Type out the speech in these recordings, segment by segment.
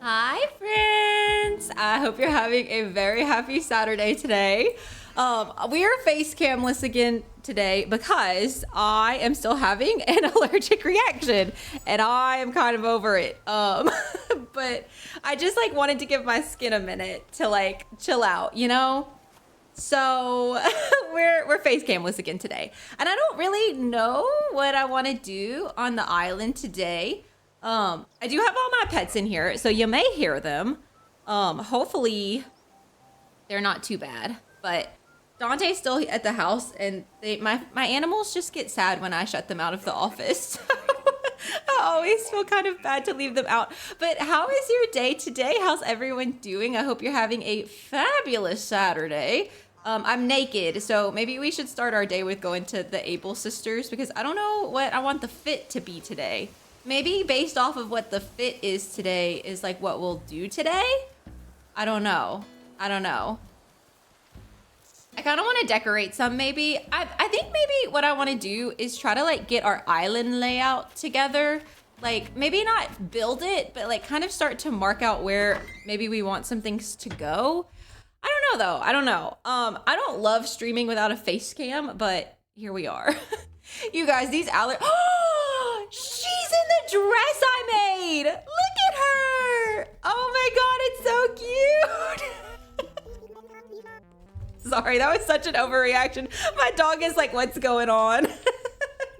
Hi friends! I hope you're having a very happy Saturday today. We are face camless again today because I am still having an allergic reaction and I am kind of over it. But I just wanted to give my skin a minute to chill out, you know? So we're face camless again today. And I don't really know what I want to do on the island today. I do have all my pets in here, so you may hear them. Hopefully they're not too bad, but Dante's still at the house and my animals just get sad when I shut them out of the office. I always feel kind of bad to leave them out. But how is your day today? How's everyone doing? I hope you're having a fabulous Saturday. I'm naked, so maybe we should start our day with going to the Able Sisters because I don't know what I want the fit to be today. Maybe based off of what the fit is today is what we'll do today? I don't know. I kind of want to decorate some maybe. I think maybe what I want to do is try to get our island layout together. Maybe not build it, but kind of start to mark out where maybe we want some things to go. I don't know though. I don't know. I don't love streaming without a face cam, but here we are. You guys, these oh, she's in the dress I made. Look at her. Oh my God, it's so cute. Sorry, that was such an overreaction. My dog is what's going on?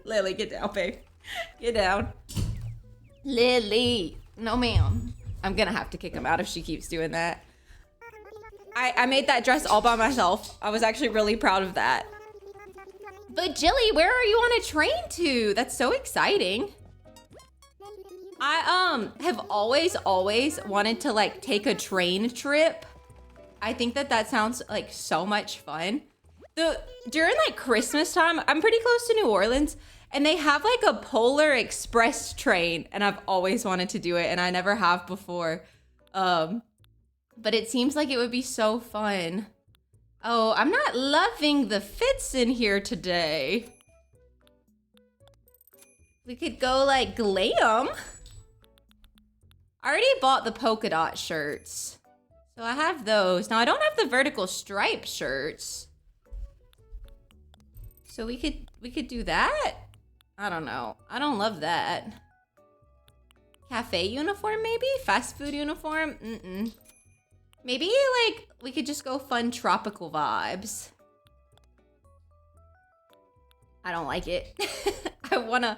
Lily, get down, babe. Get down. Lily. No, ma'am. I'm gonna have to kick him out if she keeps doing that. I made that dress all by myself. I was actually really proud of that. But Jilly, where are you on a train to? That's so exciting. I have always wanted to take a train trip. I think that sounds so much fun. During Christmas time, I'm pretty close to New Orleans and they have a Polar Express train and I've always wanted to do it and I never have before. But it seems like it would be so fun. Oh, I'm not loving the fits in here today. We could go glam. I already bought the polka dot shirts. So I have those. Now I don't have the vertical stripe shirts. So we could do that? I don't know. I don't love that. Cafe uniform maybe? Fast food uniform? Mm-mm. Maybe we could just go fun tropical vibes. I don't like it. I wanna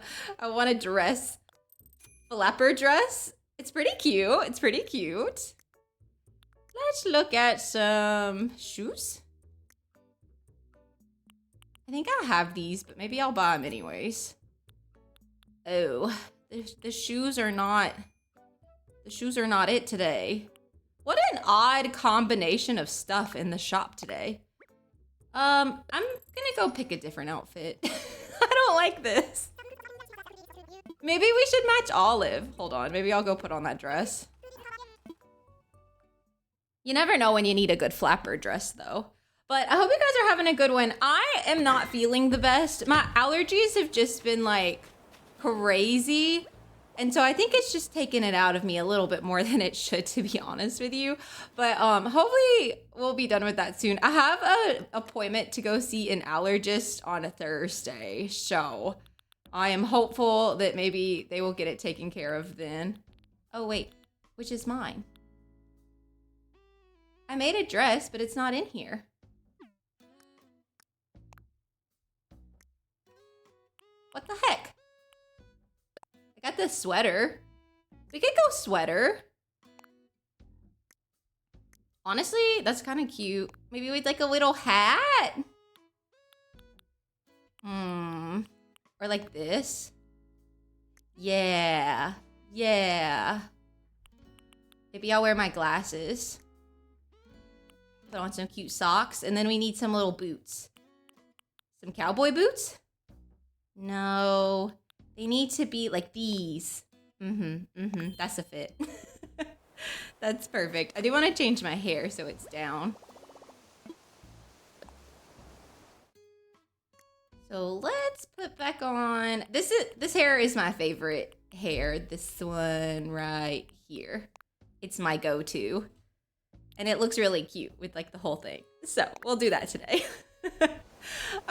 dress. Flapper dress. It's pretty cute. It's pretty cute. Let's look at some shoes. I think I have these, but maybe I'll buy them anyways. Oh, the shoes are not it today. What an odd combination of stuff in the shop today. I'm gonna go pick a different outfit. I don't like this. Maybe we should match Olive. Hold on, maybe I'll go put on that dress. You never know when you need a good flapper dress though. But I hope you guys are having a good one. I am not feeling the best. My allergies have just been crazy. And so I think it's just taking it out of me a little bit more than it should, to be honest with you. But hopefully we'll be done with that soon. I have an appointment to go see an allergist on a Thursday. So I am hopeful that maybe they will get it taken care of then. Oh, wait, which is mine? I made a dress, but it's not in here. What the heck? I got this sweater. We could go sweater. Honestly, that's kind of cute. Maybe with a little hat. Or this. Yeah. Yeah. Maybe I'll wear my glasses. Put on some cute socks. And then we need some little boots. Some cowboy boots? No. They need to be these. That's a fit. That's perfect. I do want to change my hair so it's down. So let's put back on. This hair is my favorite hair. This one right here. it's my go-to. And it looks really cute with like the whole thing. So we'll do that today.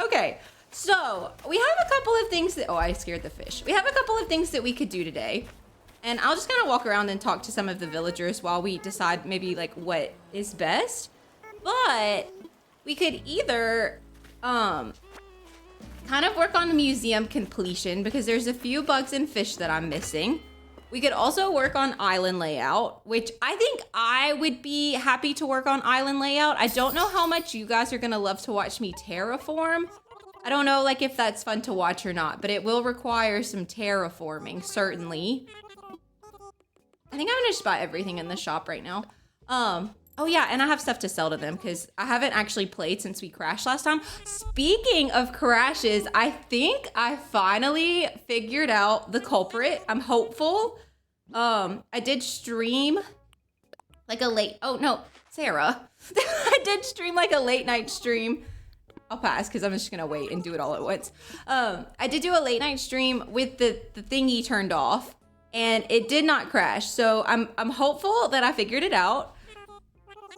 Okay, so we have a couple of things that, oh, I scared the fish. We have a couple of things that we could do today. And I'll just kind of walk around and talk to some of the villagers while we decide maybe like what is best. But we could either kind of work on museum completion because there's a few bugs and fish that I'm missing. We could also work on island layout, which I think I would be happy to work on island layout. I don't know how much you guys are gonna love to watch me terraform. I don't know like if that's fun to watch or not, but it will require some terraforming, certainly. I think I'm gonna just buy everything in the shop right now. Oh yeah, and I have stuff to sell to them because I haven't actually played since we crashed last time. Speaking of crashes, I think I finally figured out the culprit. I'm hopeful. I did stream like a late, oh no, Sarah. I did stream like a late night stream. I'll pass because I'm just gonna wait and do it all at once. I did do a late night stream with the thingy turned off and it did not crash. So I'm hopeful that I figured it out.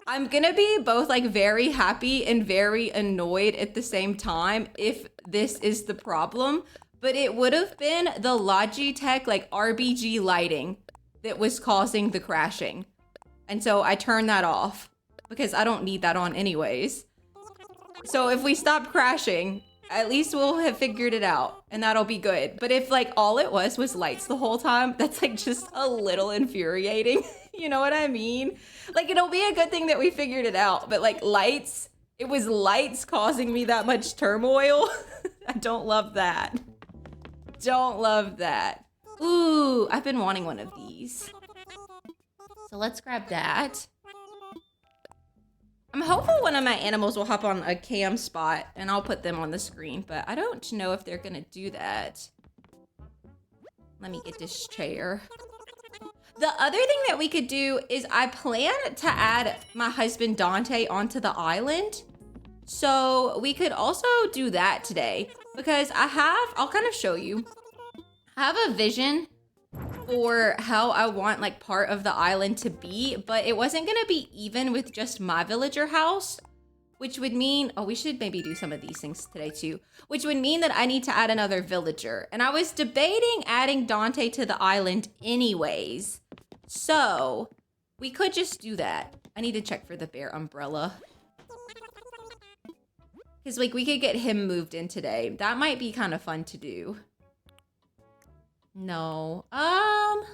I'm gonna be both like very happy and very annoyed at the same time if this is the problem, but it would have been the Logitech like RBG lighting that was causing the crashing. And so I turned that off because I don't need that on anyways. So if we stop crashing, at least we'll have figured it out and that'll be good. But if like all it was lights the whole time, that's like just a little infuriating. You know what I mean? Like it'll be a good thing that we figured it out, but like lights, it was lights causing me that much turmoil. I don't love that. Don't love that. Ooh, I've been wanting one of these. So let's grab that. I'm hopeful one of my animals will hop on a cam spot and I'll put them on the screen, but I don't know if they're gonna do that. Let me get this chair. The other thing that we could do is I plan to add my husband Dante onto the island. So we could also do that today because I'll kind of show you. I have a vision for how I want like part of the island to be, but it wasn't gonna be even with just my villager house, which would mean, oh, we should maybe do some of these things today too, which would mean that I need to add another villager. And I was debating adding Dante to the island anyways. So we could just do that. I need to check for the bear umbrella. Because like we could get him moved in today. That might be kind of fun to do. No. I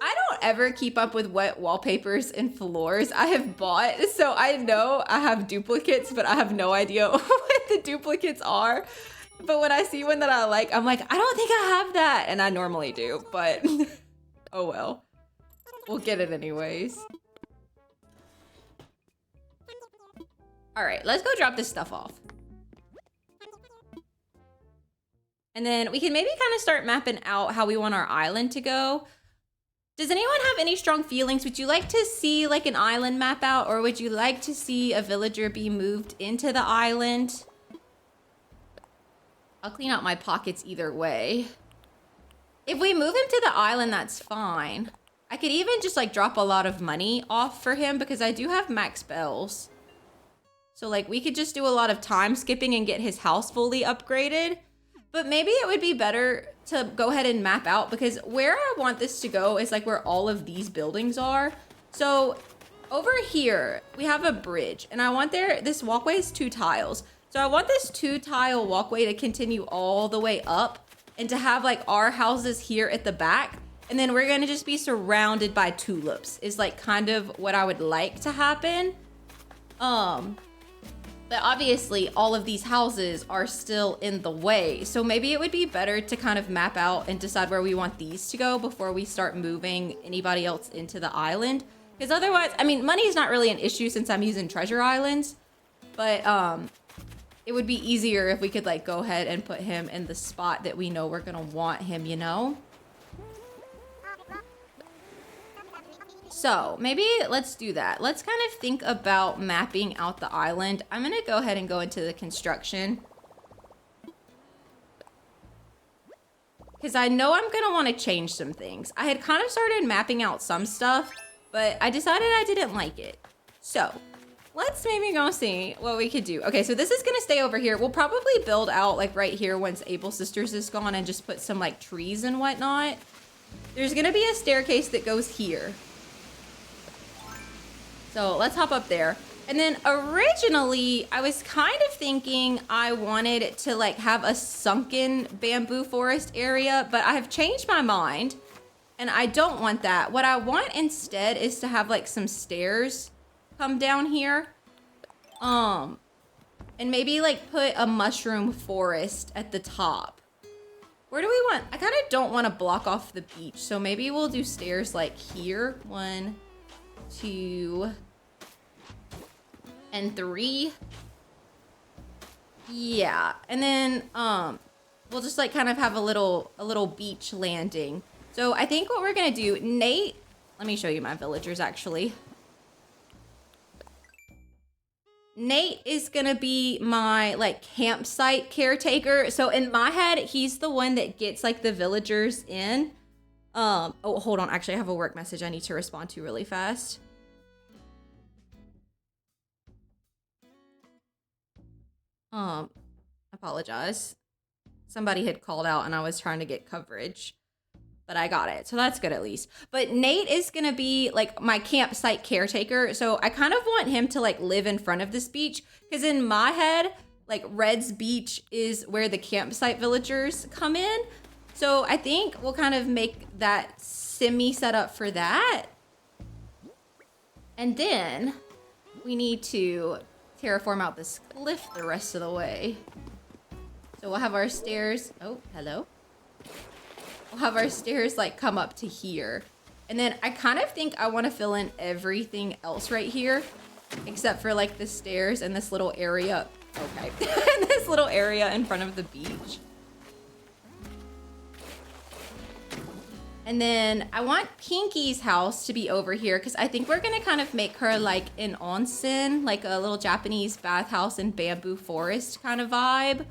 don't ever keep up with what wallpapers and floors I have bought. So I know I have duplicates, but I have no idea what the duplicates are. But when I see one that I like, I'm like, I don't think I have that. And I normally do, but oh well. We'll get it anyways. All right, let's go drop this stuff off. And then we can maybe kind of start mapping out how we want our island to go. Does anyone have any strong feelings? Would you like to see like an island map out, or would you like to see a villager be moved into the island? I'll clean out my pockets either way. If we move him to the island, that's fine. I could even just like drop a lot of money off for him because I do have max bells. So like we could just do a lot of time skipping and get his house fully upgraded. But maybe it would be better to go ahead and map out because where I want this to go is like where all of these buildings are. So over here, we have a bridge and I want this walkway is 2 tiles. So I want this 2-tile walkway to continue all the way up and to have like our houses here at the back. And then we're gonna just be surrounded by tulips is like kind of what I would like to happen. But obviously all of these houses are still in the way. So maybe it would be better to kind of map out and decide where we want these to go before we start moving anybody else into the island. Because otherwise, I mean, money is not really an issue since I'm using treasure islands, but it would be easier if we could like go ahead and put him in the spot that we know we're gonna want him, you know? So maybe let's do that. Let's kind of think about mapping out the island. I'm gonna go ahead and go into the construction. Because because I know I'm gonna want to change some things. I had kind of started mapping out some stuff, but I decided I didn't like it. So let's maybe go see what we could do. Okay, so this is gonna stay over here. We'll probably build out like right here once Able Sisters is gone and just put some like trees and whatnot. There's gonna be a staircase that goes here. So let's hop up there. And then originally I was kind of thinking I wanted to like have a sunken bamboo forest area, but I have changed my mind and I don't want that. What I want instead is to have like some stairs come down here. And maybe like put a mushroom forest at the top. Where do we want? I kind of don't want to block off the beach. So maybe we'll do stairs like here. 1, 2, and 3. Yeah. And then we'll just like kind of have a little beach landing. So I think what we're gonna do, Nate, let me show you my villagers actually. Nate is gonna be my like campsite caretaker. So in my head, he's the one that gets like the villagers in. Oh, hold on. Actually, I have a work message I need to respond to really fast. Apologize. Somebody had called out and I was trying to get coverage, but I got it. So that's good at least. But Nate is gonna be like my campsite caretaker. So I kind of want him to like live in front of this beach because in my head, like Red's Beach is where the campsite villagers come in. So I think we'll kind of make that semi set up for that. And then we need to terraform out this cliff the rest of the way. So we'll have our stairs. Oh, hello. We'll have our stairs like come up to here. And then I kind of think I want to fill in everything else right here, except for like the stairs and this little area. Okay. And this little area in front of the beach. And then I want Pinky's house to be over here because I think we're going to kind of make her like an onsen, like a little Japanese bathhouse and bamboo forest kind of vibe.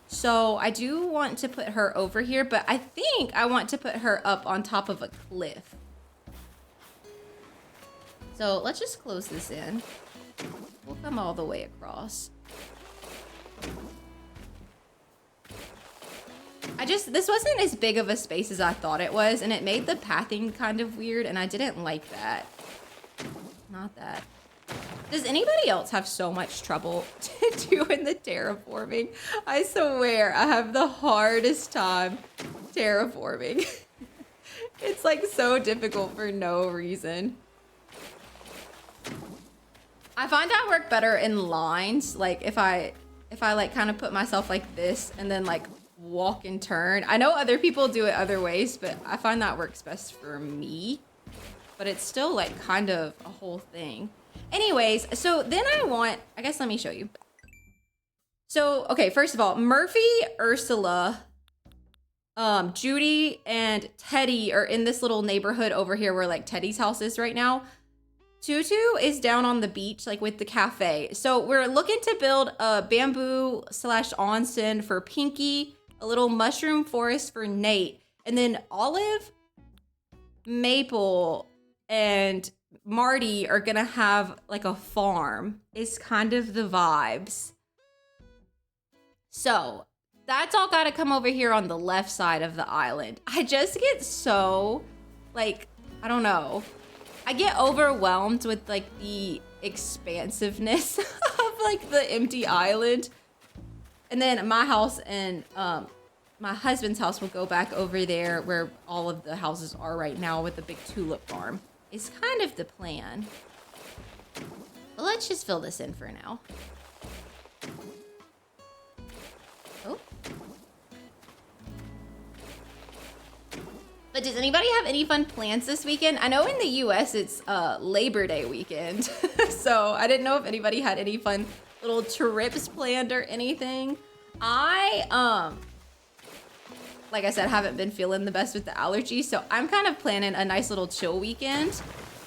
So I do want to put her over here, but I think I want to put her up on top of a cliff. So let's just close this in. We'll come all the way across. This wasn't as big of a space as I thought it was, and it made the pathing kind of weird, and I didn't like that. Not that. Does anybody else have so much trouble doing the terraforming? I swear, I have the hardest time terraforming. It's like so difficult for no reason. I find I work better in lines, like if I like kind of put myself like this and then like walk and turn. I know other people do it other ways, but I find that works best for me. But it's still like kind of a whole thing. Anyways, so then I guess let me show you. So, okay, first of all, Murphy, Ursula, Judy, and Teddy are in this little neighborhood over here where like Teddy's house is right now. Tutu is down on the beach, like with the cafe. So we're looking to build a bamboo / onsen for Pinky, a little mushroom forest for Nate, and then Olive, Maple, and Marty are gonna have like a farm. It's kind of the vibes. So that's all gotta come over here on the left side of the island. I just get so like, I don't know. I get overwhelmed with like the expansiveness of like the empty island. And then my house and my husband's house will go back over there where all of the houses are right now with the big tulip farm. It's kind of the plan. But let's just fill this in for now. Oh. But does anybody have any fun plans this weekend? I know in the US it's Labor Day weekend. So I didn't know if anybody had any fun little trips planned or anything. I, like I said, haven't been feeling the best with the allergies. So I'm kind of planning a nice little chill weekend,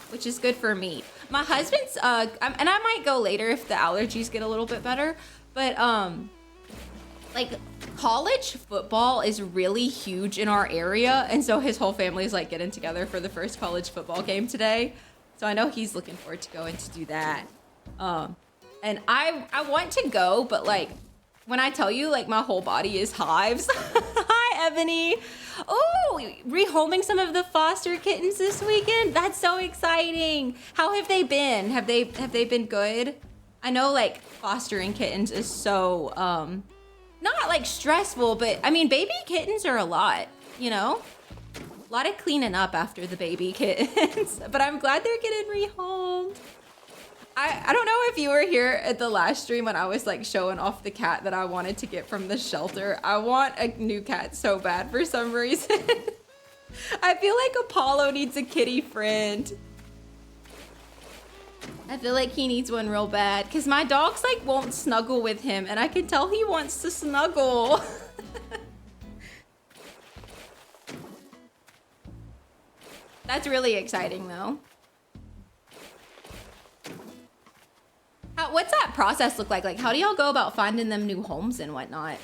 which is good for me. My husband's, and I might go later if the allergies get a little bit better. But like college football is really huge in our area, and so his whole family is like getting together for the first college football game today. So I know he's looking forward to going to do that. And I want to go, but like when I tell you like my whole body is hives. Hi, Ebony. Oh, rehoming some of the foster kittens this weekend. That's so exciting. How have they been? Have they been good? I know like fostering kittens is so not like stressful, but I mean baby kittens are a lot, you know? A lot of cleaning up after the baby kittens. But I'm glad they're getting rehomed. I don't know if you were here at the last stream when I was like showing off the cat that I wanted to get from the shelter. I want a new cat so bad for some reason. I feel like Apollo needs a kitty friend. I feel like he needs one real bad because my dogs like won't snuggle with him and I can tell he wants to snuggle. That's really exciting though. What's that process look like? Like, how do y'all go about finding them new homes and whatnot?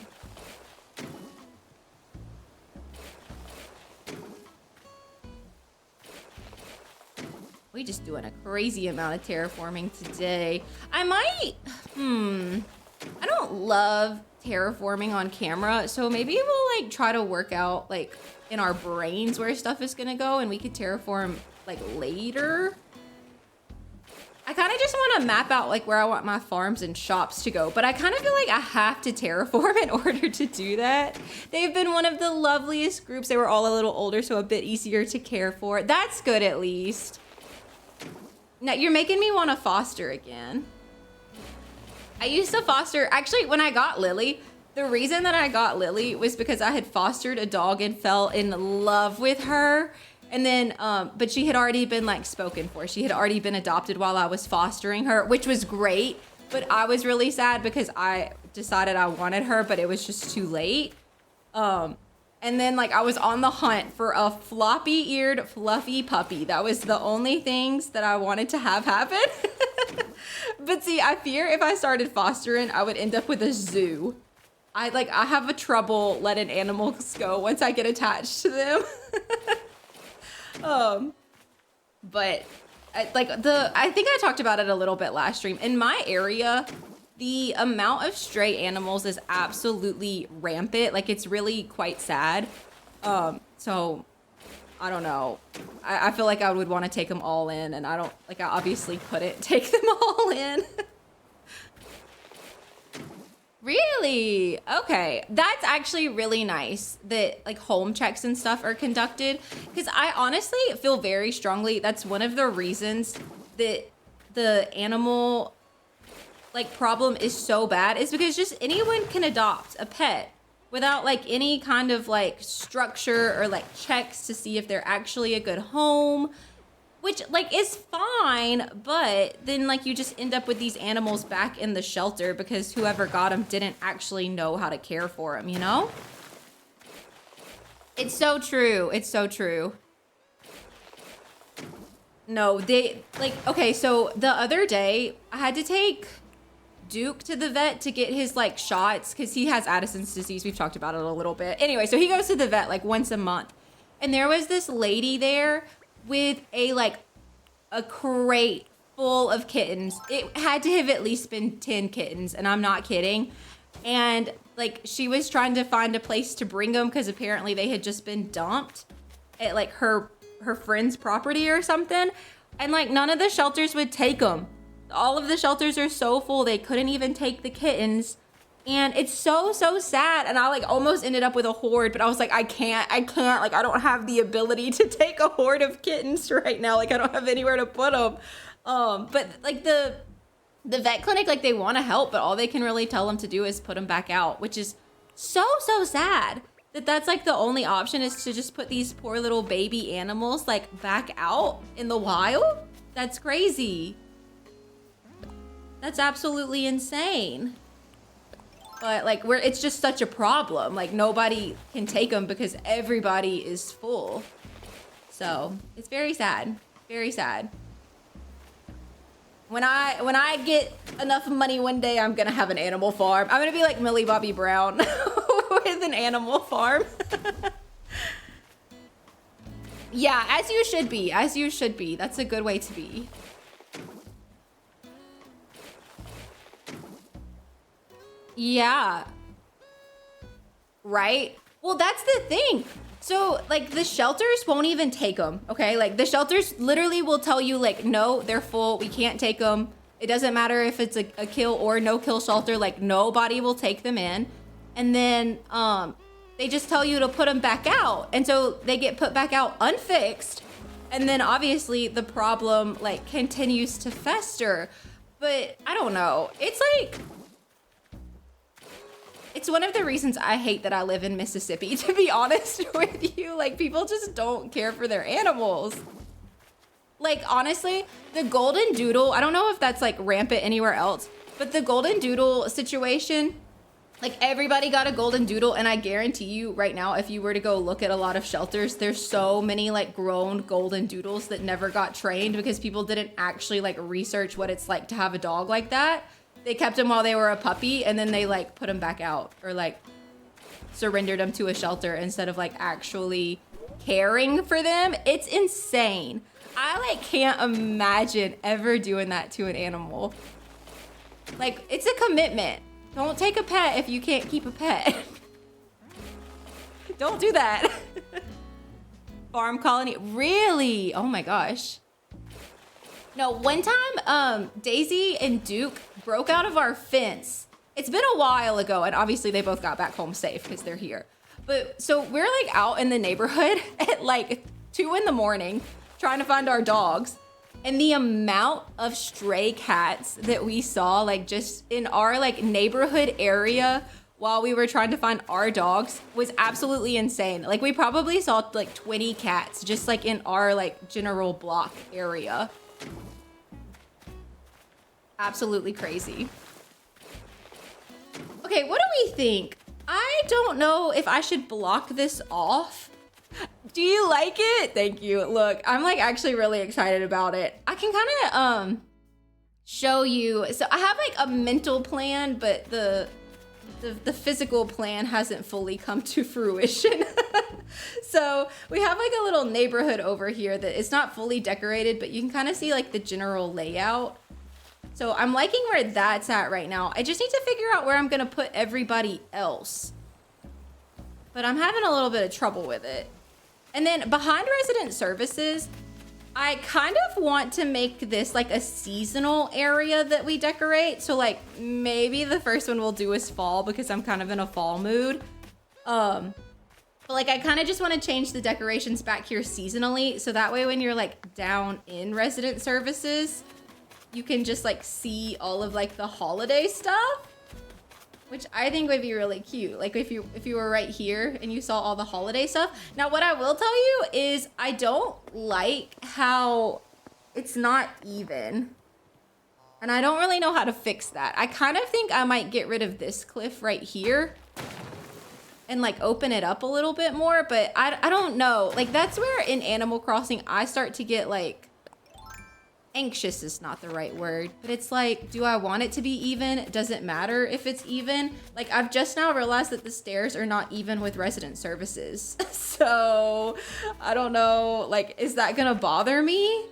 We just doing a crazy amount of terraforming today. I might, I don't love terraforming on camera, so maybe we'll like try to work out like in our brains where stuff is gonna go and we could terraform like later. I kind of just want to map out like where I want my farms and shops to go, but I kind of feel like I have to terraform in order to do that. They've been one of the loveliest groups. They were all a little older, so a bit easier to care for. That's good at least. Now you're making me want to foster again. I used to foster, actually when I got Lily, the reason that I got Lily was because I had fostered a dog and fell in love with her. And then, but she had already been like spoken for. She had already been adopted while I was fostering her, which was great. But I was really sad because I decided I wanted her, but it was just too late. And then like I was on the hunt for a floppy-eared, fluffy puppy. That was the only things that I wanted to have happen. But see, I fear if I started fostering, I would end up with a zoo. I have a trouble letting animals go once I get attached to them. But I think I talked about it a little bit last stream. In my area, the amount of stray animals is absolutely rampant. Like it's really quite sad. So I don't know. I feel like I would want to take them all in and I obviously couldn't take them all in. Really? Okay. That's actually really nice that like home checks and stuff are conducted because I honestly feel very strongly that's one of the reasons that the animal like problem is so bad is because just anyone can adopt a pet without like any kind of like structure or like checks to see if they're actually a good home. Which like is fine, but then like you just end up with these animals back in the shelter because whoever got them didn't actually know how to care for them, you know? It's so true. It's so true. No, they like, okay, so the other day I had to take Duke to the vet to get his like shots because he has Addison's disease. We've talked about it a little bit. Anyway, so he goes to the vet like once a month. And there was this lady there with a crate full of kittens. It had to have at least been 10 kittens, and I'm not kidding. And like she was trying to find a place to bring them because apparently they had just been dumped at like her friend's property or something. And like none of the shelters would take them. All of the shelters are so full they couldn't even take the kittens. And it's so sad. And I like almost ended up with a horde, but I was like, I can't, like, I don't have the ability to take a horde of kittens right now. Like I don't have anywhere to put them. But like the vet clinic, like they want to help, but all they can really tell them to do is put them back out, which is so sad that that's like the only option is to just put these poor little baby animals like back out in the wild. That's crazy. That's absolutely insane. But like it's just such a problem. Like nobody can take them because everybody is full. So it's very sad, very sad. When I get enough money one day, I'm gonna have an animal farm. I'm gonna be like Millie Bobby Brown with an animal farm. Yeah, as you should be. As you should be. That's a good way to be. Yeah. Right? Well, that's the thing. So, like, the shelters won't even take them, okay? Like, the shelters literally will tell you, like, no, they're full. We can't take them. It doesn't matter if it's a kill or no kill shelter. Like, nobody will take them in. And then they just tell you to put them back out. And so they get put back out unfixed. And then, obviously, the problem, like, continues to fester. But, I don't know. It's like... It's one of the reasons I hate that I live in Mississippi, to be honest with you. Like, people just don't care for their animals. Like, honestly, the golden doodle, I don't know if that's like rampant anywhere else, but the golden doodle situation, like everybody got a golden doodle. And I guarantee you right now, if you were to go look at a lot of shelters, there's so many like grown golden doodles that never got trained because people didn't actually like research what it's like to have a dog like that. They kept them while they were a puppy and then they like put them back out or like surrendered them to a shelter instead of like actually caring for them. It's insane. I like can't imagine ever doing that to an animal. Like, it's a commitment. Don't take a pet if you can't keep a pet. Don't do that. Farm colony, really? Oh my gosh. No, one time, Daisy and Duke broke out of our fence. It's been a while ago, and obviously they both got back home safe because they're here. But so we're like out in the neighborhood at like 2 in the morning trying to find our dogs. And the amount of stray cats that we saw, like just in our like neighborhood area while we were trying to find our dogs was absolutely insane. Like we probably saw like 20 cats just like in our like general block area. Absolutely crazy. Okay, what do we think? I don't know if I should block this off. Do you like it? Thank you. Look, I'm like actually really excited about it. I can kind of show you. So I have like a mental plan, but the physical plan hasn't fully come to fruition. So we have like a little neighborhood over here that it's not fully decorated, but you can kind of see like the general layout. So I'm liking where that's at right now. I just need to figure out where I'm gonna put everybody else. But I'm having a little bit of trouble with it. And then behind resident services, I kind of want to make this like a seasonal area that we decorate. So like maybe the first one we'll do is fall because I'm kind of in a fall mood. But like I kind of just want to change the decorations back here seasonally. So that way when you're like down in resident services, you can just like see all of like the holiday stuff, which I think would be really cute. Like if you were right here and you saw all the holiday stuff. Now what I will tell you is I don't like how it's not even. And I don't really know how to fix that. I kind of think I might get rid of this cliff right here and like open it up a little bit more, but I don't know. Like that's where in Animal Crossing I start to get like, anxious is not the right word, but it's like, do I want it to be even? Does it matter if it's even? Like I've just now realized that the stairs are not even with resident services. So I don't know, like, is that gonna bother me?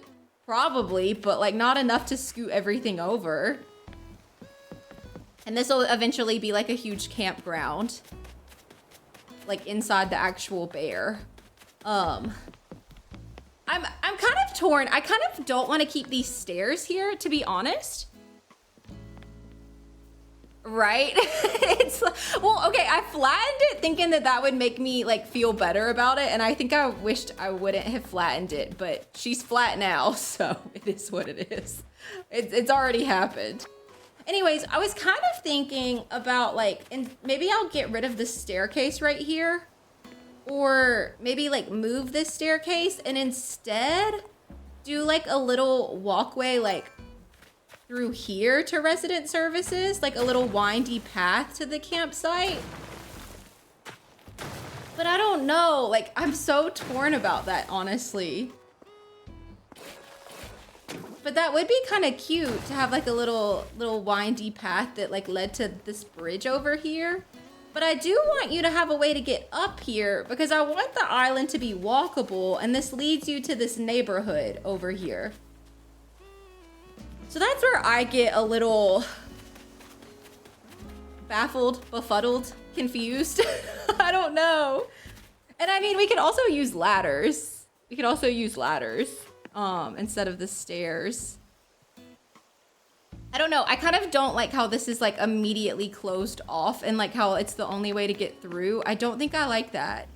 Probably, but like not enough to scoot everything over. And this will eventually be like a huge campground, like inside the actual bear. I'm kind of torn. I kind of don't want to keep these stairs here, to be honest. Right? It's well, okay, I flattened it thinking that that would make me like feel better about it. And I think I wished I wouldn't have flattened it, but she's flat now. So it is what it is. It's already happened. Anyways, I was kind of thinking about like, and maybe I'll get rid of the staircase right here. Or maybe like move this staircase and instead do like a little walkway like through here to resident services, like a little windy path to the campsite. But I don't know, like I'm so torn about that, honestly. But that would be kind of cute to have like a little windy path that like led to this bridge over here. But I do want you to have a way to get up here because I want the island to be walkable, and this leads you to this neighborhood over here. So that's where I get a little baffled, befuddled, confused. I don't know. And I mean, we could also use ladders. We could also use ladders instead of the stairs. I don't know. I kind of don't like how this is like immediately closed off and like how it's the only way to get through. I don't think I like that.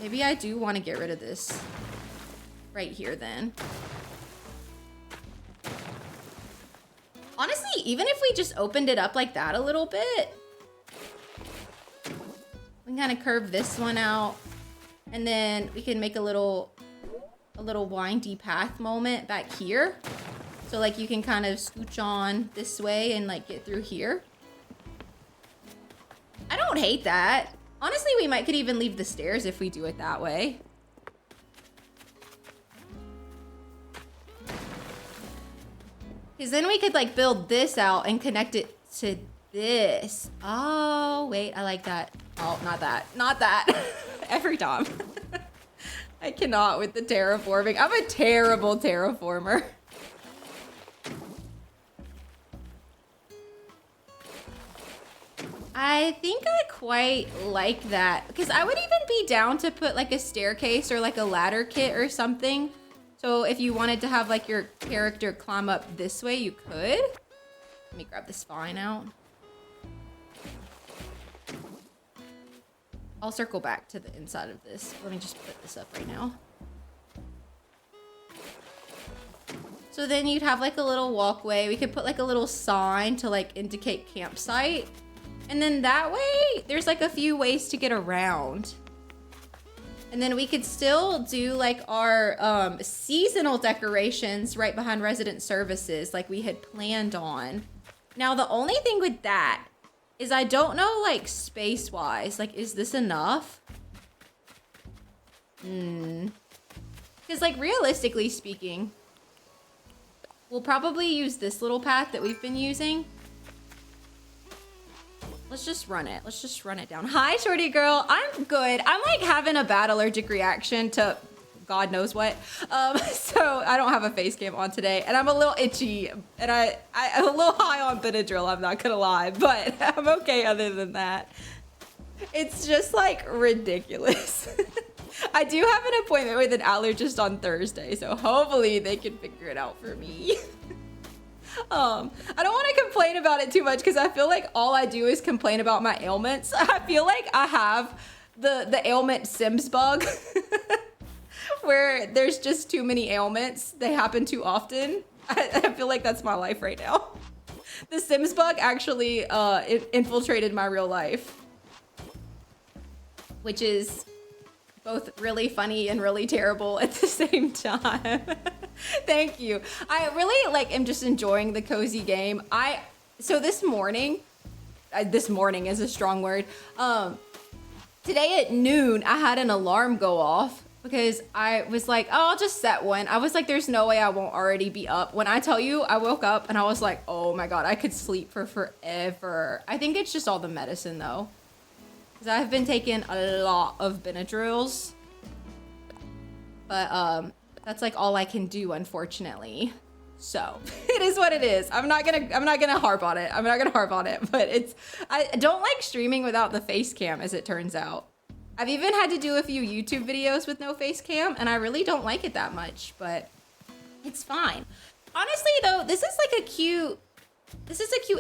Maybe I do want to get rid of this right here then. Honestly, even if we just opened it up like that a little bit, we can kind of curve this one out, and then we can make a little windy path moment back here. So like you can kind of scooch on this way and like get through here. I don't hate that. Honestly, we could even leave the stairs if we do it that way. Because then we could like build this out and connect it to this. Oh, wait, I like that. Oh, not that. Not that. Every time. I cannot with the terraforming. I'm a terrible terraformer. I think I quite like that. Because I would even be down to put like a staircase or like a ladder kit or something. So if you wanted to have like your character climb up this way, you could. Let me grab this vine out. I'll circle back to the inside of this. Let me just put this up right now. So then you'd have like a little walkway. We could put like a little sign to like indicate campsite. And then that way, there's like a few ways to get around. And then we could still do like our seasonal decorations right behind resident services like we had planned on. Now, the only thing with that is I don't know like space-wise, like is this enough? Because like realistically speaking, we'll probably use this little path that we've been using. Let's just run it. Let's just run it down. Hi, shorty girl. I'm good. I'm like having a bad allergic reaction to God knows what. So I don't have a face cam on today, and I'm a little itchy, and I'm a little high on Benadryl, I'm not gonna lie, but I'm okay other than that. It's just like ridiculous. I do have an appointment with an allergist on Thursday, so hopefully they can figure it out for me. I don't want to complain about it too much because I feel like all I do is complain about my ailments. I feel like I have the ailment Sims bug where there's just too many ailments. They happen too often. I feel like that's my life right now. The Sims bug actually it infiltrated my real life, which is both really funny and really terrible at the same time. Thank you. I really like am just enjoying the cozy game. So this morning is a strong word. Today at noon, I had an alarm go off because I was like, oh, I'll just set one. I was like, there's no way I won't already be up. When I tell you, I woke up and I was like, oh my God, I could sleep for forever. I think it's just all the medicine though. Because I've been taking a lot of Benadryls. But that's like all I can do, unfortunately. So it is what it is. I'm not gonna harp on it. I'm not gonna harp on it, but I don't like streaming without the face cam, as it turns out. I've even had to do a few YouTube videos with no face cam, and I really don't like it that much, but it's fine. Honestly though, this is a cute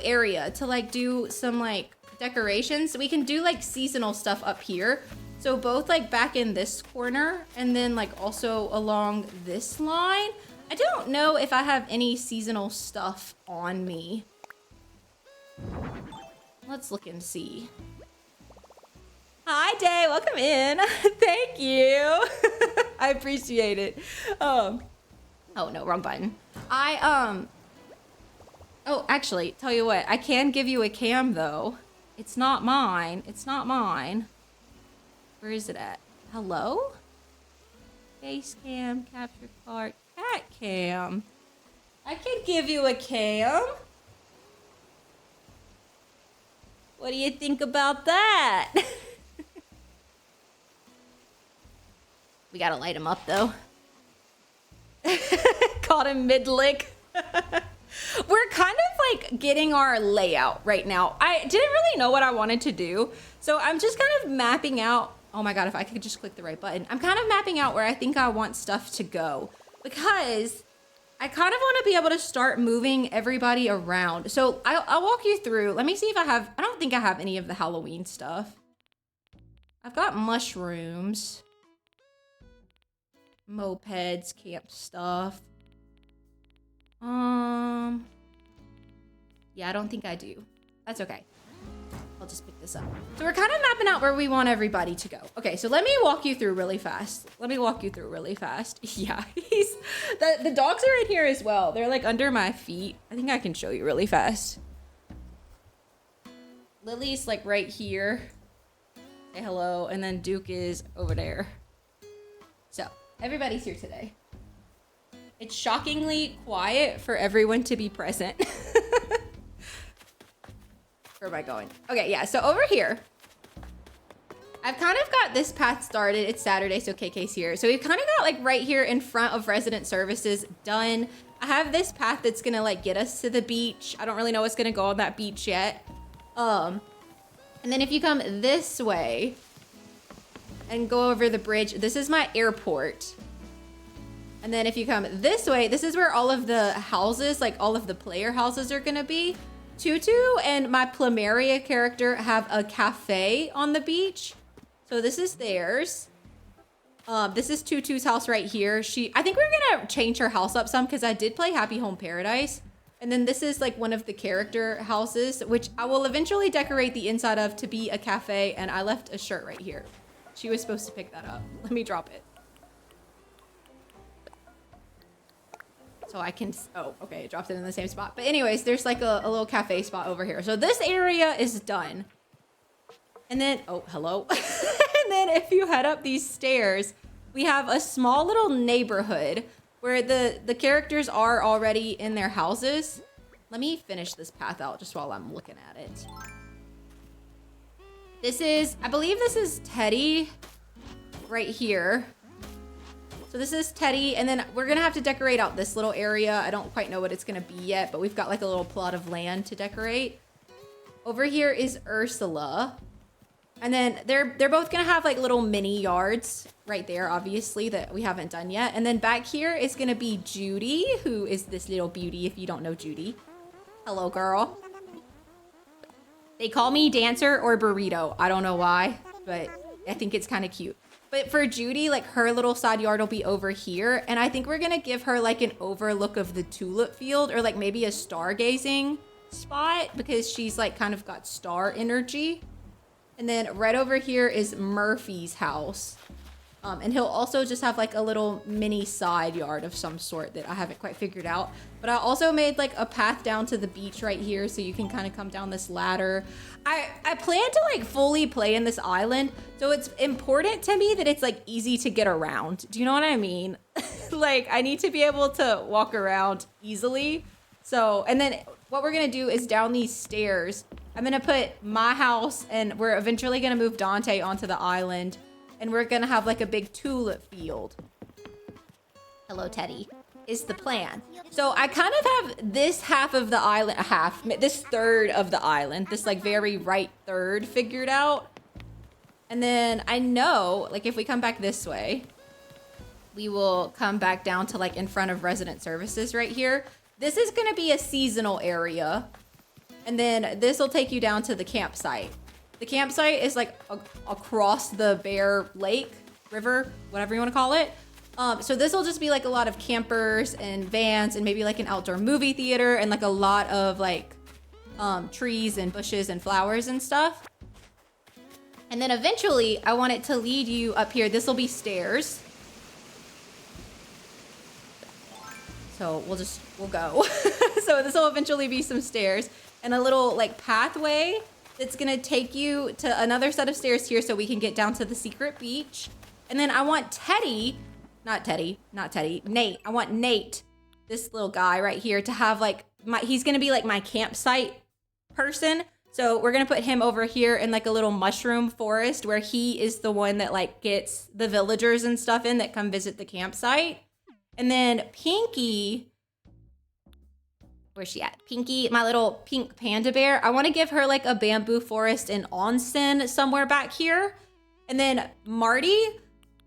area to like do some like decorations. We can do like seasonal stuff up here. So both like back in this corner and then like also along this line. I don't know if I have any seasonal stuff on me. Let's look and see. Hi, Day. Welcome in. Thank you. I appreciate it. Oh, no, wrong button. Oh, actually, tell you what. I can give you a cam, though. It's not mine. It's not mine. Where is it at? Hello? face cam, capture card, cat cam. I could give you a cam. What do you think about that? We gotta light him up though. Caught him mid-lick. We're kind of like getting our layout right now. I didn't really know what I wanted to do. So I'm just kind of mapping out. Oh my God, if I could just click the right button. I'm kind of mapping out where I think I want stuff to go because I kind of want to be able to start moving everybody around. So I'll walk you through. Let me see if I don't think I have any of the Halloween stuff. I've got mushrooms, mopeds, camp stuff. Yeah, I don't think I do. That's okay. I'll just pick this up. So we're kind of mapping out where we want everybody to go. Okay, so let me walk you through really fast. Yeah, the dogs are in here as well. They're like under my feet. I think I can show you really fast. Lily's like right here. Say hello. And then Duke is over there. So everybody's here today. It's shockingly quiet for everyone to be present. Where am I going? Okay, yeah, so over here, I've kind of got this path started. It's Saturday, so KK's here. So we've kind of got like right here in front of resident services done. I have this path that's gonna like get us to the beach. I don't really know what's gonna go on that beach yet. And then if you come this way and go over the bridge, this is my airport. And then if you come this way, this is where all of the houses, like all of the player houses are gonna be. Tutu and my Plumeria character have a cafe on the beach. So this is theirs. This is Tutu's house right here. I think we're gonna change her house up some because I did play Happy Home Paradise. And then this is like one of the character houses, which I will eventually decorate the inside of to be a cafe. And I left a shirt right here. She was supposed to pick that up. Let me drop it. So I can, oh, okay, it dropped it in the same spot. But anyways, there's like a little cafe spot over here. So this area is done. And then, oh, hello. And then if you head up these stairs, we have a small little neighborhood where the characters are already in their houses. Let me finish this path out just while I'm looking at it. This is, I believe this is Teddy right here. So this is Teddy, and then we're gonna have to decorate out this little area. I don't quite know what it's gonna be yet, but we've got like a little plot of land to decorate. Over here is Ursula. And then they're both gonna have like little mini yards right there, obviously, that we haven't done yet. And then back here is gonna be Judy, who is this little beauty if you don't know Judy. Hello, girl. They call me Dancer or Burrito. I don't know why, but I think it's kind of cute. But for Judy, like her little side yard will be over here. And I think we're gonna give her like an overlook of the tulip field or like maybe a stargazing spot because she's like kind of got star energy. And then right over here is Murphy's house. And he'll also just have like a little mini side yard of some sort that I haven't quite figured out. But I also made like a path down to the beach right here so you can kind of come down this ladder. I plan to like fully play in this island. So it's important to me that it's like easy to get around. Do you know what I mean? Like I need to be able to walk around easily. So, and then what we're gonna do is down these stairs, I'm gonna put my house and we're eventually gonna move Dante onto the island. And we're gonna have like a big tulip field. Hello, Teddy, is the plan. So I kind of have this half of the island, this third of the island, this like very right third figured out. And then I know, like if we come back this way, we will come back down to like in front of resident services right here. This is gonna be a seasonal area. And then this will take you down to the campsite. The campsite is like across the Bear Lake, river, whatever you want to call it. So this will just be like a lot of campers and vans and maybe like an outdoor movie theater and like a lot of like trees and bushes and flowers and stuff. And then eventually I want it to lead you up here. This will be stairs. So we'll go. So this will eventually be some stairs and a little like pathway that's gonna take you to another set of stairs here so we can get down to the secret beach. And then I want Teddy not Teddy, not Teddy, Nate. I want Nate, this little guy right here, to have like he's gonna be like my campsite person. So we're gonna put him over here in like a little mushroom forest where he is the one that like gets the villagers and stuff in that come visit the campsite. And then Pinky, where's she at? Pinky, my little pink panda bear. I want to give her like a bamboo forest and onsen somewhere back here. And then Marty,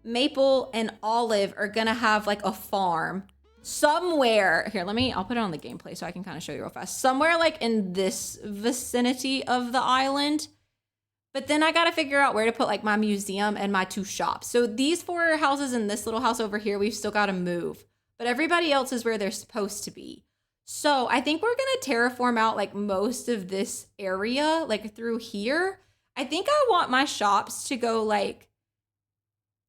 Maple, and Olive are gonna have like a farm somewhere. Here, I'll put it on the gameplay so I can kind of show you real fast. Somewhere like in this vicinity of the island. But then I gotta figure out where to put like my museum and my 2 shops. So these 4 houses and this little house over here, we've still gotta move. But everybody else is where they're supposed to be. So I think we're gonna terraform out like most of this area, like through here. I think I want my shops to go like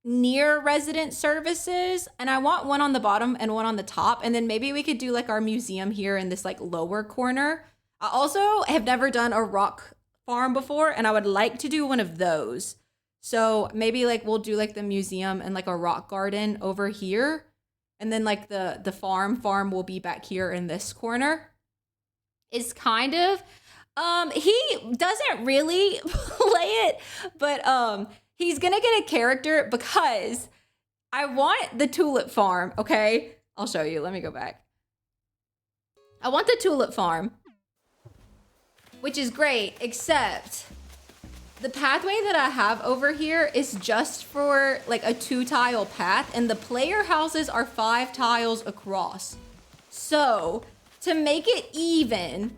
near resident services, and I want one on the bottom and one on the top, and then maybe we could do like our museum here in this like lower corner. I also have never done a rock farm before, and I would like to do one of those. So maybe like we'll do like the museum and like a rock garden over here, and then like the farm will be back here in this corner. It's kind of he doesn't really play it, but he's gonna get a character because I want the tulip farm, okay? I'll show you. Let me go back. I want the tulip farm, which is great, except the pathway that I have over here is just for like a 2-tile path, and the player houses are 5 tiles across. So to make it even,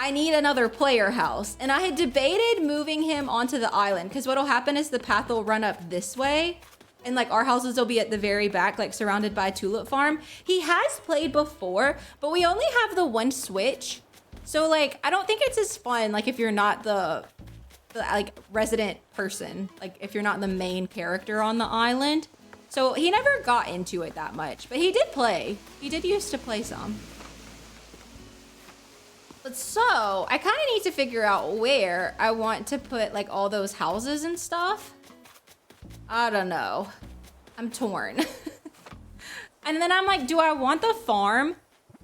I need another player house. And I had debated moving him onto the island because what'll happen is the path will run up this way and like our houses will be at the very back, like surrounded by a tulip farm. He has played before, but we only have the 1 switch. So like, I don't think it's as fun, like if you're not the like resident person, like if you're not the main character on the island. So he never got into it that much, but he did play. He did used to play some. But so, I kind of need to figure out where I want to put like all those houses and stuff. I don't know. I'm torn. And then I'm like, do I want the farm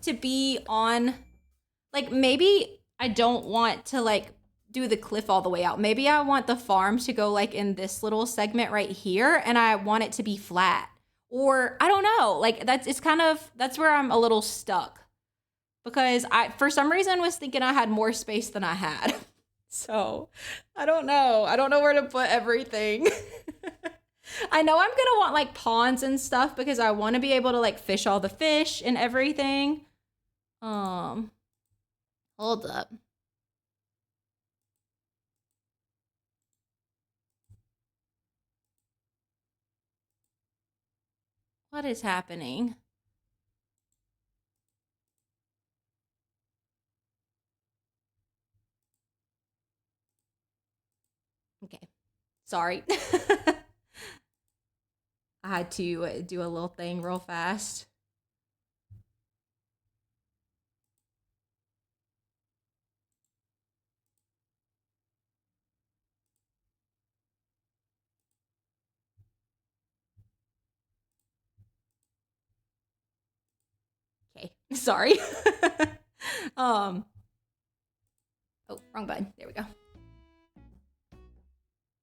to be on, like maybe I don't want to like do the cliff all the way out. Maybe I want the farm to go like in this little segment right here and I want it to be flat. Or I don't know, like that's where I'm a little stuck. Because I, for some reason, was thinking I had more space than I had. So, I don't know. I don't know where to put everything. I know I'm going to want, like, ponds and stuff because I want to be able to, like, fish all the fish and everything. Hold up. What is happening? Okay, sorry. I had to do a little thing real fast. Okay, sorry. Oh, wrong button. There we go.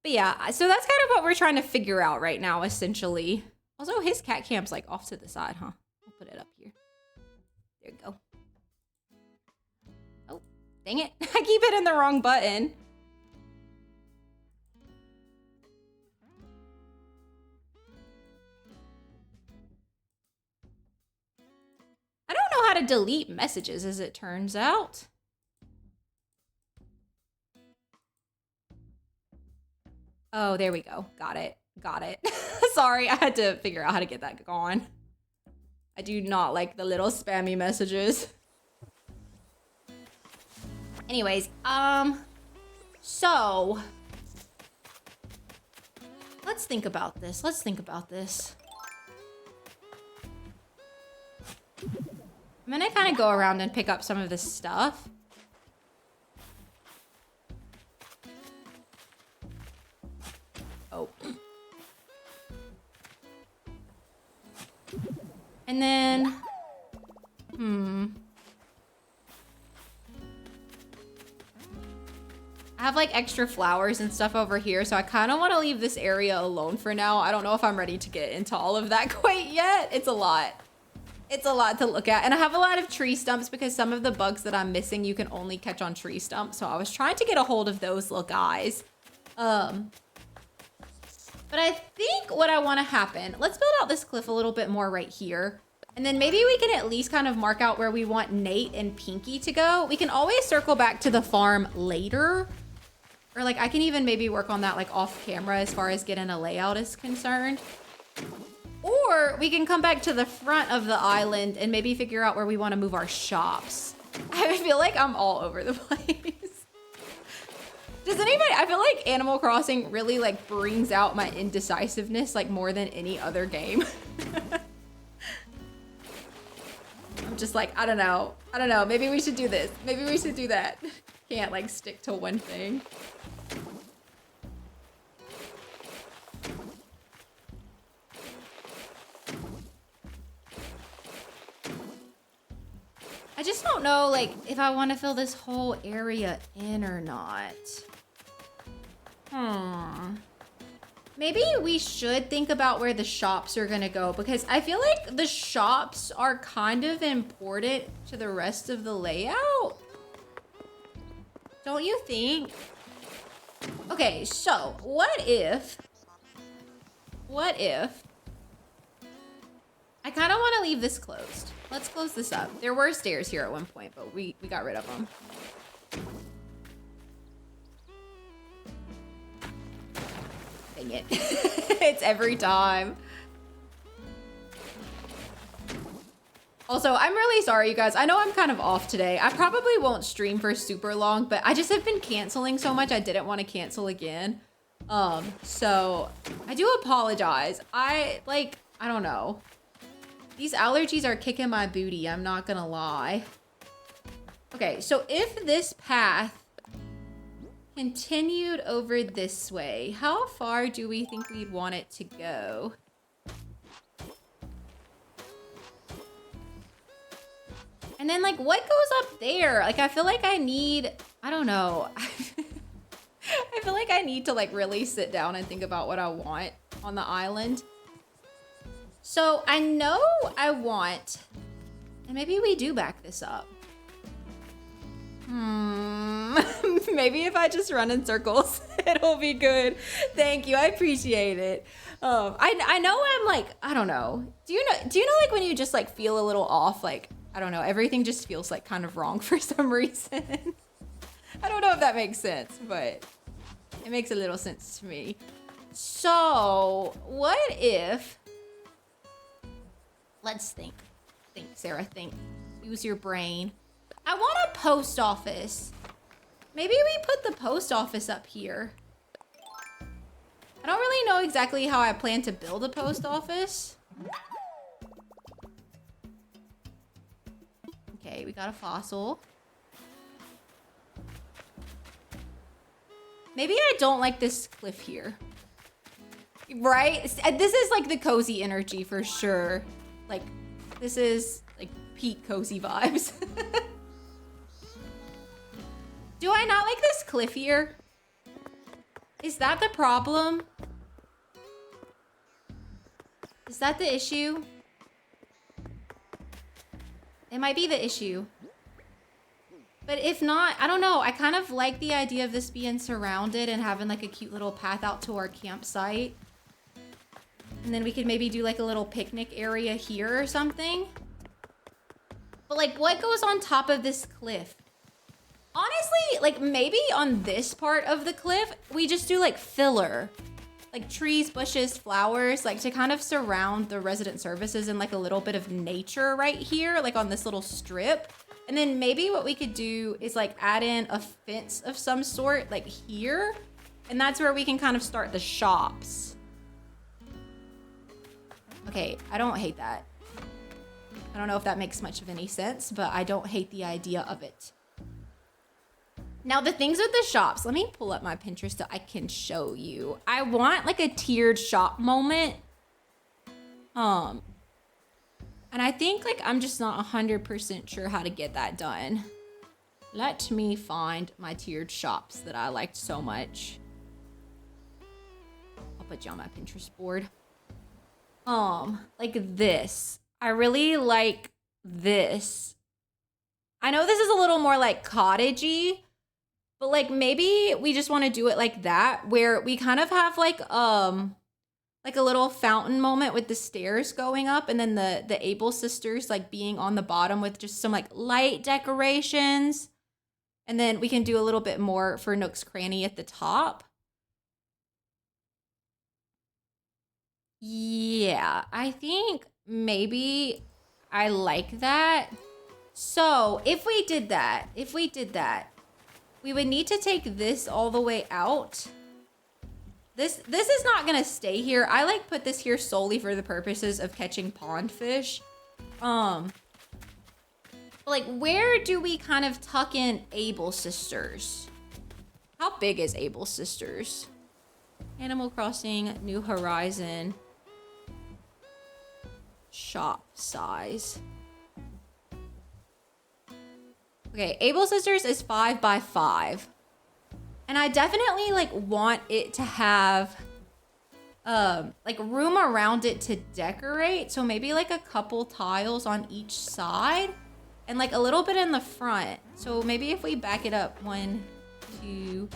But yeah, so that's kind of what we're trying to figure out right now, essentially. Also, his cat camp's like off to the side, huh? I'll put it up here. There you go. Oh, dang it. I keep hitting the wrong button. I don't know how to delete messages, as it turns out. Oh, there we go. Got it. Got it. Sorry, I had to figure out how to get that gone. I do not like the little spammy messages. Anyways, so let's think about this. Let's think about this. I'm gonna kind of go around and pick up some of this stuff. Oh. And then, I have like extra flowers and stuff over here, so I kind of want to leave this area alone for now. I don't know if I'm ready to get into all of that quite yet. It's a lot. It's a lot to look at. And I have a lot of tree stumps because some of the bugs that I'm missing, you can only catch on tree stumps. So I was trying to get a hold of those little guys. But I think what I want to happen, let's build out this cliff a little bit more right here. And then maybe we can at least kind of mark out where we want Nate and Pinky to go. We can always circle back to the farm later. Or like I can even maybe work on that like off camera as far as getting a layout is concerned. Or we can come back to the front of the island and maybe figure out where we want to move our shops. I feel like I'm all over the place. Does anybody, I feel like Animal Crossing really like brings out my indecisiveness like more than any other game. I'm just like, I don't know. Maybe we should do this. Maybe we should do that. Can't like stick to one thing. I just don't know like if I want to fill this whole area in or not. Maybe we should think about where the shops are gonna go because I feel like the shops are kind of important to the rest of the layout. Don't you think? Okay, so what if I kind of want to leave this closed. Let's close this up. There were stairs here at one point, but we got rid of them. Dang it. It's every time. Also, I'm really sorry, you guys. I know I'm kind of off today. I probably won't stream for super long, but I just have been canceling so much. I didn't want to cancel again. So I do apologize. I don't know. These allergies are kicking my booty. I'm not gonna lie. Okay, so if this path continued over this way, how far do we think we'd want it to go? And then like what goes up there? Like I feel like I need, I don't know. I feel like I need to like really sit down and think about what I want on the island. So I know I want, and maybe we do back this up. Maybe if I just run in circles, it'll be good. Thank you, I appreciate it. I know I'm like, I don't know. Do you know like when you just like feel a little off, like, I don't know, everything just feels like kind of wrong for some reason. I don't know if that makes sense, but it makes a little sense to me. So what if, let's think, Sarah, think, use your brain. I want a post office. Maybe we put the post office up here. I don't really know exactly how I plan to build a post office. Okay, we got a fossil. Maybe I don't like this cliff here. Right? This is like the cozy energy for sure. Like, this is like peak cozy vibes. Do I not like this cliff here? Is that the problem? Is that the issue? It might be the issue. But if not, I don't know. I kind of like the idea of this being surrounded and having like a cute little path out to our campsite. And then we could maybe do like a little picnic area here or something. But like what goes on top of this cliff? Honestly, like maybe on this part of the cliff, we just do like filler. Like trees, bushes, flowers, like to kind of surround the resident services and like a little bit of nature right here, like on this little strip. And then maybe what we could do is like add in a fence of some sort like here. And that's where we can kind of start the shops. Okay, I don't hate that. I don't know if that makes much of any sense, but I don't hate the idea of it. Now the things with the shops, let me pull up my Pinterest so I can show you. I want like a tiered shop moment. And I think like I'm just not 100% sure how to get that done. Let me find my tiered shops that I liked so much. I'll put you on my Pinterest board. Like this. I really like this. I know this is a little more like cottagey, but like maybe we just want to do it like that, where we kind of have like a little fountain moment with the stairs going up, and then the Able sisters like being on the bottom with just some like light decorations. And then we can do a little bit more for Nook's Cranny at the top. Yeah, I think maybe I like that. So if we did that, we would need to take this all the way out. This is not gonna stay here. I like put this here solely for the purposes of catching pond fish. Like where do we kind of tuck in Able Sisters? How big is Able Sisters? Animal Crossing, New Horizon. Shop size. Okay, Able Sisters is 5 by 5. And I definitely like want it to have like room around it to decorate. So maybe like a couple tiles on each side and like a little bit in the front. So maybe if we back it up 1, 2,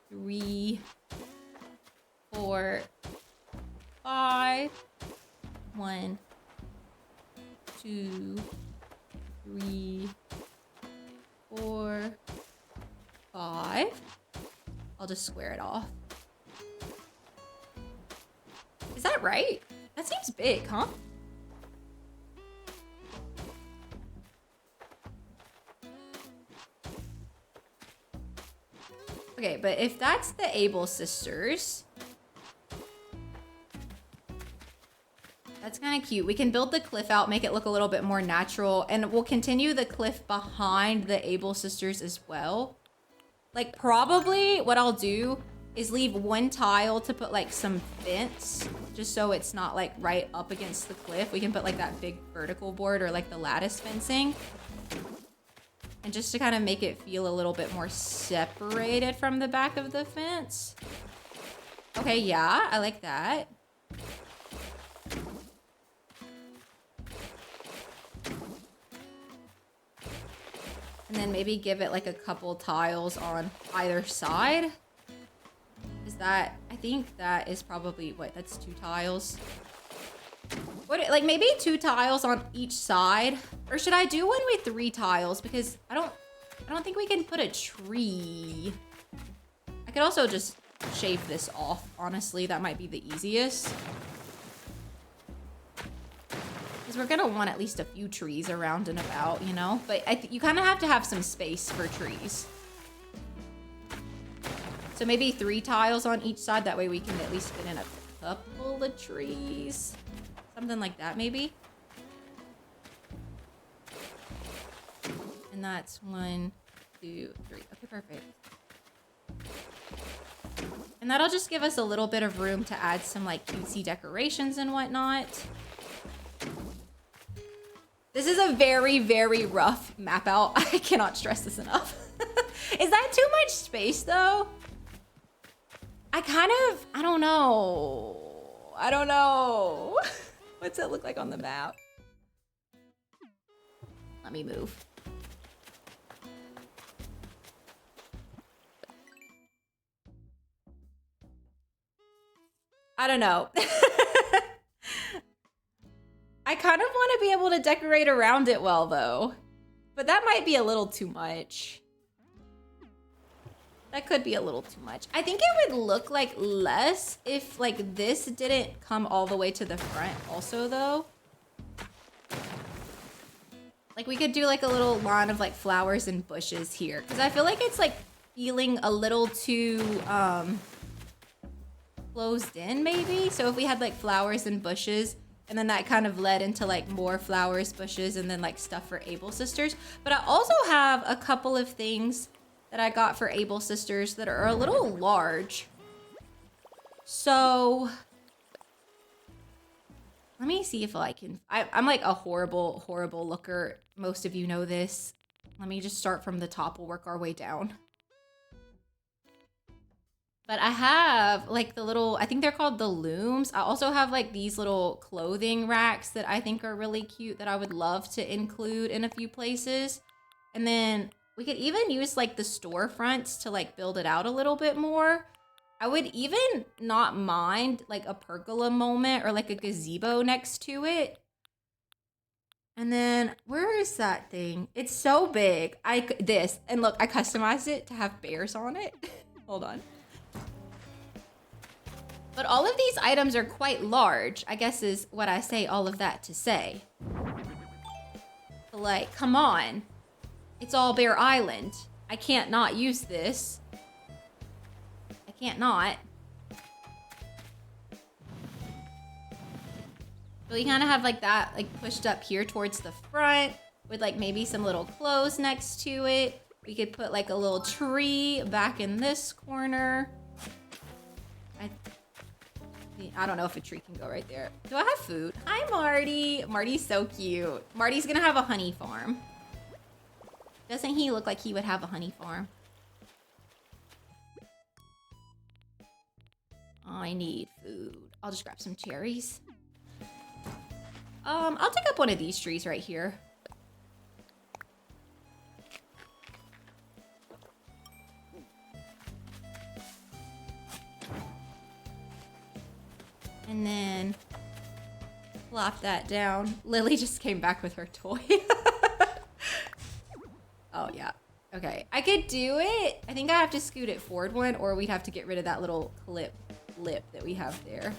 3, 4, 5. 1, 2, 3, 4, 5. I'll just square it off. Is that right? That seems big, huh? Okay, but if that's the Able Sisters, that's kind of cute. We can build the cliff out, make it look a little bit more natural, and we'll continue the cliff behind the Able Sisters as well. Like probably what I'll do is leave one tile to put like some fence, just so it's not like right up against the cliff. We can put like that big vertical board or like the lattice fencing. And just to kind of make it feel a little bit more separated from the back of the fence. Okay, yeah, I like that. And then maybe give it like a couple tiles on either side. Is that, I think that is probably, what, that's 2 tiles. What, like maybe 2 tiles on each side? Or should I do one with 3 tiles? Because I don't think we can put a tree. I could also just shave this off, honestly. That might be the easiest. Because we're gonna want at least a few trees around and about, you know? But you kind of have to have some space for trees. So maybe 3 tiles on each side. That way we can at least fit in a couple of trees. Something like that, maybe. And that's 1, 2, 3. Okay, perfect. And that'll just give us a little bit of room to add some like cutesy decorations and whatnot. This is a very, very rough map out. I cannot stress this enough. Is that too much space though? I don't know. I don't know. What's it look like on the map? Let me move. I don't know. I kind of want to be able to decorate around it well though. But that might be a little too much. That could be a little too much. I think it would look like less if like this didn't come all the way to the front also though. Like we could do like a little lawn of like flowers and bushes here. Cause I feel like it's like feeling a little too closed in maybe. So if we had like flowers and bushes and then that kind of led into like more flowers, bushes, and then like stuff for Able Sisters. But I also have a couple of things that I got for Able Sisters that are a little large. So let me see if I can, I'm like a horrible looker. Most of you know this. Let me just start from the top. We'll work our way down. But I have like the little, I think they're called the looms. I also have like these little clothing racks that I think are really cute that I would love to include in a few places. And then we could even use like the storefronts to like build it out a little bit more. I would even not mind like a pergola moment or like a gazebo next to it. And then where is that thing? It's so big. And look, I customized it to have bears on it. Hold on. But all of these items are quite large, I guess is what I say all of that to say. Like, come on. It's all Bear Island. I can't not use this. I can't not. So we kind of have like that like pushed up here towards the front with like maybe some little clothes next to it. We could put like a little tree back in this corner. I don't know if a tree can go right there. Do I have food? Hi, Marty. Marty's so cute. Marty's gonna have a honey farm. Doesn't he look like he would have a honey farm? I need food. I'll just grab some cherries. I'll take up one of these trees right here. And then plop that down. Lily just came back with her toy. Oh, yeah. Okay. I could do it. I think I have to scoot it forward one, or we'd have to get rid of that little lip that we have there.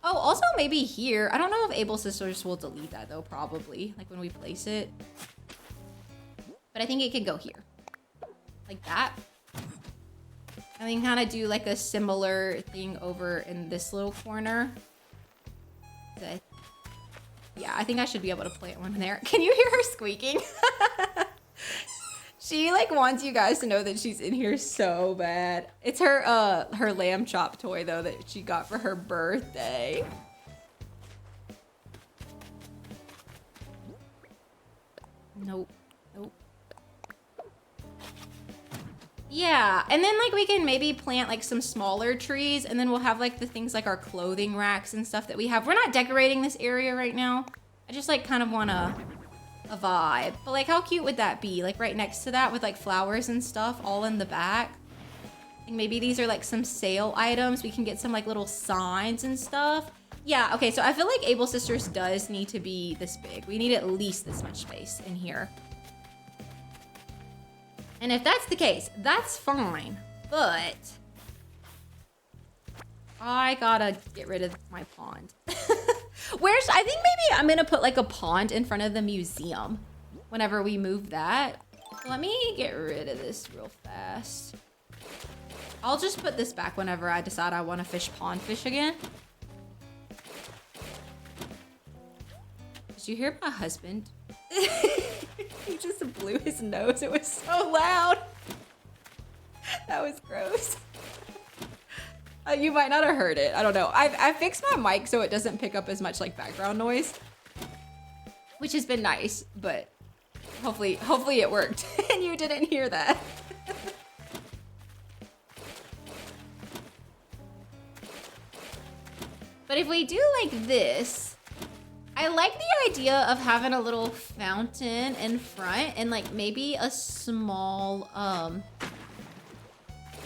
Oh, also maybe here. I don't know if Able Sisters will delete that, though, probably. Like, when we place it. But I think it can go here. Like that. And we can kind of do, like, a similar thing over in this little corner. Yeah, I think I should be able to plant one there. Can you hear her squeaking? She like wants you guys to know that she's in here so bad. It's her lamb chop toy though that she got for her birthday. Nope. Yeah, and then like we can maybe plant like some smaller trees, and then we'll have like the things like our clothing racks and stuff that we have. We're not decorating this area right now. I just like kind of want a vibe. But like how cute would that be? Like right next to that with like flowers and stuff all in the back. And maybe these are like some sale items. We can get some like little signs and stuff. Yeah, okay, so I feel like Able Sisters does need to be this big. We need at least this much space in here. And if that's the case, that's fine, but I gotta get rid of my pond. I think maybe I'm gonna put like a pond in front of the museum whenever we move that. Let me get rid of this real fast. I'll just put this back whenever I decide I want to fish pond fish again. Did you hear my husband? He just blew his nose. It was so loud. That was gross. You might not have heard it. I don't know. I fixed my mic so it doesn't pick up as much like background noise, which has been nice, but hopefully it worked and you didn't hear that. But if we do like this, I like the idea of having a little fountain in front and like maybe a small, I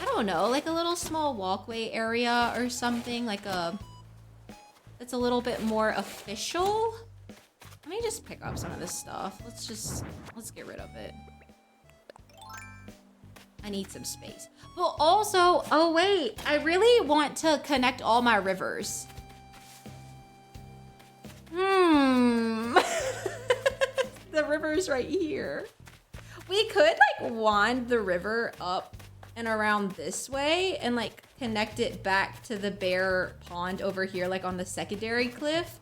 don't know, like a little small walkway area or something like that's a little bit more official. Let me just pick up some of this stuff. Let's get rid of it. I need some space. But also, oh wait, I really want to connect all my rivers. The river's right here. We could like wand the river up and around this way and like connect it back to the bear pond over here, like on the secondary cliff.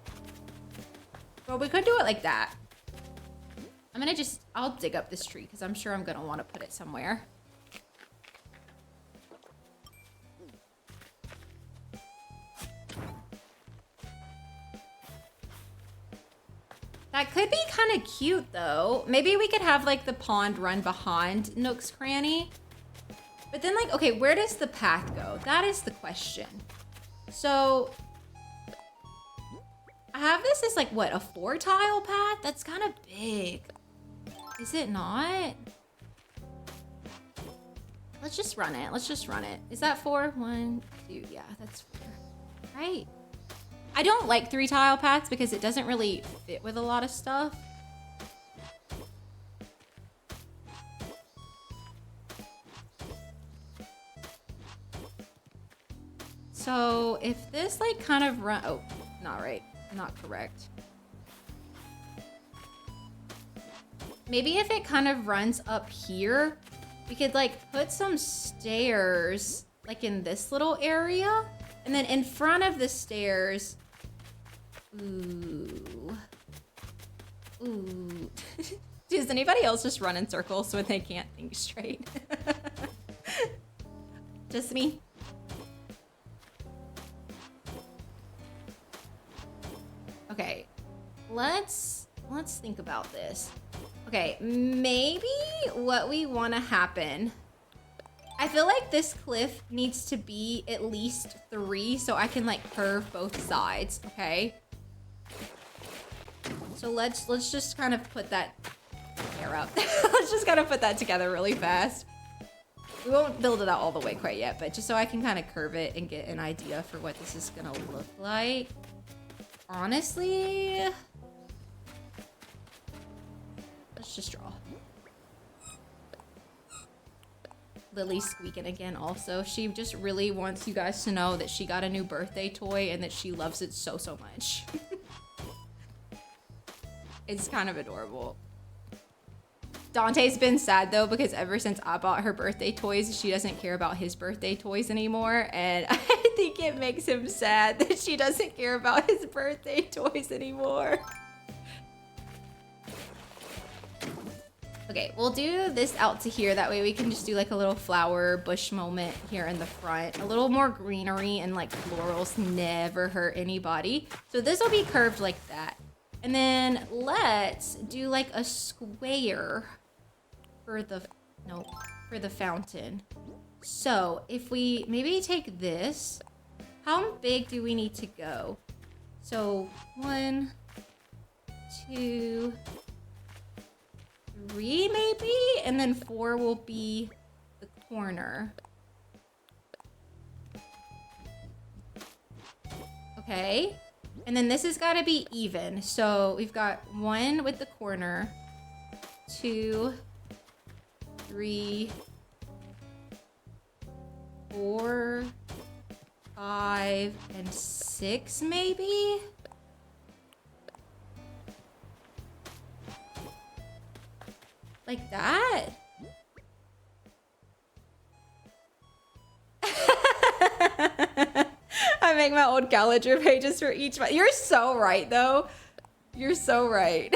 But we could do it like that. I'll dig up this tree because I'm sure I'm gonna want to put it somewhere. That could be kind of cute though. Maybe we could have like the pond run behind Nook's cranny. But then like, okay, where does the path go? That is the question. So I have this as like, what, a 4-tile path? That's kind of big. Is it not? Let's just run it. Let's just run it. Is that 4? 1, 2, yeah, that's 4. Right. I don't like 3-tile paths because it doesn't really fit with a lot of stuff. So if this like kind of run, oh, not right, not correct. Maybe if it kind of runs up here, we could like put some stairs like in this little area. And then in front of the stairs, ooh. Does anybody else just run in circles when they can't think straight? Just me? Okay, let's think about this. Okay, maybe what we want to happen. I feel like this cliff needs to be at least 3 so I can like curve both sides, okay? So let's just kind of put that hair up. Let's just kind of put that together really fast. We won't build it out all the way quite yet, but just so I can kind of curve it and get an idea for what this is gonna look like. Honestly, let's just draw. Lily's squeaking again also. She just really wants you guys to know that she got a new birthday toy and that she loves it so much. It's kind of adorable. Dante's been sad though because ever since I bought her birthday toys, she doesn't care about his birthday toys anymore, and I think it makes him sad that she doesn't care about his birthday toys anymore. Okay, we'll do this out to here. That way we can just do like a little flower bush moment here in the front. A little more greenery and like florals never hurt anybody. So this will be curved like that. And then let's do like a square for the, no, for the fountain. So if we maybe take this, how big do we need to go? So 1, 2, 3 maybe, and then 4 will be the corner. Okay, and then this has got to be even. So we've got 1 with the corner, 2, 3, 4, 5, and 6 maybe. Like that? I make my old calendar pages for each month. You're so right, though. You're so right.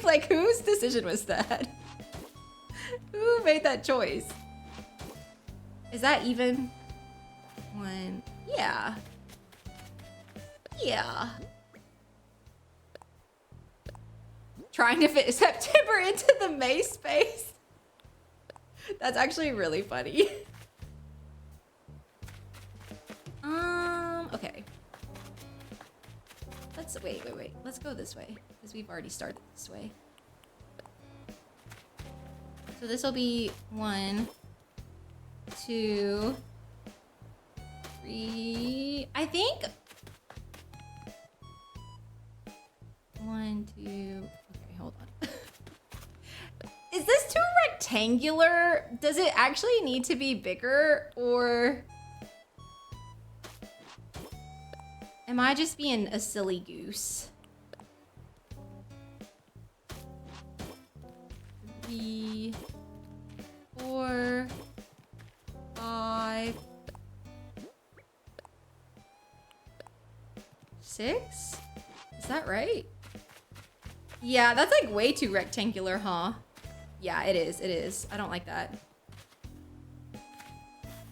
Like, whose decision was that? Who made that choice? Is that even? 1. Yeah. Yeah. Trying to fit September into the May space. That's actually really funny. Okay. Let's wait. Let's go this way because we've already started this way. So this will be 1, 2, 3. I think 1, 2. Okay, hold on. Is this too rectangular? Does it actually need to be bigger, or am I just being a silly goose? 3, 4, 5, 6? Is that right? Yeah, that's like way too rectangular, huh? Yeah, it is. I don't like that.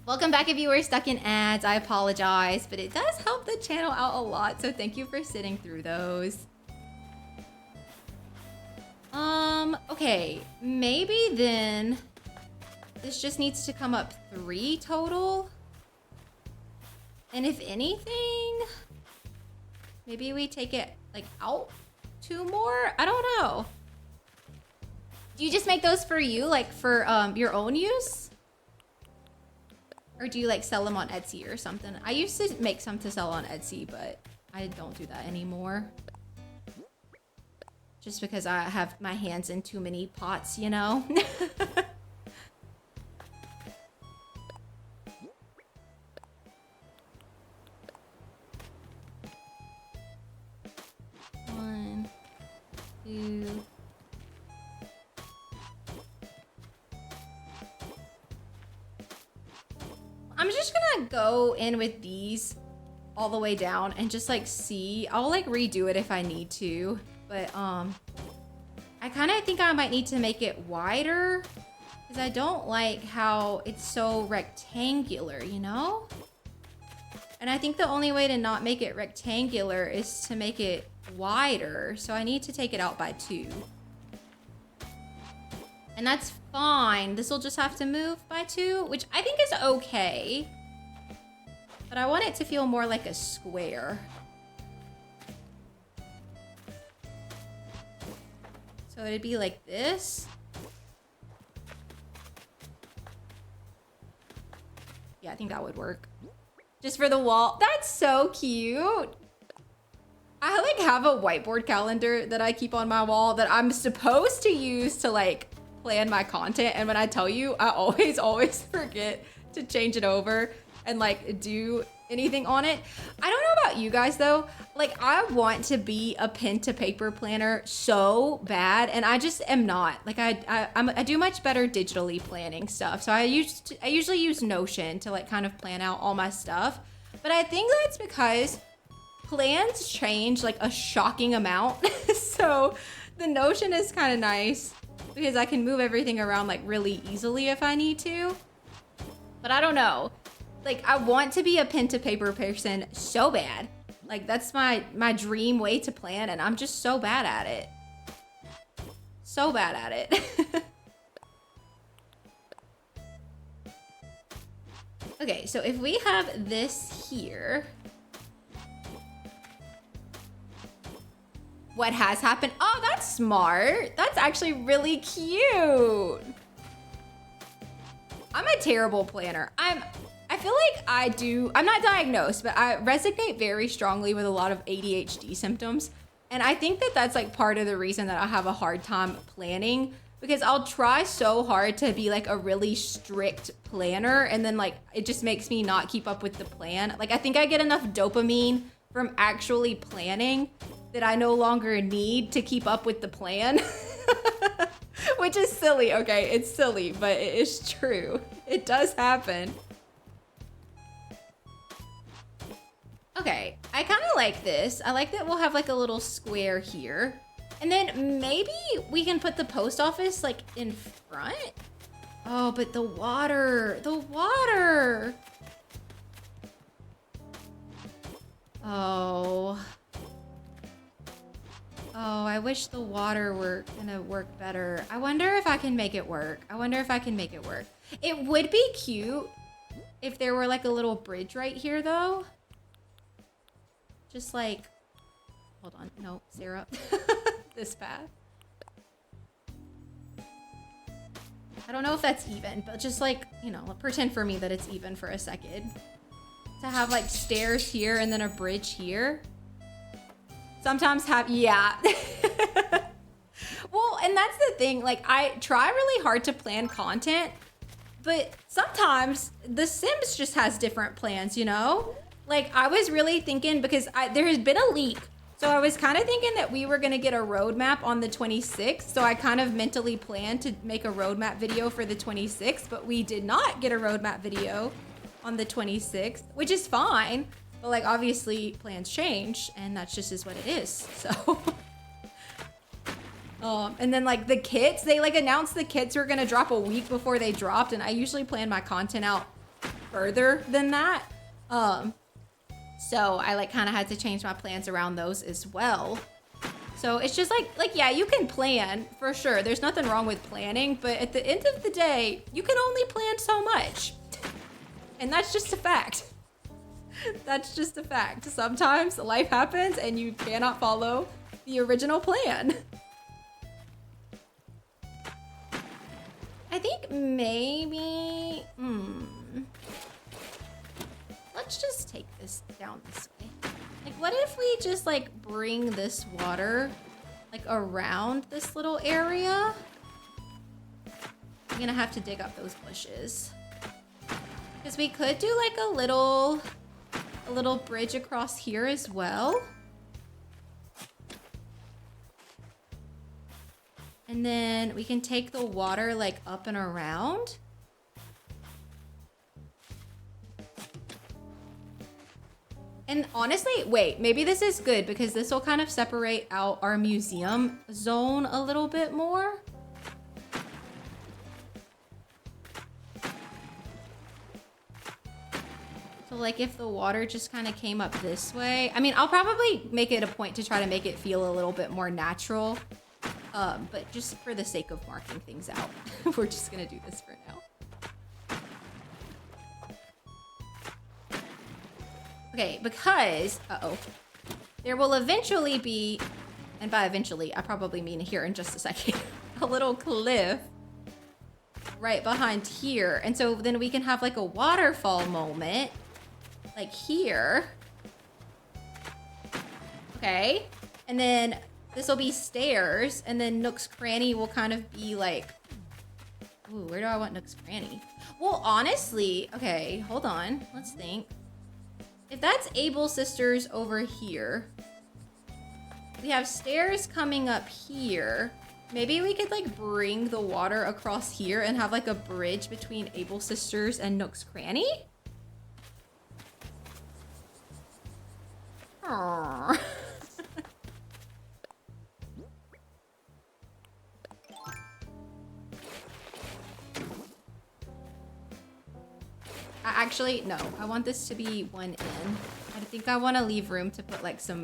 Welcome back if you were stuck in ads. I apologize, but it does help the channel out a lot, so thank you for sitting through those. Okay, maybe then this just needs to come up 3 total. And if anything, maybe we take it like out 2 more? I don't know. Do you just make those for you, like for your own use? Or do you like sell them on Etsy or something? I used to make some to sell on Etsy, but I don't do that anymore. Just because I have my hands in too many pots, you know? One, two. I'm just gonna go in with these all the way down and just like see. I'll like redo it if I need to, but I kind of think I might need to make it wider because I don't like how it's so rectangular, you know? And I think the only way to not make it rectangular is to make it wider. So I need to take it out by 2. And that's fine. This will just have to move by 2, which I think is okay. But I want it to feel more like a square. So it'd be like this. Yeah, I think that would work. Just for the wall. That's so cute. I like have a whiteboard calendar that I keep on my wall that I'm supposed to use to like plan my content, and when I tell you, I always forget to change it over and like do anything on it. I don't know about you guys though, like I want to be a pen to paper planner so bad, and I just am not. Like I do much better digitally planning stuff, so I usually use Notion to like kind of plan out all my stuff, but I think that's because plans change like a shocking amount. So the Notion is kind of nice because I can move everything around like really easily if I need to. But I don't know. Like I want to be a pen to paper person so bad. Like that's my dream way to plan, and I'm just so bad at it. So bad at it. Okay, so if we have this here, what has happened? Oh, that's smart. That's actually really cute. I'm a terrible planner. I feel like I'm not diagnosed, but I resonate very strongly with a lot of ADHD symptoms. And I think that that's like part of the reason that I have a hard time planning, because I'll try so hard to be like a really strict planner, and then like it just makes me not keep up with the plan. Like I think I get enough dopamine from actually planning that I no longer need to keep up with the plan. Which is silly, okay? It's silly, but it is true. It does happen. Okay, I kind of like this. I like that we'll have like a little square here. And then maybe we can put the post office like in front. Oh, but the water. Oh, I wish the water were gonna work better. I wonder if I can make it work. It would be cute if there were like a little bridge right here though. Just like, hold on, no, Sarah, this path. I don't know if that's even, but just like, you know, pretend for me that it's even for a second. To have like stairs here and then a bridge here. Sometimes yeah. Well, and that's the thing, like I try really hard to plan content, but sometimes The Sims just has different plans, you know? Like I was really thinking, because there has been a leak. So I was kind of thinking that we were gonna get a roadmap on the 26th. So I kind of mentally planned to make a roadmap video for the 26th, but we did not get a roadmap video on the 26th, which is fine. But like obviously plans change, and that's just is what it is. So and then like the kits, they like announced the kits were gonna drop a week before they dropped, and I usually plan my content out further than that. So I like kind of had to change my plans around those as well. So it's just like, yeah, you can plan for sure. There's nothing wrong with planning, but at the end of the day, you can only plan so much. And that's just a fact. That's just a fact. Sometimes life happens and you cannot follow the original plan. I think maybe, let's just take this down this way. Like, what if we just like bring this water like around this little area? I'm gonna have to dig up those bushes. Because we could do like a little bridge across here as well. And then we can take the water like up and around. And honestly, wait, maybe this is good because this will kind of separate out our museum zone a little bit more. So like if the water just kind of came up this way, I mean, I'll probably make it a point to try to make it feel a little bit more natural. But just for the sake of marking things out, we're just gonna do this for now. Okay, because, there will eventually be, and by eventually, I probably mean here in just a second, a little cliff right behind here. And so then we can have like a waterfall moment, like here. Okay, and then this will be stairs, and then Nook's Cranny will kind of be like, ooh, where do I want Nook's Cranny? Well, honestly, okay, hold on, let's think. If that's Able Sisters over here, we have stairs coming up here. Maybe we could like bring the water across here and have like a bridge between Able Sisters and Nook's Cranny. Aww. Actually, no, I want this to be one in. I think I want to leave room to put like some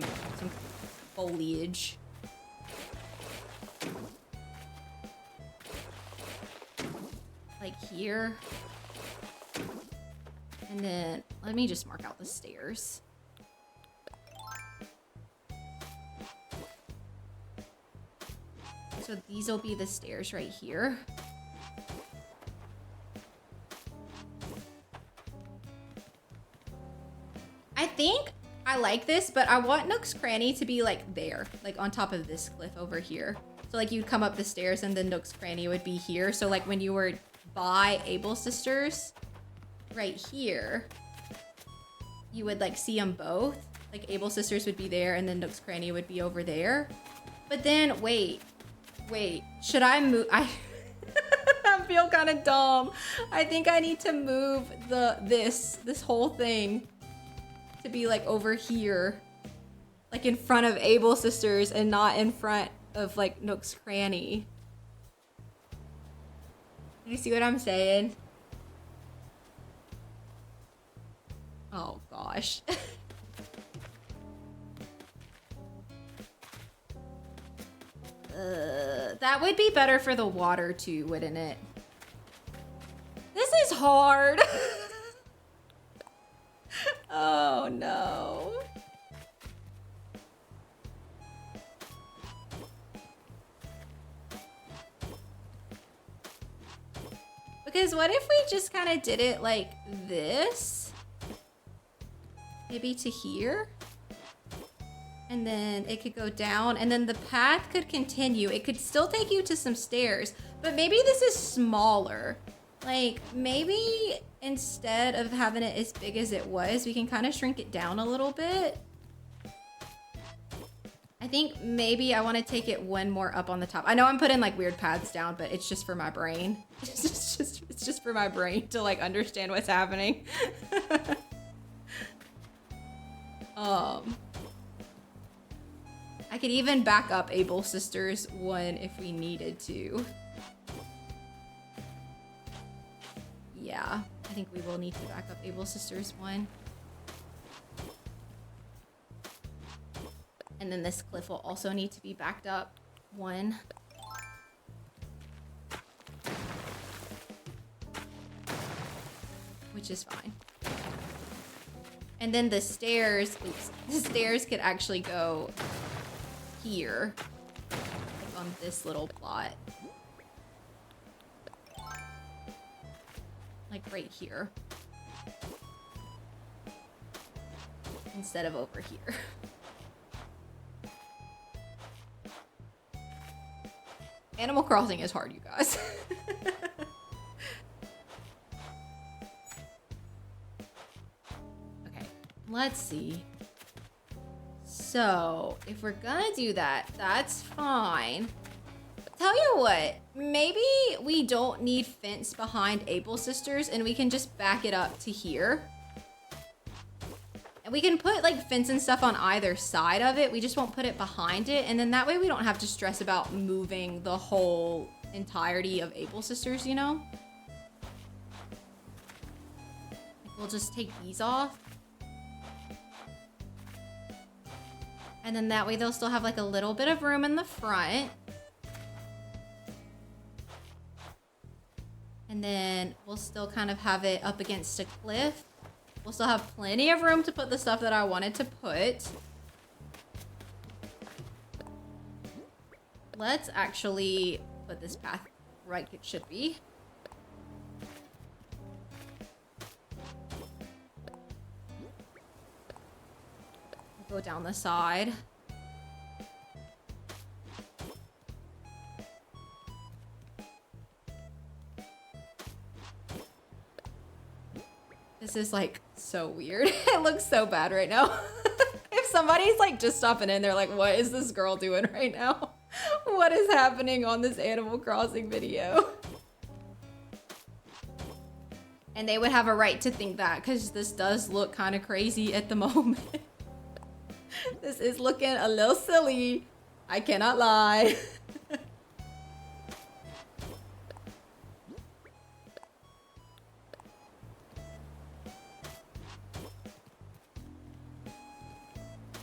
foliage. Like here. And then let me just mark out the stairs. So these will be the stairs right here. I think I like this, but I want Nook's Cranny to be like there, like on top of this cliff over here. So like you'd come up the stairs and then Nook's Cranny would be here. So like when you were by Able Sisters right here, you would like see them both. Like Able Sisters would be there and then Nook's Cranny would be over there. But then wait, should I move? I feel kind of dumb. I think I need to move this whole thing to be like over here, like in front of Able Sisters and not in front of like Nook's Cranny. You see what I'm saying? Oh gosh. That would be better for the water too, wouldn't it? This is hard. Oh no. Because what if we just kind of did it like this? Maybe to here? And then it could go down and then the path could continue. It could still take you to some stairs, but maybe this is smaller. Like maybe instead of having it as big as it was, we can kind of shrink it down a little bit. I think maybe I want to take it one more up on the top. I know I'm putting like weird paths down, but it's just for my brain. It's just for my brain to like understand what's happening. I could even back up Able Sisters one if we needed to. Yeah, I think we will need to back up Able Sisters one. And then this cliff will also need to be backed up 1. Which is fine. And then the stairs, oops, the stairs could actually go here, like on this little plot. Like right here. Instead of over here. Animal Crossing is hard, you guys. Okay, let's see. So, if we're gonna do that, that's fine. Tell you what, maybe we don't need fence behind Able Sisters and we can just back it up to here. And we can put like fence and stuff on either side of it. We just won't put it behind it. And then that way we don't have to stress about moving the whole entirety of Able Sisters, you know? We'll just take these off. And then that way they'll still have like a little bit of room in the front. And then we'll still kind of have it up against a cliff. We'll still have plenty of room to put the stuff that I wanted to put. Let's actually put this path right like it should be. Go down the side. This is like so weird. It looks so bad right now. If somebody's like just stopping in, they're like, what is this girl doing right now? What is happening on this Animal Crossing video? And they would have a right to think that because this does look kind of crazy at the moment. This is looking a little silly. I cannot lie.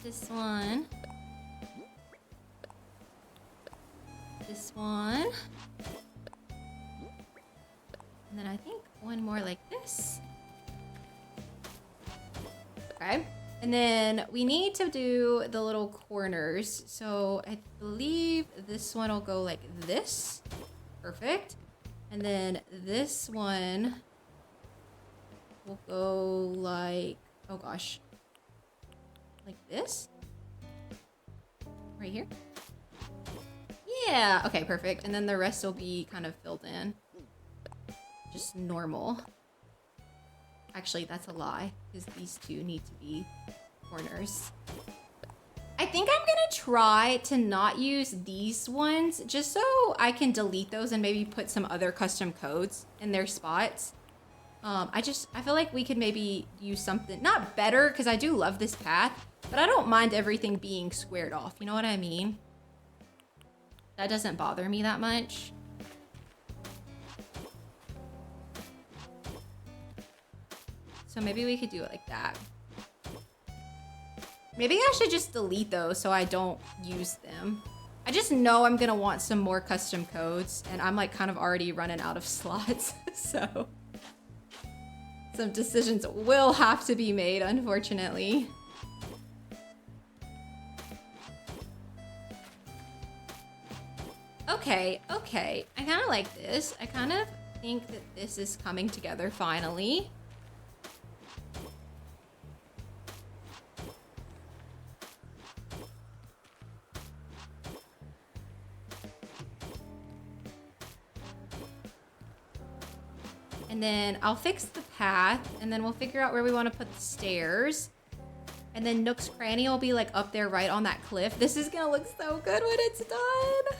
This one. This one. And then I think one more like this. Okay. And then we need to do the little corners. So I believe this one will go like this. Perfect. And then this one will go like, oh gosh. Like this? Right here? Yeah, okay, perfect. And then the rest will be kind of filled in. Just normal. Actually, that's a lie, because these two need to be corners. I think I'm gonna try to not use these ones, just so I can delete those and maybe put some other custom codes in their spots. I feel like we could maybe use something, not better, because I do love this path, but I don't mind everything being squared off, you know what I mean? That doesn't bother me that much. So maybe we could do it like that. Maybe I should just delete those so I don't use them. I just know I'm gonna want some more custom codes, and I'm like kind of already running out of slots, so some decisions will have to be made, unfortunately. Okay, okay. I kind of like this. I kind of think that this is coming together finally. And then I'll fix the path, and then we'll figure out where we want to put the stairs. And then Nook's cranny will be like up there right on that cliff. This is gonna look so good when it's done.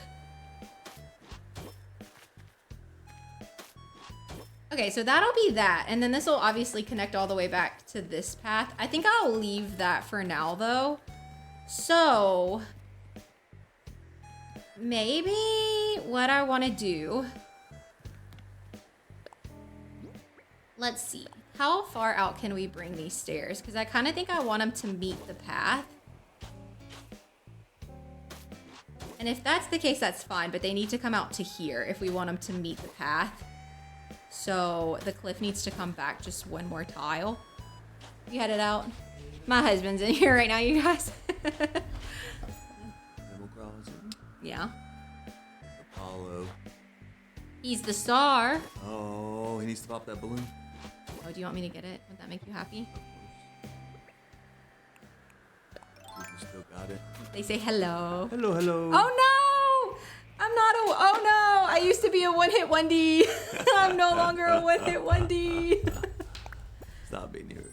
Okay, so that'll be that. And then this will obviously connect all the way back to this path. I think I'll leave that for now though. So maybe what I want to do, let's see, how far out can we bring these stairs? Because I kind of think I want them to meet the path. And if that's the case, that's fine, but they need to come out to here if we want them to meet the path. So the cliff needs to come back just one more tile. You headed out? My husband's in here right now, you guys. Yeah. Apollo. He's the star. Oh, he needs to pop that balloon. Oh, do you want me to get it? Would that make you happy? You still got it. They say hello. Hello, hello. Oh no! I'm not a, oh no! I used to be a one-hit 1D. I'm no longer a one-hit 1D. Stop being here.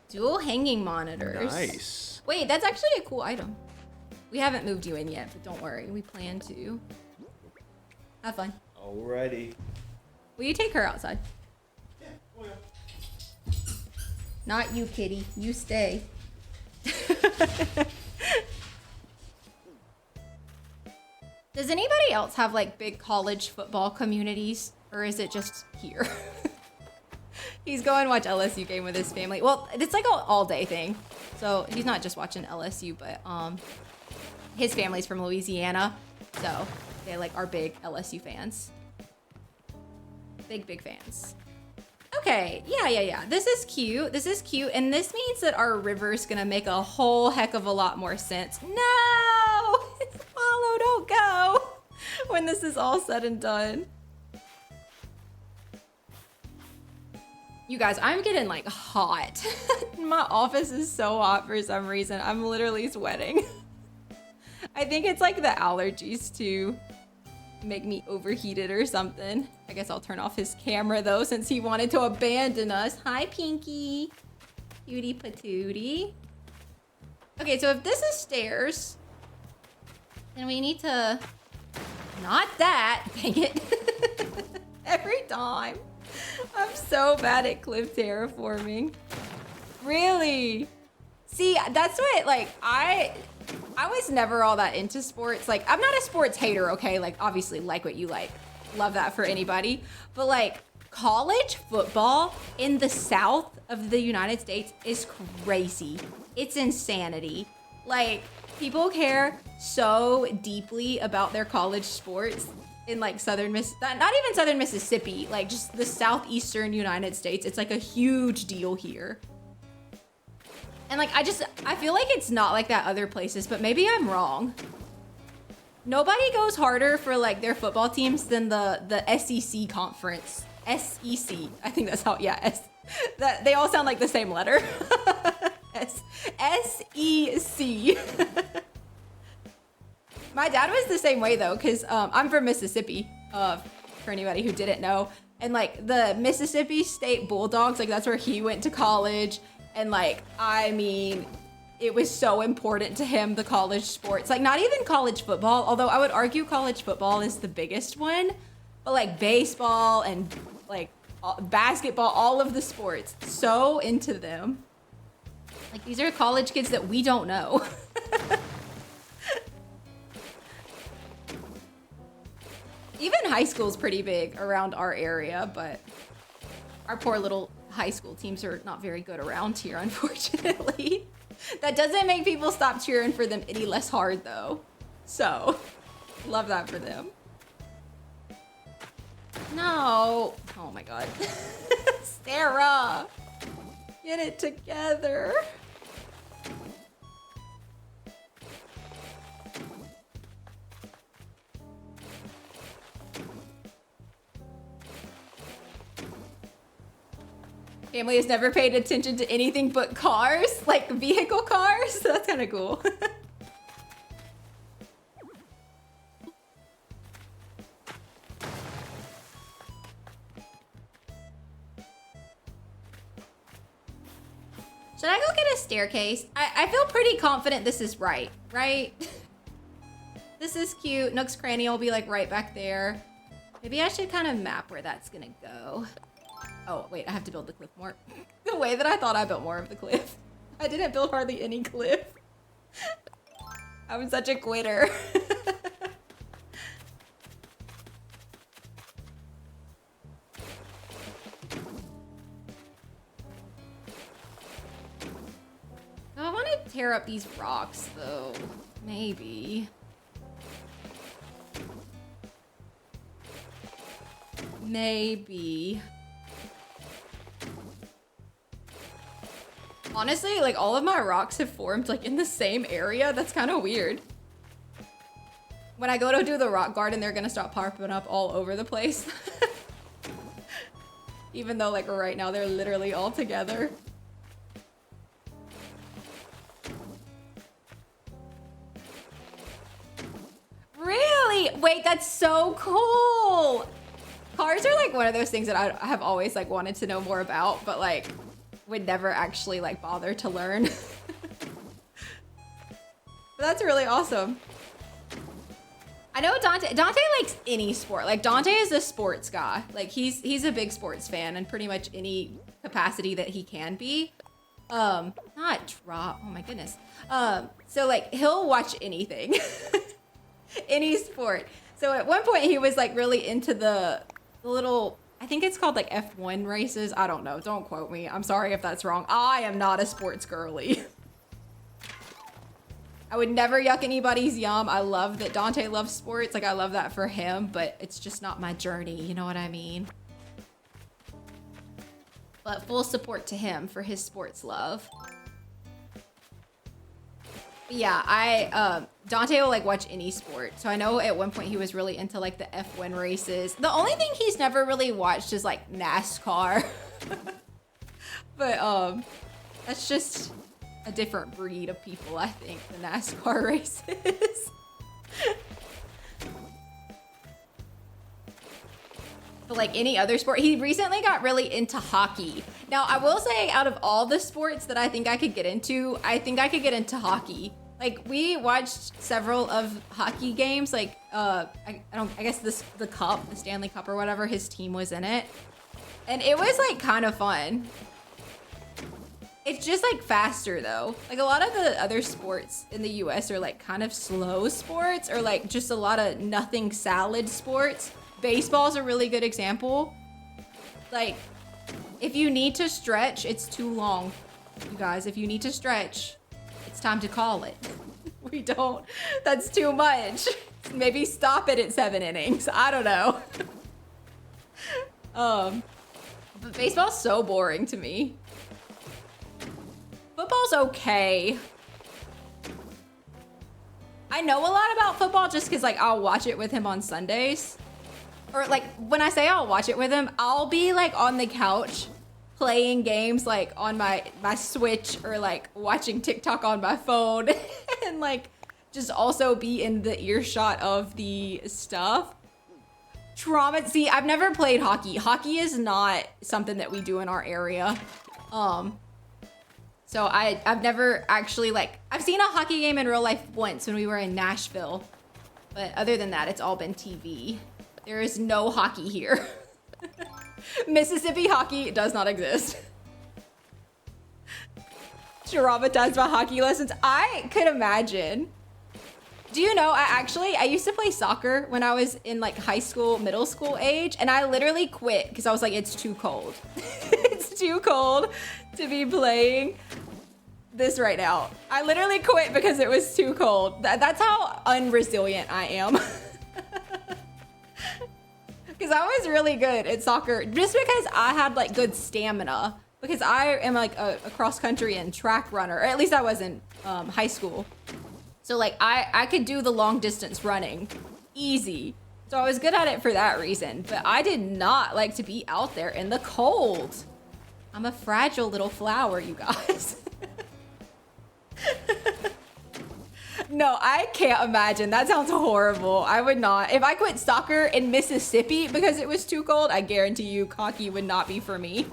Dual hanging monitors. Nice. Wait, that's actually a cool item. We haven't moved you in yet, but don't worry. We plan to. Have fun. Alrighty. Will you take her outside? Yeah, oh yeah. Not you, kitty. You stay. Does anybody else have like big college football communities, or is it just here? He's going to watch LSU game with his family. Well, it's like an all-day thing. So he's not just watching LSU, but his family's from Louisiana. So they like are big LSU fans. Big fans. Okay, yeah. This is cute. This is cute. And this means that our river's gonna make a whole heck of a lot more sense. No! Apollo, don't go! When this is all said and done. You guys, I'm getting like hot. My office is so hot for some reason. I'm literally sweating. I think it's like the allergies too. Make me overheated or something. I guess I'll turn off his camera though since he wanted to abandon us. Hi, Pinky. Cutie patootie. Okay, so if this is stairs, then we need to... Not that, dang it. Every time. I'm so bad at cliff terraforming. Really? See, that's what, like, I was never all that into sports. Like, I'm not a sports hater, okay? Like, obviously, like what you like. Love that for anybody. But, like, college football in the South of the United States is crazy. It's insanity. Like, people care so deeply about their college sports in, like, not even southern Mississippi, like, just the southeastern United States. It's, like, a huge deal here. And like, I feel like it's not like that other places, but maybe I'm wrong. Nobody goes harder for like their football teams than the SEC conference. SEC, I think that's how, yeah, that they all sound like the same letter. SEC. My dad was the same way though, cause I'm from Mississippi, for anybody who didn't know. And like the Mississippi State Bulldogs, like that's where he went to college. And like, I mean, it was so important to him, the college sports. Like, not even college football, although I would argue college football is the biggest one. But like baseball and like basketball, all of the sports, so into them. Like, these are college kids that we don't know. Even high school's pretty big around our area, but our poor little high school teams are not very good around here, unfortunately. That doesn't make people stop cheering for them any less hard, though. So, love that for them. No. Oh my god. Sarah! Get it together. Family has never paid attention to anything but cars, like vehicle cars. That's kind of cool. Should I go get a staircase? I feel pretty confident this is right? This is cute. Nook's cranny will be like right back there. Maybe I should kind of map where that's gonna go. Oh, wait, I have to build the cliff more. The way that I thought I built more of the cliff. I didn't build hardly any cliff. I'm such a quitter. Oh, I want to tear up these rocks, though. Maybe. maybe. Honestly, like all of my rocks have formed like in the same area. That's kind of weird. When I go to do the rock garden, they're gonna start popping up all over the place. Even though like right now they're literally all together. Really? Wait, that's so cool. Cars are like one of those things that I have always like wanted to know more about, but like would never actually like bother to learn. But that's really awesome. I know Dante likes any sport. Like Dante is a sports guy. Like he's a big sports fan in pretty much any capacity that he can be. Not drop. Oh my goodness. So like he'll watch anything. Any sport. So at one point he was like really into the little, I think it's called like F1 races. I don't know. Don't quote me. I'm sorry if that's wrong. I am not a sports girly. I would never yuck anybody's yum. I love that Dante loves sports. Like I love that for him, but it's just not my journey. You know what I mean? But full support to him for his sports love. Yeah, Dante will like watch any sport. So I know at one point he was really into like the F1 races. The only thing he's never really watched is like NASCAR. But that's just a different breed of people, I think, the NASCAR races. But like any other sport, he recently got really into hockey. Now, I will say out of all the sports that I think I could get into, I think I could get into hockey. Like we watched several of hockey games, like I guess the cup, the Stanley Cup or whatever, his team was in it. And it was like kind of fun. It's just like faster though. Like a lot of the other sports in the US are like kind of slow sports or like just a lot of nothing salad sports. Baseball's a really good example. Like if you need to stretch, it's too long. You guys, if you need to stretch, it's time to call it. We don't, that's too much. Maybe stop it at 7 innings. I don't know. But baseball's so boring to me. Football's okay. I know a lot about football just because like I'll watch it with him on Sundays. Or like when I say I'll watch it with him, I'll be like on the couch playing games like on my Switch or like watching TikTok on my phone and like just also be in the earshot of the stuff. See, I've never played hockey. Hockey is not something that we do in our area. So I've never actually like, I've seen a hockey game in real life once when we were in Nashville. But other than that, it's all been TV. There is no hockey here. Mississippi hockey does not exist. Traumatized by hockey lessons. I could imagine. Do you know, I used to play soccer when I was in like high school, middle school age, and I literally quit because I was like, it's too cold. It's too cold to be playing this right now. I literally quit because it was too cold. That's how unresilient I am. Because I was really good at soccer just because I had like good stamina. Because I am like a cross country and track runner, or at least I was in high school. So like I could do the long distance running easy. So I was good at it for that reason. But I did not like to be out there in the cold. I'm a fragile little flower, you guys. No, I can't imagine. That sounds horrible. I would not. If I quit soccer in Mississippi because it was too cold, I guarantee you hockey would not be for me.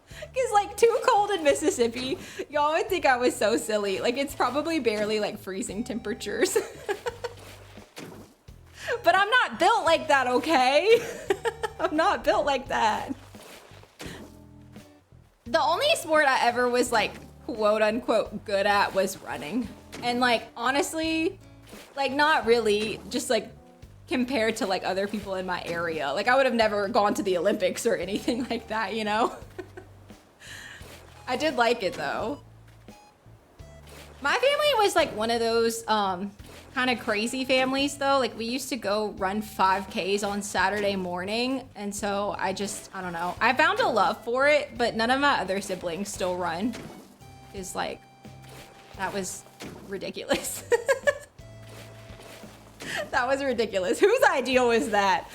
Because like too cold in Mississippi, y'all would think I was so silly. Like it's probably barely like freezing temperatures. But I'm not built like that, okay? I'm not built like that. The only sport I ever was like quote unquote good at was running. And like honestly, like not really, just like compared to like other people in my area. Like I would have never gone to the Olympics or anything like that, you know? I did like it though. My family was like one of those kind of crazy families though. Like we used to go run 5Ks on Saturday morning. And so I don't know. I found a love for it, but none of my other siblings still run. Is like, that was ridiculous. That was ridiculous. Whose idea was that?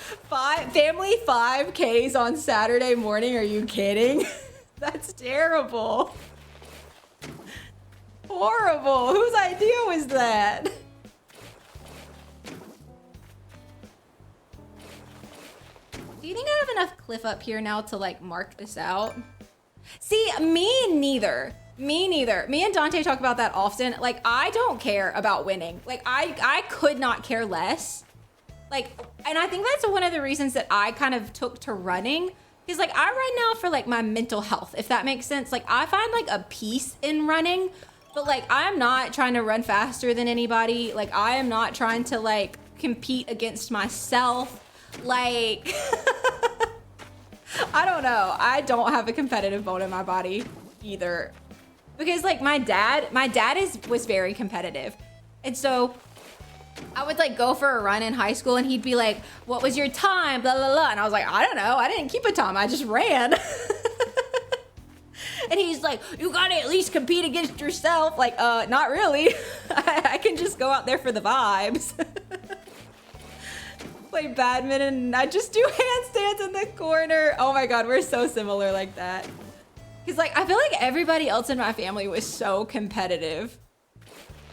Family 5Ks on Saturday morning? Are you kidding? That's terrible. Horrible. Whose idea was that? Do you think I have enough cliff up here now to like mark this out? See, me neither. Me neither. Me and Dante talk about that often. Like, I don't care about winning. Like, I could not care less. Like, and I think that's one of the reasons that I kind of took to running. Because, like, I run now for, like, my mental health, if that makes sense. Like, I find, like, a peace in running. But, like, I'm not trying to run faster than anybody. Like, I am not trying to, like, compete against myself. Like, I don't know. I don't have a competitive bone in my body either. Because like my dad was very competitive. And so I would like go for a run in high school and he'd be like, what was your time? Blah, blah, blah. And I was like, I don't know. I didn't keep a time. I just ran. And he's like, you gotta at least compete against yourself. Like, not really. I can just go out there for the vibes. Play badminton and I just do handstands in the corner. Oh my God, we're so similar like that. Because, like, I feel like everybody else in my family was so competitive.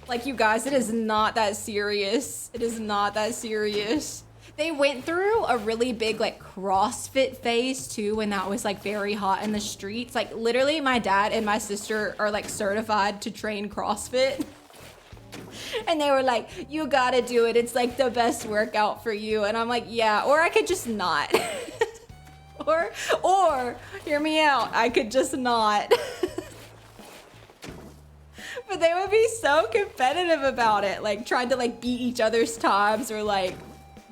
Like, you guys, it is not that serious. It is not that serious. They went through a really big, like, CrossFit phase, too, when that was, like, very hot in the streets. Like, literally, my dad and my sister are, like, certified to train CrossFit. And they were like, you gotta do it. It's, like, the best workout for you. And I'm like, yeah, or I could just not. Or, hear me out, I could just not. But they would be so competitive about it, like trying to like beat each other's times or like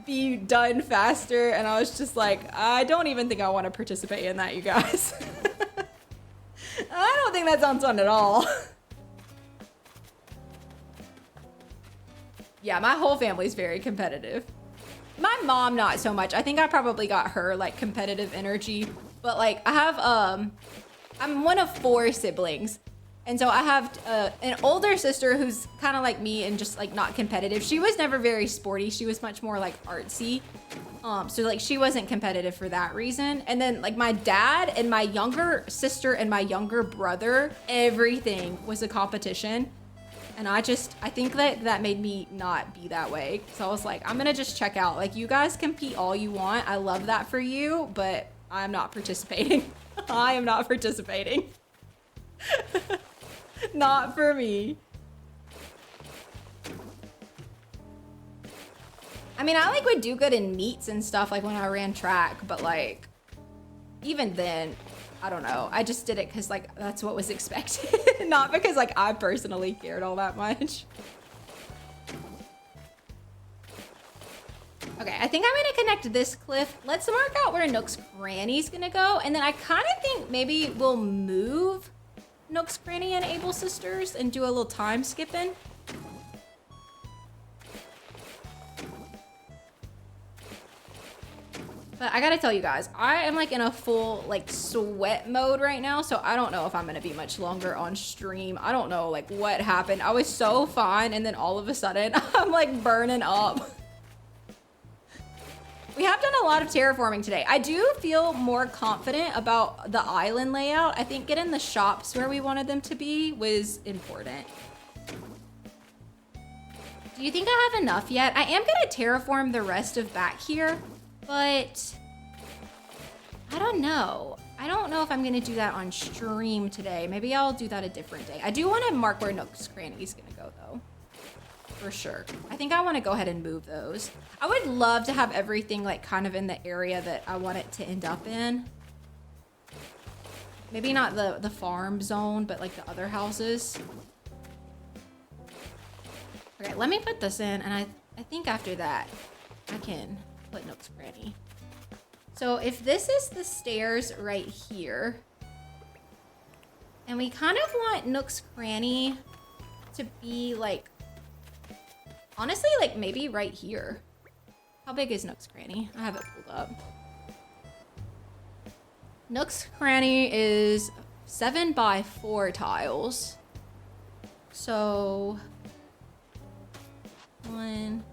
be done faster. And I was just like, I don't even think I want to participate in that, you guys. I don't think that sounds fun at all. Yeah, my whole family's very competitive. My mom, not so much. I think I probably got her like competitive energy, but like I have, I'm one of 4 siblings. And so I have an older sister who's kind of like me and just like not competitive. She was never very sporty. She was much more like artsy. So like she wasn't competitive for that reason. And then like my dad and my younger sister and my younger brother, everything was a competition. And I think that made me not be that way. So I was like, I'm gonna just check out. Like, you guys compete all you want. I love that for you, but I'm not participating. I am not participating. Not for me. I mean, I like would do good in meets and stuff like when I ran track, but like, even then, I don't know. I just did it because like that's what was expected. Not because like I personally cared all that much. Okay, I think I'm gonna connect this cliff. Let's mark out where Nook's Cranny's gonna go. And then I kind of think maybe we'll move Nook's Cranny and Able Sisters and do a little time skipping. But I gotta tell you guys, I am like in a full like sweat mode right now. So I don't know if I'm gonna be much longer on stream. I don't know like what happened. I was so fine and then all of a sudden I'm like burning up. We have done a lot of terraforming today. I do feel more confident about the island layout. I think getting the shops where we wanted them to be was important. Do you think I have enough yet? I am gonna terraform the rest of back here. But I don't know. I don't know if I'm gonna do that on stream today. Maybe I'll do that a different day. I do want to mark where Nook's Cranny's gonna go though, for sure. I think I want to go ahead and move those. I would love to have everything like kind of in the area that I want it to end up in. Maybe not the farm zone, but like the other houses. Okay, let me put this in, and I think after that I can put Nook's Cranny. So if this is the stairs right here, and we kind of want Nook's Cranny to be like Honestly, like maybe right here. How big is Nook's Cranny? I have it pulled up. Nook's Cranny is 7 by 4 tiles. So 1,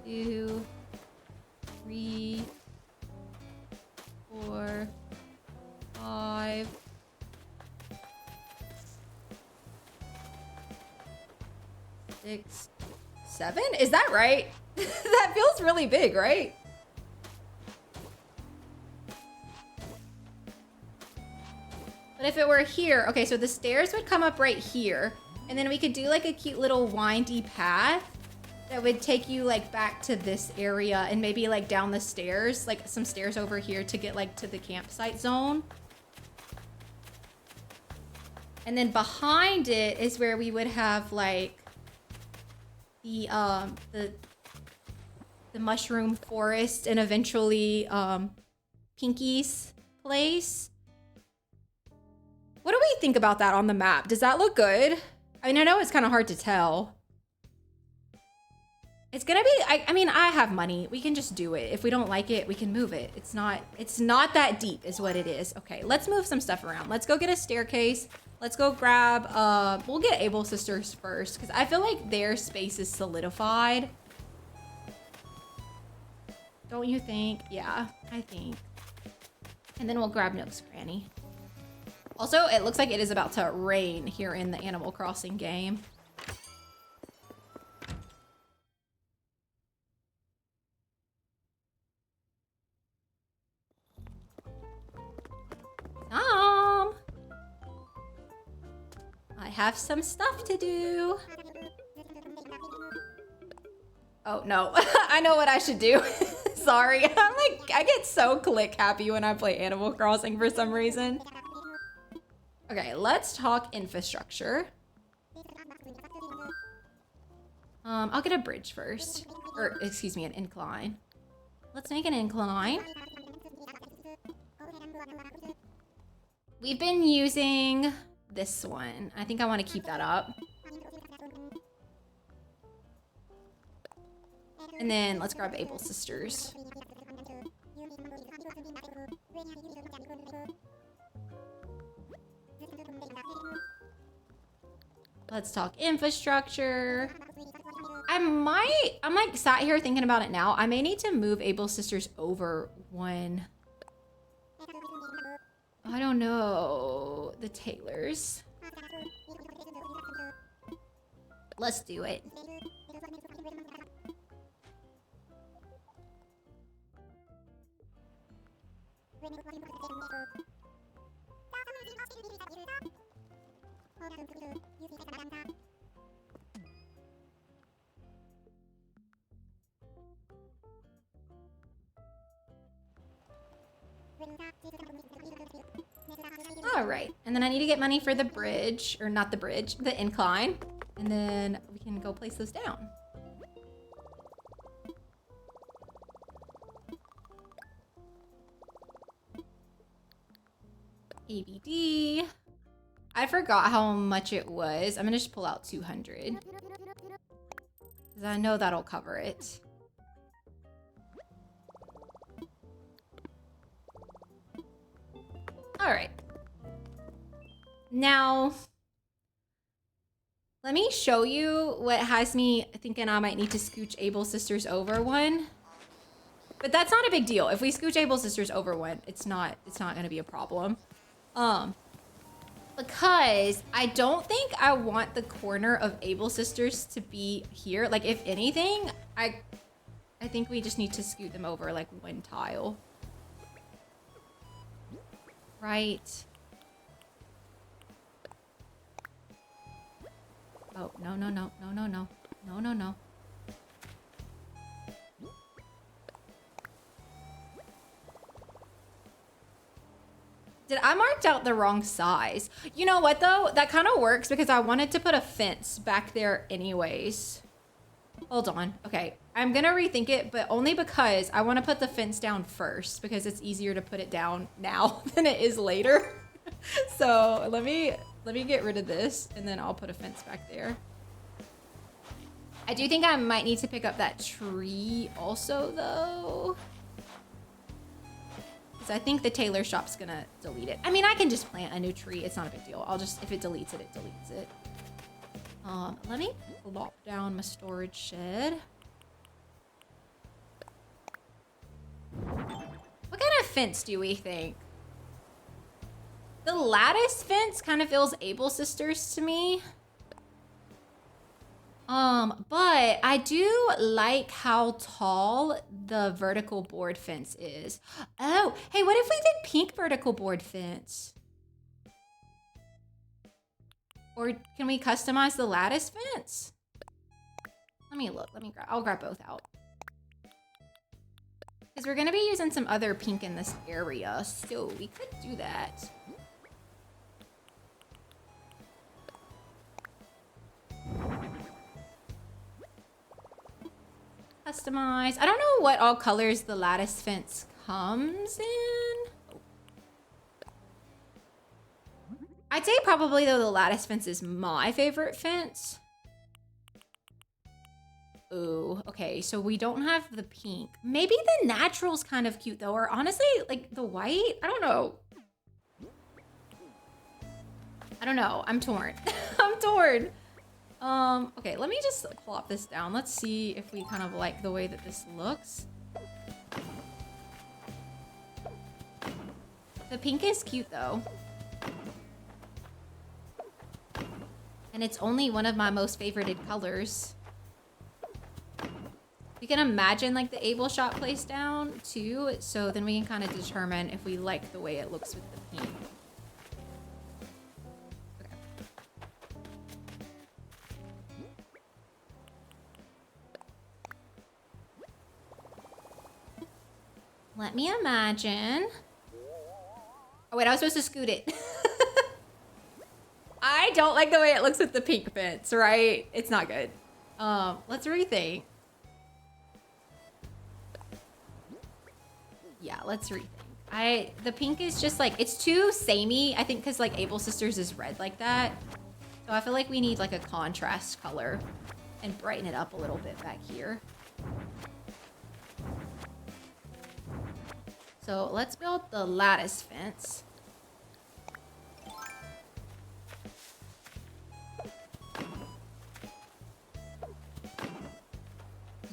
2, 3, 4, 5. 6, 7? Is that right? That feels really big, right? But if it were here, okay, so the stairs would come up right here, and then we could do like a cute little windy path that would take you like back to this area and maybe like down the stairs, like some stairs over here to get like to the campsite zone. And then behind it is where we would have like the mushroom forest and eventually Pinky's place. What do we think about that on the map? Does that look good? I mean, I know it's kind of hard to tell. It's gonna be, I mean, I have money. We can just do it. If we don't like it, we can move it. It's not that deep is what it is. Okay, let's move some stuff around. Let's go get a staircase. Let's go grab, we'll get Able Sisters first because I feel like their space is solidified. Don't you think? Yeah, I think. And then we'll grab Nook's Cranny. Also, it looks like it is about to rain here in the Animal Crossing game. I have some stuff to do. Oh no, I know what I should do. Sorry, I get so click happy when I play Animal Crossing for some reason. Okay, let's talk infrastructure. I'll get a bridge first. Or, excuse me, an incline. Let's make an incline. We've been using this one. I think I want to keep that up. And then let's grab Able Sisters. Let's talk infrastructure. I'm like sat here thinking about it now. I may need to move Able Sisters over one. I don't know. The tailors. Let's do it. All right, and then I need to get money for the bridge, or not the bridge, the incline, and then we can go place those down. ABD. I forgot how much it was. I'm gonna just pull out 200. Because I know that'll cover it. All right. Now, let me show you what has me thinking I might need to scooch Able Sisters over one. But that's not a big deal. If we scooch Able Sisters over one, it's not gonna be a problem. Because I don't think I want the corner of Able Sisters to be here. Like, if anything, I think we just need to scoot them over like one tile. Right. Oh, no, no, no, no, no, no. No, no, no. Did I marked out the wrong size? You know what though? That kind of works because I wanted to put a fence back there anyways. Hold on. Okay. I'm gonna rethink it, but only because I want to put the fence down first because it's easier to put it down now than it is later. So let me get rid of this and then I'll put a fence back there. I do think I might need to pick up that tree also, though. Because I think the tailor shop's gonna delete it. I mean, I can just plant a new tree. It's not a big deal. I'll just, if it deletes it, it deletes it. Let me plop down my storage shed. What kind of fence do we think? The lattice fence kind of feels Able Sisters to me. But I do like how tall the vertical board fence is. Oh, hey, what if we did pink vertical board fence? Or can we customize the lattice fence? Let me look, I'll grab both out. Because we're gonna be using some other pink in this area, so we could do that. Customize. I don't know what all colors the lattice fence comes in. I'd say probably though the lattice fence is my favorite fence. Ooh, okay, so we don't have the pink. Maybe the natural's kind of cute though, or honestly, like the white? I don't know. I don't know, I'm torn. I'm torn. Okay, let me just plop this down. Let's see if we kind of like the way that this looks. The pink is cute though. And it's only one of my most favorited colors. We can imagine like the Able shop placed down too, so then we can kind of determine if we like the way it looks with the pink. Okay. Let me imagine. Oh wait, I was supposed to scoot it. I don't like the way it looks with the pink fence, right? It's not good. Let's rethink. Yeah, let's rethink. The pink is just like, it's too samey, I think, because like Able Sisters is red like that. So I feel like we need like a contrast color and brighten it up a little bit back here. So let's build the lattice fence.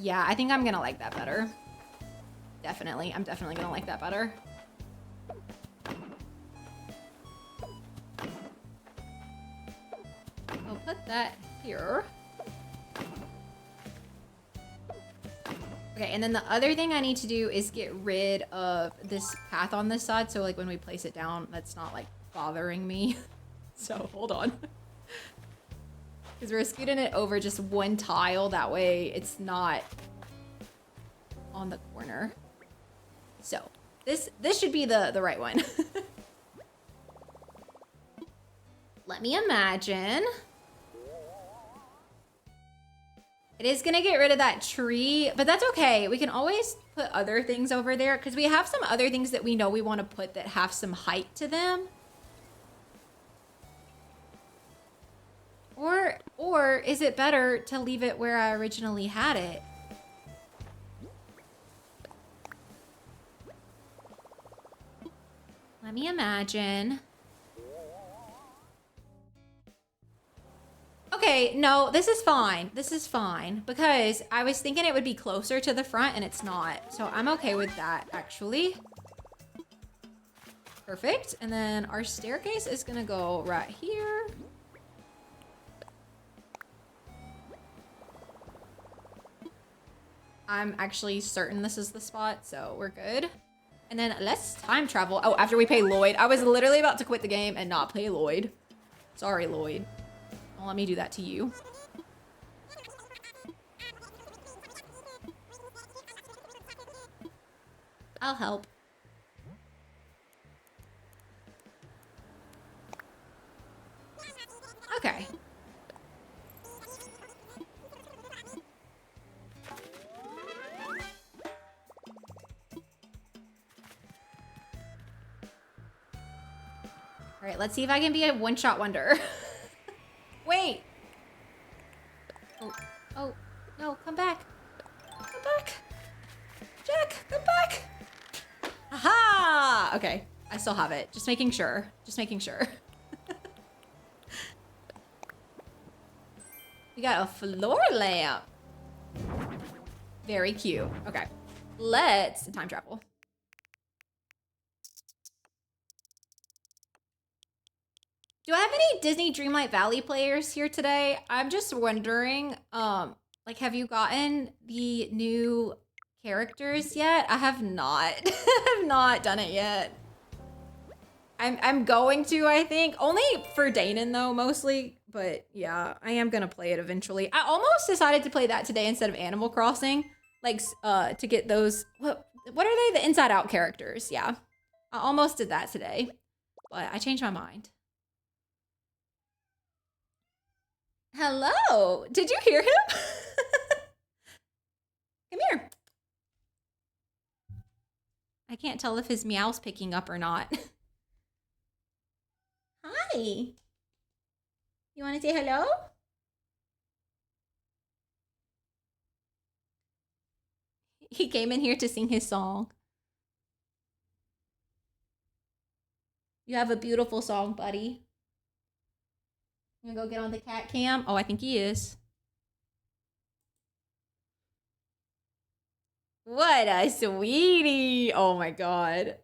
Yeah, I think I'm gonna like that better. Definitely, I'm definitely gonna like that better. I'll put that here. Okay, and then the other thing I need to do is get rid of this path on this side, so like when we place it down, that's not like bothering me. So hold on. Because we're scooting it over just one tile, that way it's not on the corner. So this should be the right one. Let me imagine. It is gonna get rid of that tree, but that's okay. We can always put other things over there because we have some other things that we know we want to put that have some height to them. Or is it better to leave it where I originally had it? Let me imagine. Okay, no, this is fine. This is fine because I was thinking it would be closer to the front and it's not. So I'm okay with that, actually. Perfect. And then our staircase is gonna go right here. I'm actually certain this is the spot, so we're good. And then let's time travel. Oh, after we pay Lloyd. I was literally about to quit the game and not pay Lloyd. Sorry, Lloyd. Don't let me do that to you. I'll help. Okay. All right, let's see if I can be a one-shot wonder. Wait. Oh, Yeah, okay. I still have it. Just making sure. Just making sure. We got a floor lamp. Very cute. Okay. Let's time travel. Do I have any Disney Dreamlight Valley players here today? I'm just wondering, like, have you gotten the new characters yet? I have not. I have not done it yet. I'm going to, I think. Only for Danon, though, mostly. But, yeah, I am going to play it eventually. I almost decided to play that today instead of Animal Crossing. Like, to get those... What are they? The Inside Out characters, yeah. I almost did that today. But I changed my mind. Hello. Did you hear him? Come here. I can't tell if his meow's picking up or not. Hi. You want to say hello? He came in here to sing his song. You have a beautiful song, buddy. You gonna go get on the cat cam? Oh, I think he is. What a sweetie. Oh my God.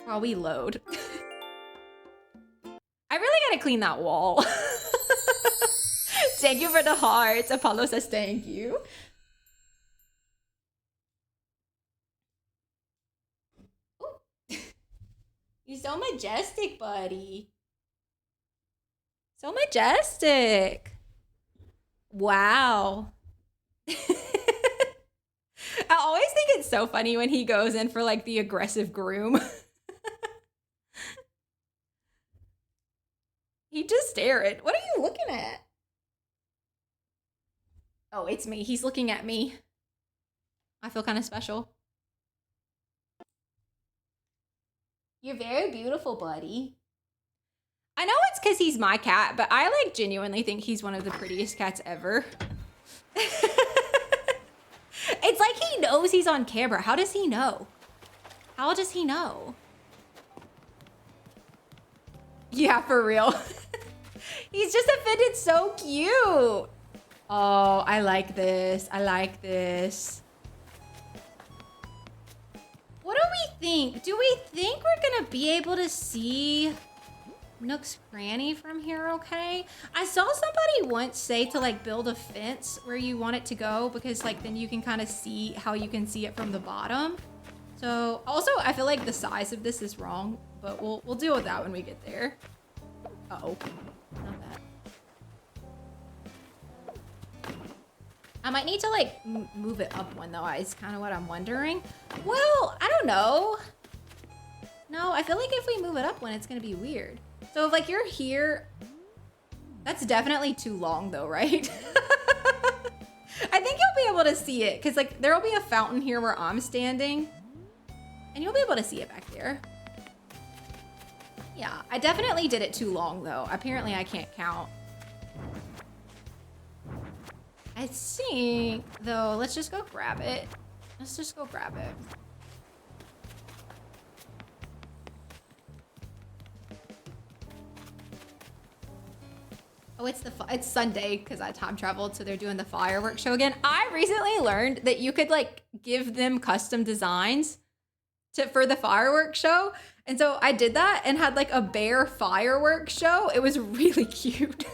While we load. I really gotta clean that wall. Thank you for the hearts. Apollo says thank you. You're so majestic, buddy. So majestic. Wow. I always think it's so funny when he goes in for like the aggressive groom. He just stared. What are you looking at? Oh, it's me. He's looking at me. I feel kind of special. You're very beautiful, buddy. I know it's because he's my cat, but I like genuinely think he's one of the prettiest cats ever. It's like he knows he's on camera. How does he know? How does he know? Yeah, for real. He's just offended. So cute. Oh, I like this. I like this. What do we think? Do we think we're gonna be able to see Nook's Cranny from here okay? I saw somebody once say to like build a fence where you want it to go because like then you can kind of see how you can see it from the bottom. So also I feel like the size of this is wrong, but we'll deal with that when we get there. Uh-oh, not that. I might need to like move it up one though, is kind of what I'm wondering. Well, I don't know. No, I feel like if we move it up one, it's gonna be weird. So if like you're here, that's definitely too long though, right? I think you'll be able to see it because like there'll be a fountain here where I'm standing and you'll be able to see it back there. Yeah, I definitely did it too long though. Apparently I can't count. I think though, let's just go grab it. Let's just go grab it. Oh, it's Sunday because I time traveled, so they're doing the fireworks show again. I recently learned that you could like give them custom designs for the fireworks show. And so I did that and had like a bear fireworks show. It was really cute.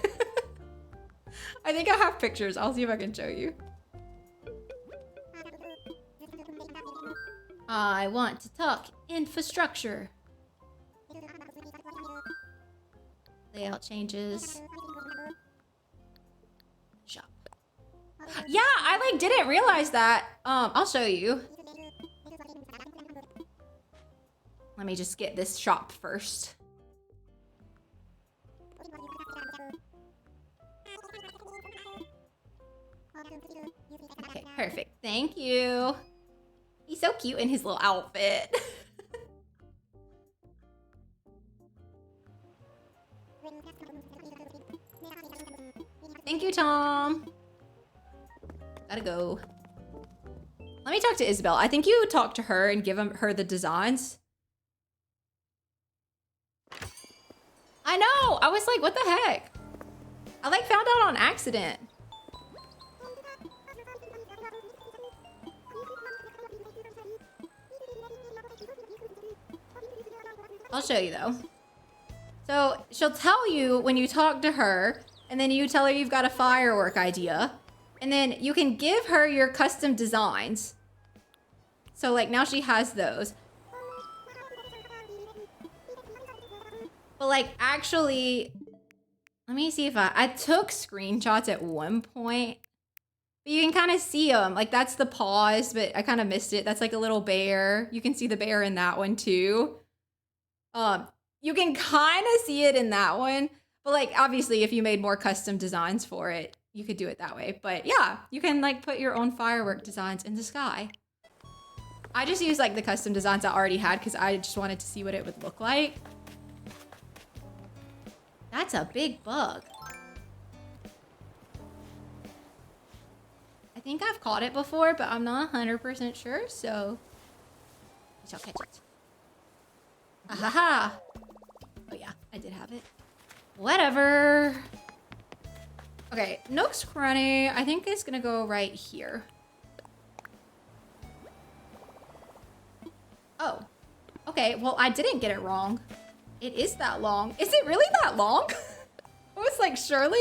I think I have pictures. I'll see if I can show you. I want to talk infrastructure. Layout changes. Shop. Yeah, I like didn't realize that. I'll show you. Let me just get this shop first. Okay, perfect. Thank you. He's so cute in his little outfit. Thank you, Tom. Gotta go. Let me talk to Isabel. I think you talk to her and give her the designs. I know. I was like, what the heck? I like found out on accident. I'll show you though. So she'll tell you when you talk to her, and then you tell her you've got a firework idea, and then you can give her your custom designs. So like now she has those. But like actually, let me see if I took screenshots at one point. But you can kind of see them. Like that's the paws, but I kind of missed it. That's like a little bear. You can see the bear in that one too. You can kind of see it in that one. But like obviously if you made more custom designs for it, you could do it that way. But yeah, you can like put your own firework designs in the sky. I just used like the custom designs I already had because I just wanted to see what it would look like. That's a big bug. I think I've caught it before, but I'm not 100% sure, so I shall catch it. Ahaha! Oh yeah, I did have it. Whatever. Okay, Nooks Crunny, I think it's gonna go right here. Oh, okay, well I didn't get it wrong. It is that long. Is it really that long? I was like, surely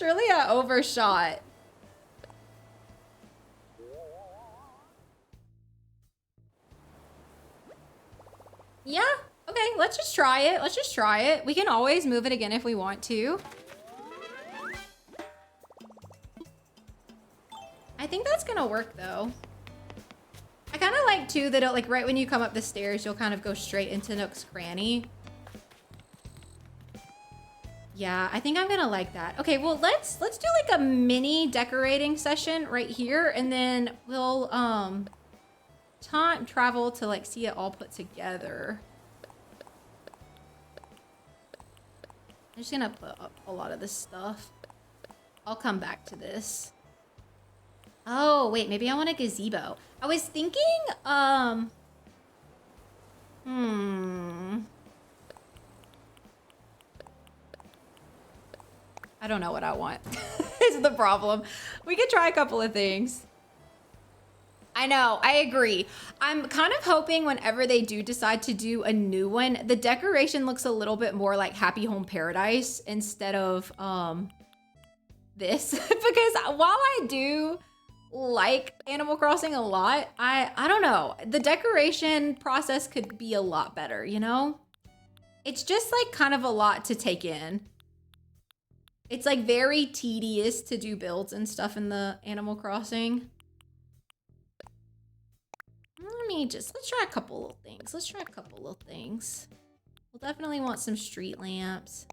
I overshot. Yeah, okay, let's just try it. Let's just try it. We can always move it again if we want to. I think that's gonna work though. I kind of like too that like right when you come up the stairs, you'll kind of go straight into Nook's Cranny. Yeah, I think I'm gonna like that. Okay, well let's do like a mini decorating session right here, and then we'll time travel to like see it all put together. I'm just gonna put up a lot of this stuff. I'll come back to this. Oh wait, maybe I want a gazebo. I was thinking I don't know what I want. Is the problem. We could try a couple of things. I know, I agree. I'm kind of hoping whenever they do decide to do a new one, the decoration looks a little bit more like Happy Home Paradise instead of this. Because while I do like Animal Crossing a lot, I don't know. The decoration process could be a lot better, you know? It's just like kind of a lot to take in. It's like very tedious to do builds and stuff in the Animal Crossing. Let's try a couple little things. Let's try a couple little things. We'll definitely want some street lamps.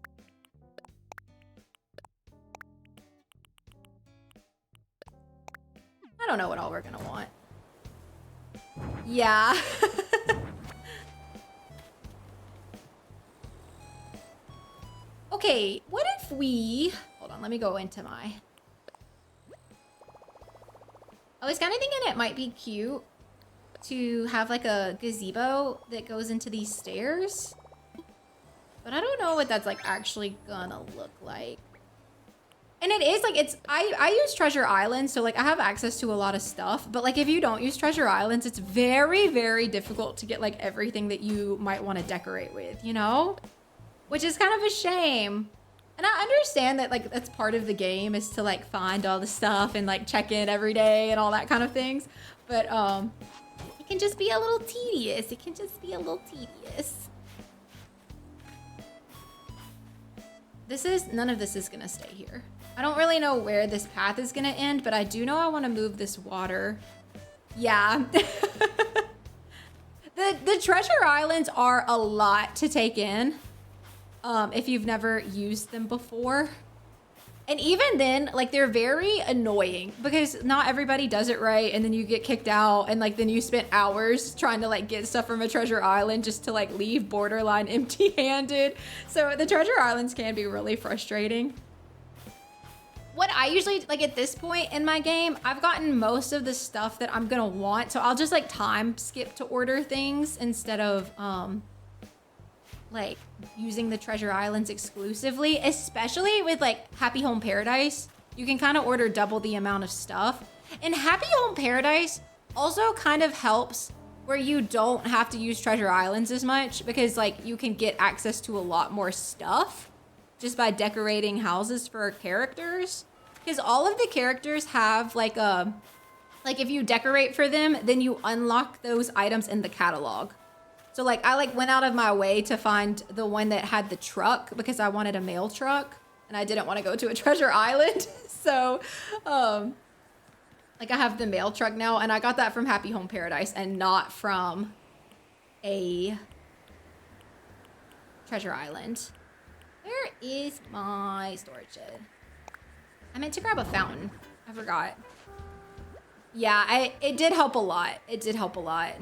I don't know what all we're gonna want. Yeah. Okay, what if we... Hold on, let me go into my... I was kind of thinking it might be cute to have like a gazebo that goes into these stairs. But I don't know what that's like actually gonna look like. And it is like, I use Treasure Island, so like I have access to a lot of stuff. But like if you don't use Treasure Islands, it's very, very difficult to get like everything that you might want to decorate with, you know? Which is kind of a shame. And I understand that like that's part of the game is to like find all the stuff and like check in every day and all that kind of things. But it can just be a little tedious. It can just be a little tedious. None of this is gonna stay here. I don't really know where this path is gonna end, but I do know I want to move this water. Yeah. The treasure islands are a lot to take in if you've never used them before. And even then, like, they're very annoying because not everybody does it right, and then you get kicked out, and like then you spent hours trying to like get stuff from a treasure island just to like leave borderline empty-handed. So the treasure islands can be really frustrating. what I usually, like at this point in my game, I've gotten most of the stuff that I'm gonna want. So I'll just like time skip to order things instead of like using the treasure islands exclusively, especially with like Happy Home Paradise. You can kind of order double the amount of stuff. And Happy Home Paradise also kind of helps where you don't have to use treasure islands as much because like you can get access to a lot more stuff just by decorating houses for characters. Because all of the characters have like a, like if you decorate for them, then you unlock those items in the catalog. So like I like went out of my way to find the one that had the truck because I wanted a mail truck and I didn't want to go to a treasure island. So like I have the mail truck now and I got that from Happy Home Paradise and not from a treasure island. Where is my storage shed? I meant to grab a fountain. I forgot. Yeah, it did help a lot. It did help a lot.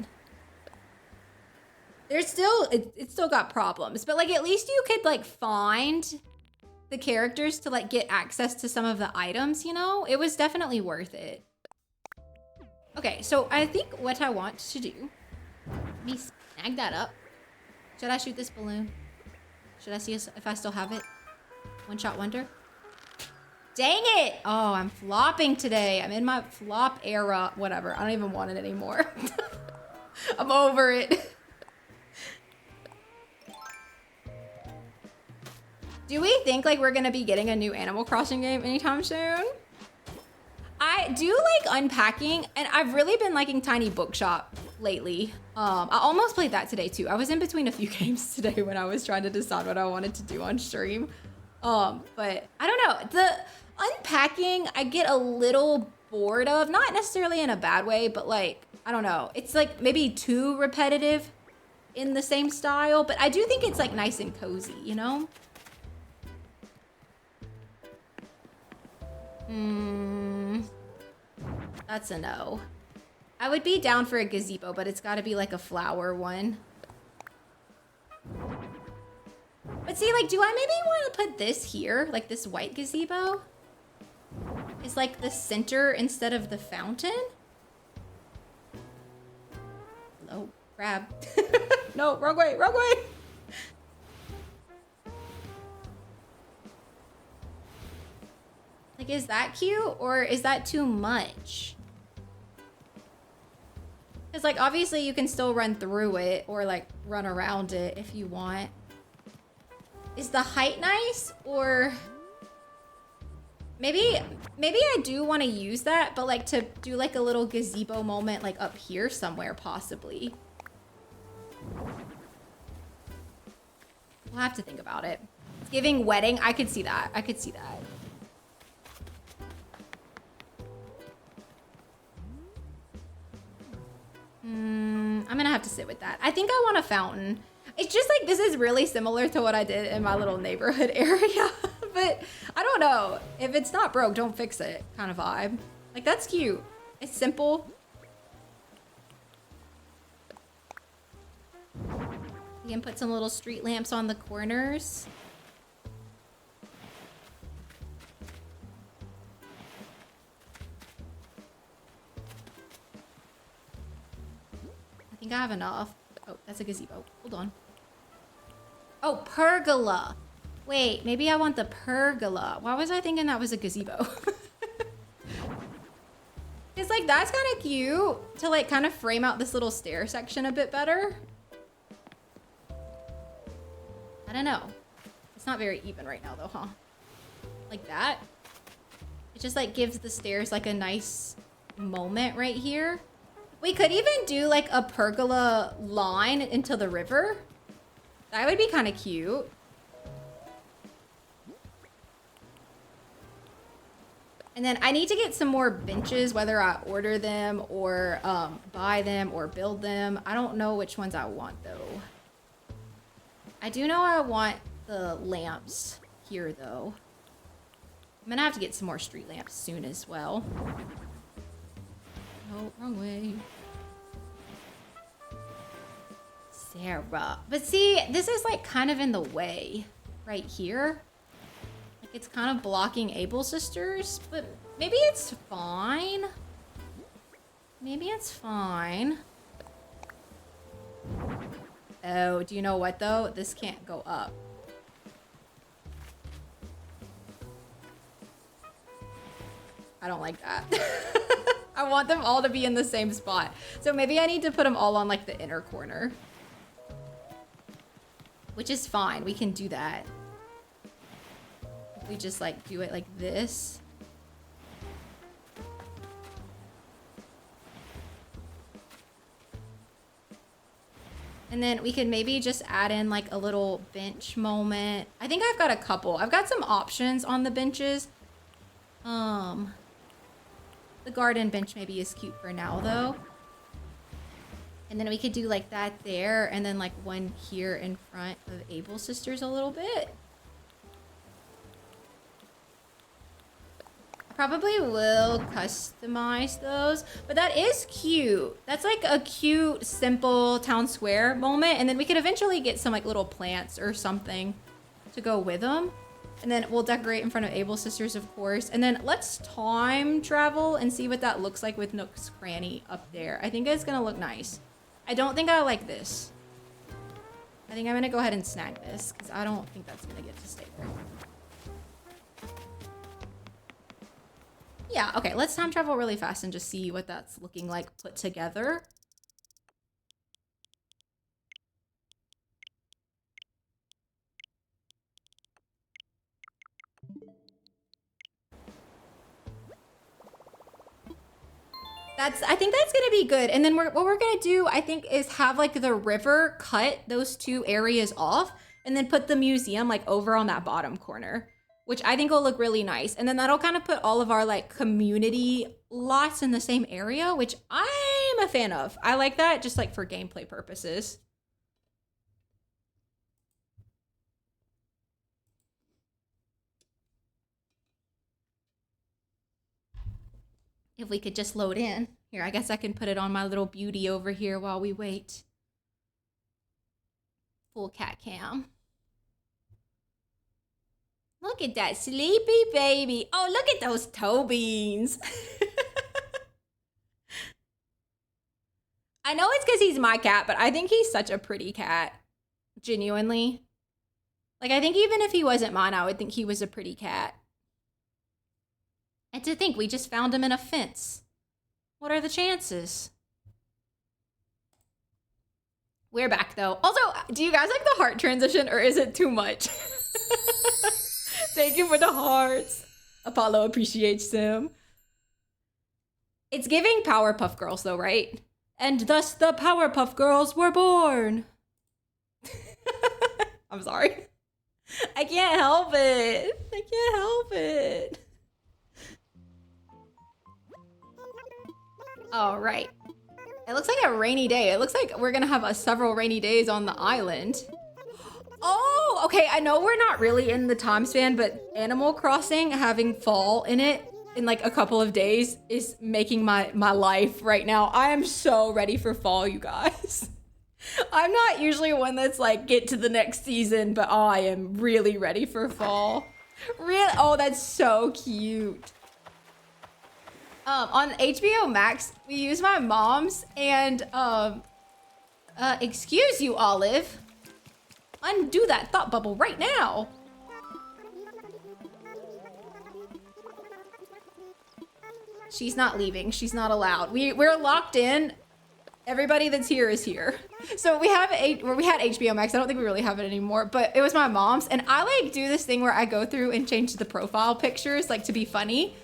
There's still, it still got problems, but like at least you could like find the characters to like get access to some of the items, you know? It was definitely worth it. Okay, so I think what I want to do, let me snag that up. Should I shoot this balloon? Should I see if I still have it? One shot wonder. Dang it! Oh, I'm flopping today. I'm in my flop era. Whatever. I don't even want it anymore. I'm over it. Do we think like we're gonna be getting a new Animal Crossing game anytime soon? I do like unpacking, and I've really been liking Tiny Bookshop lately. I almost played that today too. I was in between a few games today when I was trying to decide what I wanted to do on stream. But I don't know. The unpacking I get a little bored of, not necessarily in a bad way, but like, I don't know. It's like maybe too repetitive in the same style, but I do think it's like nice and cozy, you know? That's a no. I would be down for a gazebo, but it's gotta be like a flower one. But see, like, do I maybe want to put this here? Like this white gazebo? Is like the center instead of the fountain? Hello, crab. No, wrong way, wrong way. Like, is that cute or is that too much? Because like, obviously you can still run through it or like run around it if you want. Is the height nice or maybe I do want to use that, but like to do like a little gazebo moment like up here somewhere possibly. We'll have to think about it. It's giving wedding. I could see that. I could see that. I'm gonna have to sit with that. I think I want a fountain. It's just like, this is really similar to what I did in my little neighborhood area. But I don't know. If it's not broke, don't fix it kind of vibe. Like, that's cute. It's simple. You can put some little street lamps on the corners. I think I have enough. Oh, that's a gazebo. Hold on. Oh, pergola. Wait, maybe I want the pergola. Why was I thinking that was a gazebo? It's like, that's kind of cute to like kind of frame out this little stair section a bit better. I don't know. It's not very even right now though, huh? Like that. It just like gives the stairs like a nice moment right here. We could even do like a pergola line into the river. That would be kind of cute. And then I need to get some more benches, whether I order them or buy them or build them. I don't know which ones I want though. I do know I want the lamps here though. I'm gonna have to get some more street lamps soon as well. Oh, wrong way. Sarah. But see, this is like kind of in the way right here. Like It's kind of blocking Able Sisters, but maybe it's fine. Maybe it's fine. Oh, do you know what though? This can't go up. I don't like that. I want them all to be in the same spot. So maybe I need to put them all on like the inner corner. Which is fine, we can do that. If we just like do it like this. And then we could maybe just add in like a little bench moment. I think I've got a couple. I've got some options on the benches. The garden bench maybe is cute for now though. And then we could do like that there and then like one here in front of Able Sisters a little bit. I probably will customize those, but that is cute. That's like a cute, simple town square moment. And then we could eventually get some like little plants or something to go with them. And then we'll decorate in front of Able Sisters, of course. And then let's time travel and see what that looks like with Nook's Cranny up there. I think it's gonna look nice. I don't think I like this. I think I'm gonna go ahead and snag this because I don't think that's gonna get to stay there. Yeah, okay, let's time travel really fast and just see what that's looking like put together. I think that's gonna be good. And then what we're gonna do, I think, is have like the river cut those two areas off and then put the museum like over on that bottom corner, which I think will look really nice. And then that'll kind of put all of our like community lots in the same area, which I'm a fan of. I like that just like for gameplay purposes. If we could just load in. Here, I guess I can put it on my little beauty over here while we wait. Full cat cam. Look at that sleepy baby. Oh, look at those toe beans. I know it's because he's my cat, but I think he's such a pretty cat. Genuinely. Like, I think even if he wasn't mine, I would think he was a pretty cat. And to think, we just found him in a fence. What are the chances? We're back, though. Also, do you guys like the heart transition, or is it too much? Thank you for the hearts. Apollo appreciates them. It's giving Powerpuff Girls, though, right? And thus the Powerpuff Girls were born. I'm sorry. I can't help it. I can't help it. All right. It looks like a rainy day. It looks like we're gonna have several rainy days on the island. Oh, okay. I know we're not really in the time span, but Animal Crossing having fall in it in like a couple of days is making my life right now. I am so ready for fall, you guys. I'm not usually one that's like get to the next season, but I am really ready for fall. Really? Oh, that's so cute. On HBO Max, we use my mom's and excuse you, Olive. Undo that thought bubble right now. She's not leaving. She's not allowed. We're locked in. Everybody that's here is here. So we had HBO Max. I don't think we really have it anymore, but it was my mom's, and I like do this thing where I go through and change the profile pictures like to be funny.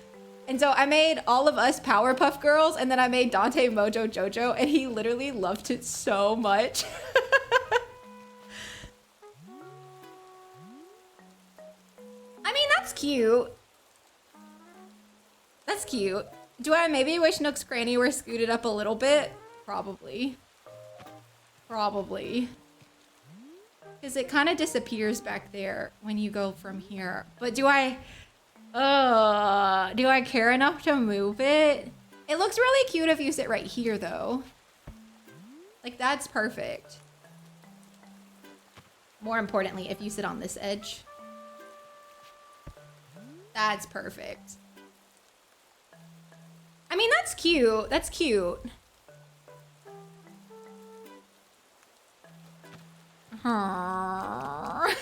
And so I made all of us Powerpuff Girls, and then I made Dante Mojo Jojo, and he literally loved it so much. I mean, that's cute. That's cute. Do I maybe wish Nook's Cranny were scooted up a little bit? Probably. Probably. Because it kind of disappears back there when you go from here. But do I care enough to move it? It looks really cute if you sit right here, though. Like, that's perfect. More importantly, if you sit on this edge. That's perfect. I mean, that's cute. That's cute. Let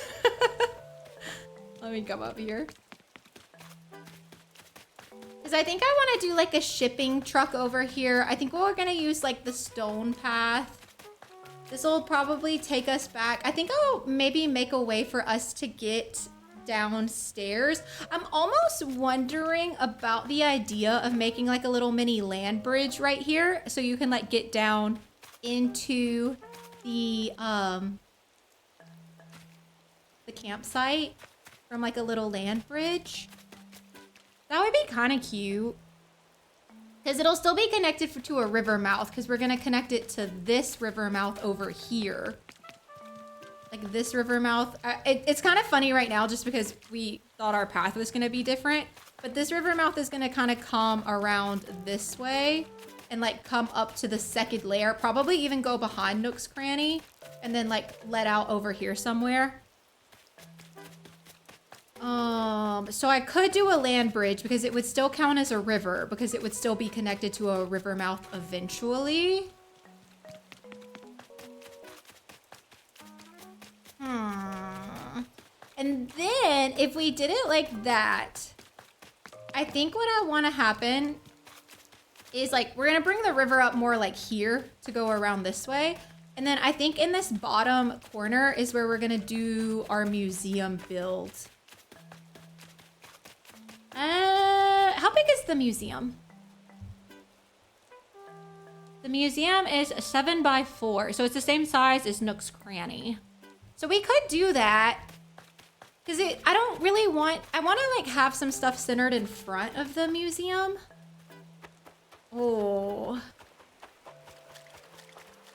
me come up here. Because I think I want to do like a shipping truck over here. I think we're going to use like the stone path. This will probably take us back. I think I'll maybe make a way for us to get downstairs. I'm almost wondering about the idea of making like a little mini land bridge right here. So you can like get down into the campsite from like a little land bridge. That would be kind of cute. Because it'll still be connected to a river mouth, because we're going to connect it to this river mouth over here. Like this river mouth. It's kind of funny right now just because we thought our path was going to be different. But this river mouth is going to kind of come around this way and like come up to the second layer. Probably even go behind Nook's Cranny and then like let out over here somewhere. So I could do a land bridge because it would still count as a river because it would still be connected to a river mouth eventually. And then if we did it like that, I think what I want to happen is like, we're going to bring the river up more like here to go around this way. And then I think in this bottom corner is where we're going to do our museum build. How big is the museum? The museum is 7 by 4, so it's the same size as Nook's Cranny. So we could do that. Because I don't really want... I want to, like, have some stuff centered in front of the museum. Oh.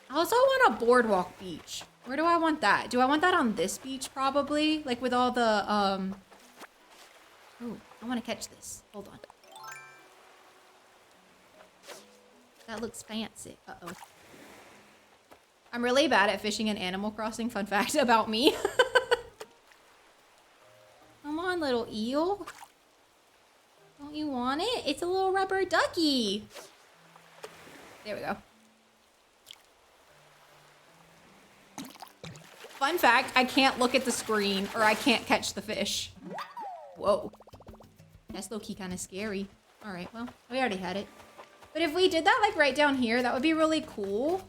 I also want a boardwalk beach. Where do I want that? Do I want that on this beach, probably? Like, with all the, Ooh, I want to catch this. Hold on. That looks fancy. Uh-oh. I'm really bad at fishing in Animal Crossing. Fun fact about me. Come on, little eel. Don't you want it? It's a little rubber ducky. There we go. Fun fact, I can't look at the screen or I can't catch the fish. Whoa. That's low-key kind of scary. All right, well, we already had it. But if we did that like right down here, that would be really cool.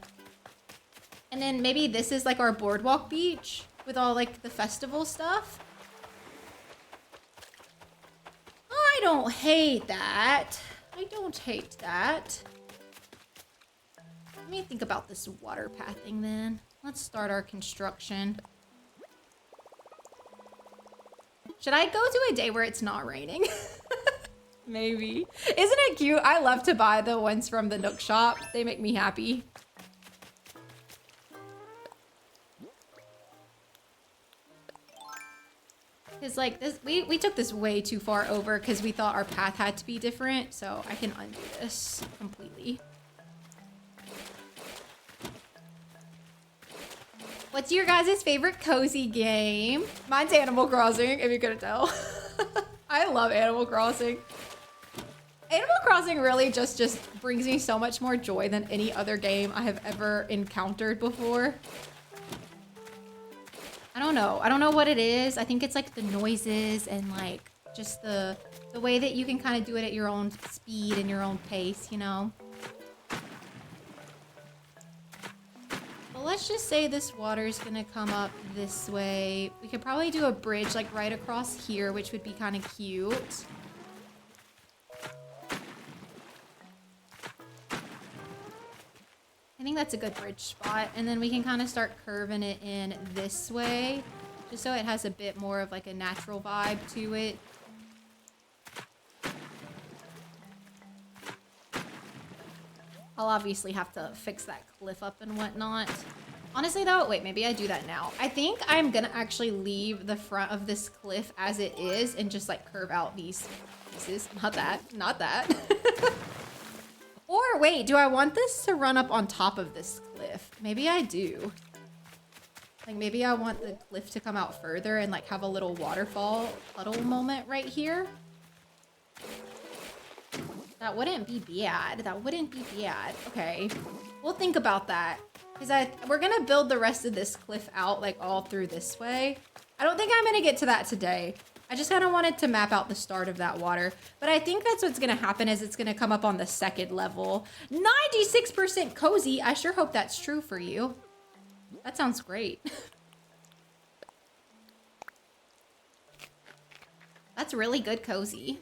And then maybe this is like our boardwalk beach with all like the festival stuff. I don't hate that. I don't hate that. Let me think about this water pathing then. Let's start our construction. Should I go to a day where it's not raining? Maybe. Isn't it cute? I love to buy the ones from the Nook shop. They make me happy. Because like this, we took this way too far over because we thought our path had to be different. So I can undo this completely. What's your guys' favorite cozy game? Mine's Animal Crossing, if you couldn't tell. I love Animal Crossing. Animal Crossing really just brings me so much more joy than any other game I have ever encountered before. I don't know. I don't know what it is. I think it's like the noises and like just the way that you can kind of do it at your own speed and your own pace, you know? Let's just say this water is gonna come up this way. We could probably do a bridge like right across here, which would be kind of cute. I think that's a good bridge spot. And then we can kind of start curving it in this way, just so it has a bit more of like a natural vibe to it. I'll obviously have to fix that cliff up and whatnot. Honestly though, wait, maybe I do that now. I think I'm gonna actually leave the front of this cliff as it is and just like curve out these pieces. Not that, not that. Or wait, do I want this to run up on top of this cliff? Maybe I do. Like maybe I want the cliff to come out further and like have a little waterfall puddle moment right here. That wouldn't be bad. That wouldn't be bad. Okay, we'll think about that. Because we're gonna build the rest of this cliff out like all through this way. I don't think I'm gonna get to that today. I just kind of wanted to map out the start of that water. But I think that's what's gonna happen is it's gonna come up on the second level. 96% cozy. I sure hope that's true for you. That sounds great. That's really good cozy.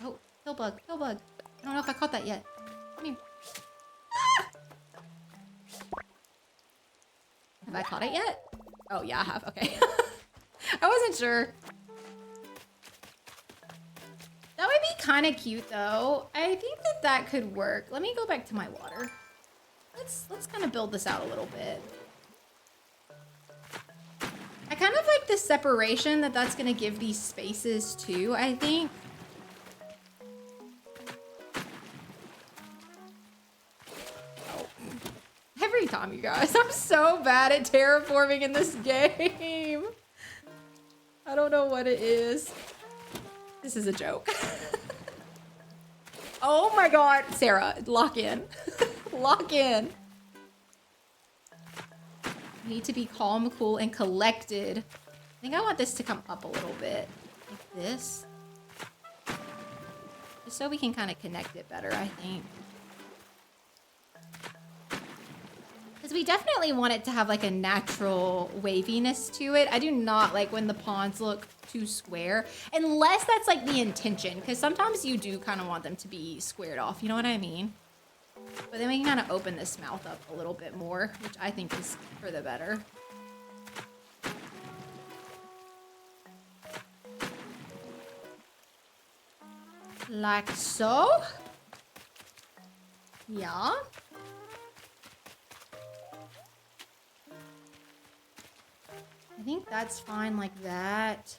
Oh, pill bug, pill bug. I don't know if I caught that yet. Come here. Ah! Have I caught it yet? Oh yeah, I have, okay. I wasn't sure. That would be kind of cute though. I think that that could work. Let me go back to my water. Let's kind of build this out a little bit. I kind of like the separation that that's gonna give these spaces too, I think. Oh. Every time, you guys. I'm so bad at terraforming in this game. I don't know what it is. This is a joke. Oh my god. Sarah, lock in. Lock in. You need to be calm, cool, and collected. I think I want this to come up a little bit. Like this. Just so we can kind of connect it better, I think. Because we definitely want it to have like a natural waviness to it. I do not like when the ponds look too square. Unless that's like the intention. Because sometimes you do kind of want them to be squared off. You know what I mean? But then we can kind of open this mouth up a little bit more, which I think is for the better. Like so. Yeah. I think that's fine like that.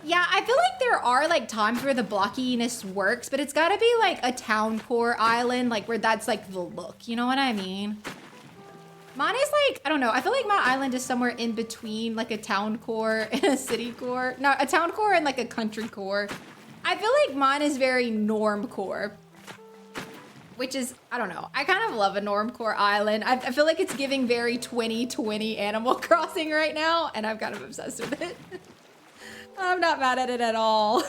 Yeah, I feel like there are like times where the blockiness works, but it's gotta be like a town core island, like where that's like the look, you know what I mean? Mine is like, I don't know, I feel like my island is somewhere in between like a town core and a city core. No, a town core and like a country core. I feel like mine is very norm core, which is, I don't know, I kind of love a norm core island. I feel like it's giving very 2020 Animal Crossing right now, and I'm kind of obsessed with it. I'm not mad at it at all.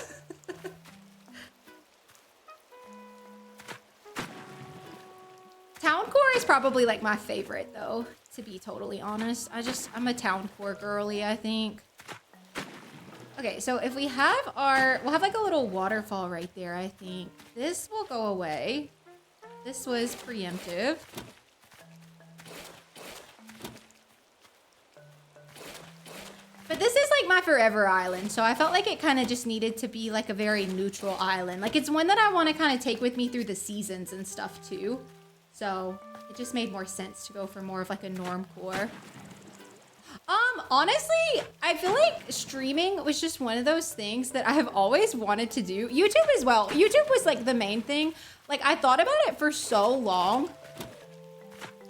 Town core is probably like my favorite though, to be totally honest. I'm a town core girly, I think. Okay, so if we have we'll have like a little waterfall right there, I think. This will go away. This was preemptive. But this is like my forever island, so I felt like it kind of just needed to be like a very neutral island. Like it's one that I want to kind of take with me through the seasons and stuff too. So it just made more sense to go for more of like a norm core. Honestly, I feel like streaming was just one of those things that I have always wanted to do. YouTube as well. YouTube was like the main thing. Like I thought about it for so long.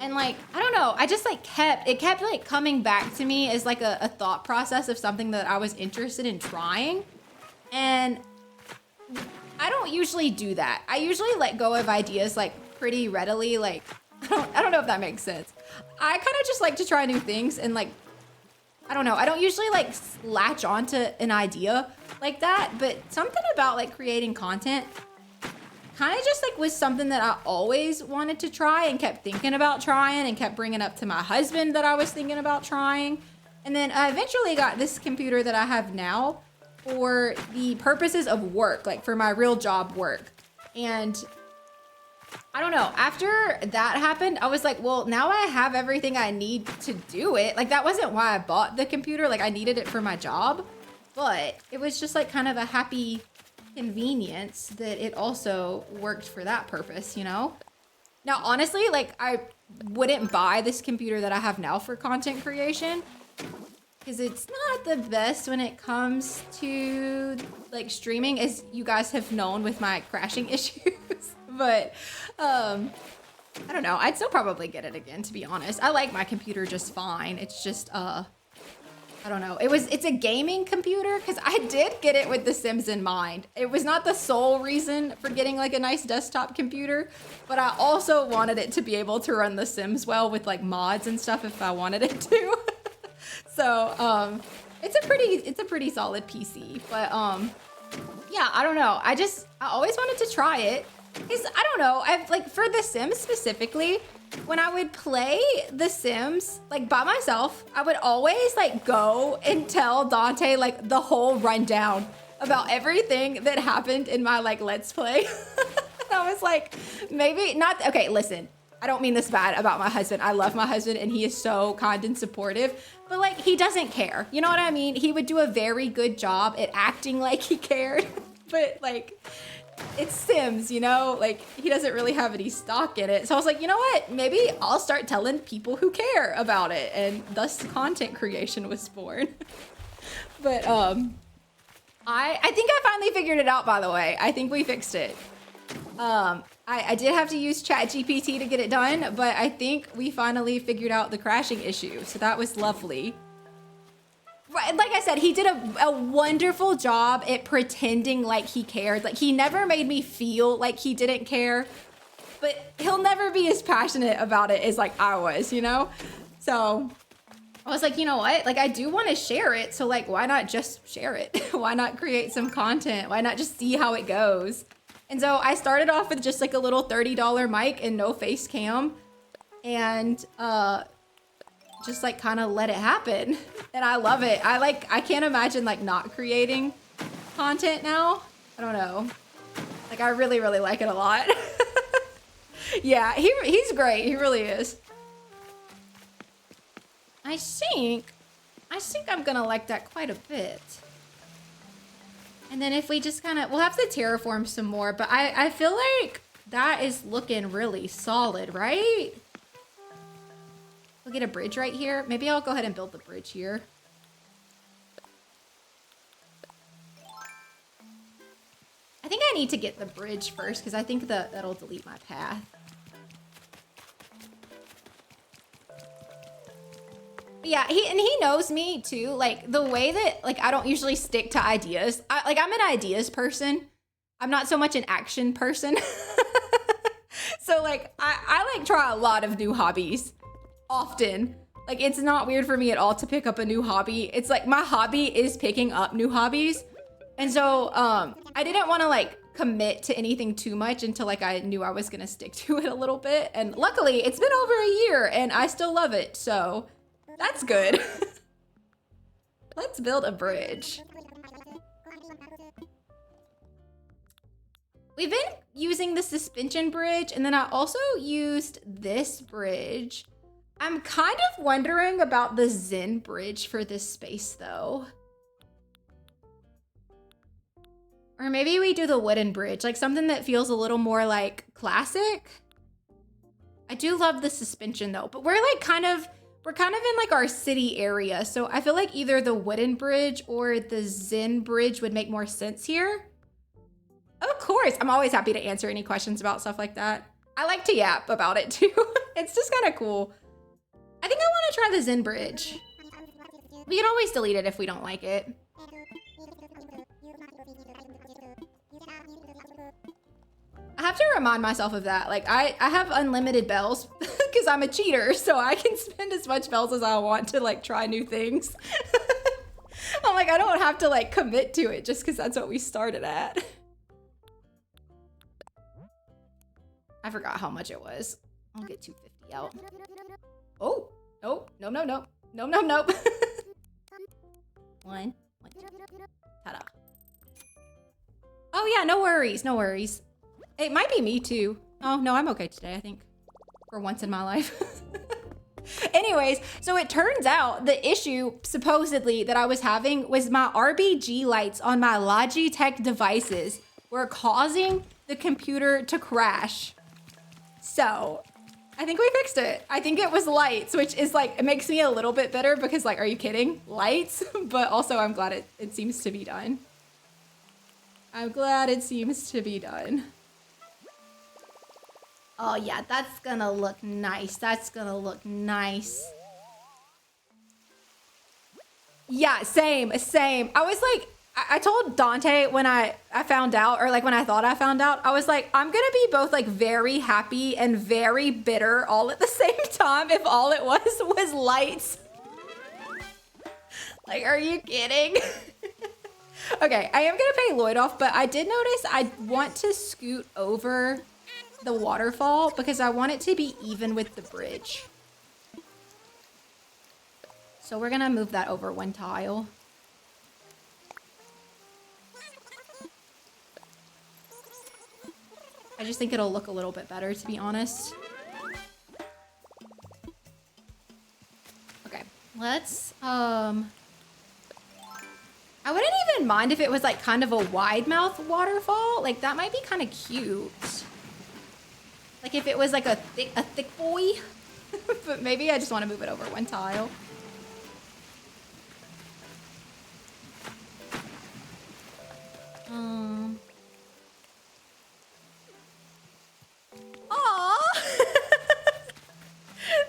And like, I don't know, I just like it kept like coming back to me as like a thought process of something that I was interested in trying. And I don't usually do that. I usually let go of ideas like pretty readily. Like, I don't know if that makes sense. I kind of just like to try new things and like, I don't know. I don't usually like latch onto an idea like that, but something about like creating content kind of just like was something that I always wanted to try and kept thinking about trying and kept bringing up to my husband that I was thinking about trying. And then I eventually got this computer that I have now for the purposes of work, like for my real job work. And I don't know, after that happened, I was like, well, now I have everything I need to do it. Like that wasn't why I bought the computer. Like I needed it for my job, but it was just like kind of a happy convenience that it also worked for that purpose, you know? Now, honestly, like I wouldn't buy this computer that I have now for content creation because it's not the best when it comes to like streaming, as you guys have known with my crashing issues. But I don't know. I'd still probably get it again, to be honest. I like my computer just fine. It's just, I don't know. It's a gaming computer because I did get it with The Sims in mind. It was not the sole reason for getting like a nice desktop computer, but I also wanted it to be able to run The Sims well with like mods and stuff if I wanted it to. So, it's a pretty solid PC, but, yeah, I don't know. I always wanted to try it. Because, I don't know, I've like for The Sims specifically, when I would play The Sims like by myself, I would always like go and tell Dante like the whole rundown about everything that happened in my like Let's Play. I was like, maybe not. Okay, listen, I don't mean this bad about my husband. I love my husband and he is so kind and supportive, but like he doesn't care. You know what I mean? He would do a very good job at acting like he cared, but like, it's Sims, you know, like he doesn't really have any stock in it. So I was like, you know what? Maybe I'll start telling people who care about it. And thus content creation was born. But I think I finally figured it out, by the way. I think we fixed it. I did have to use ChatGPT to get it done, but I think we finally figured out the crashing issue. So that was lovely. Like I said, he did a wonderful job at pretending like he cared. Like he never made me feel like he didn't care, but he'll never be as passionate about it as like I was, you know? So I was like, you know what? Like I do want to share it. So like, why not just share it? Why not create some content? Why not just see how it goes? And so I started off with just like a little $30 mic and no face cam. And, just like kind of let it happen. And I love it. I can't imagine like not creating content now. I don't know. Like I really, really like it a lot. Yeah, he's great. He really is. I think I'm gonna like that quite a bit. And then if we just kind of, we'll have to terraform some more, but I feel like that is looking really solid, right? We'll get a bridge right here. Maybe I'll go ahead and build the bridge here. I think I need to get the bridge first because I think that'll delete my path. But yeah, he knows me too. Like the way that like I don't usually stick to ideas. I'm an ideas person. I'm not so much an action person. So like I like try a lot of new hobbies. Often. Like it's not weird for me at all to pick up a new hobby. It's like my hobby is picking up new hobbies. And so I didn't want to like commit to anything too much until like I knew I was gonna stick to it a little bit. And luckily it's been over a year and I still love it. So that's good. Let's build a bridge. We've been using the suspension bridge and then I also used this bridge. I'm kind of wondering about the Zen bridge for this space though. Or maybe we do the wooden bridge, like something that feels a little more like classic. I do love the suspension though, but we're kind of in like our city area. So I feel like either the wooden bridge or the Zen bridge would make more sense here. Of course, I'm always happy to answer any questions about stuff like that. I like to yap about it too. It's just kind of cool. I think I want to try the Zen bridge. We can always delete it if we don't like it. I have to remind myself of that. Like I have unlimited bells because I'm a cheater, so I can spend as much bells as I want to like try new things. I'm like, I don't have to like commit to it just because that's what we started at. I forgot how much it was. I'll get 250 out. Oh, nope, no. One. Ta-da. Oh yeah, no worries. It might be me too. Oh no, I'm okay today, I think. For once in my life. Anyways, so it turns out the issue supposedly that I was having was my RBG lights on my Logitech devices were causing the computer to crash. So I think we fixed it. I think it was lights, which is like, it makes me a little bit bitter because like, are you kidding? Lights? But also I'm glad it seems to be done. I'm glad it seems to be done. Oh yeah, that's gonna look nice. That's gonna look nice. Yeah, same. I was like, I told Dante when I found out, or like when I thought I found out, I was like, I'm gonna be both like very happy and very bitter all at the same time if all it was lights. Like, are you kidding? Okay, I am gonna pay Lloyd off, but I did notice I want to scoot over the waterfall because I want it to be even with the bridge. So we're gonna move that over one tile. I just think it'll look a little bit better, to be honest. Okay, let's, I wouldn't even mind if it was like kind of a wide mouth waterfall. Like that might be kind of cute. Like if it was like a thick boy. But maybe I just want to move it over one tile. Aww.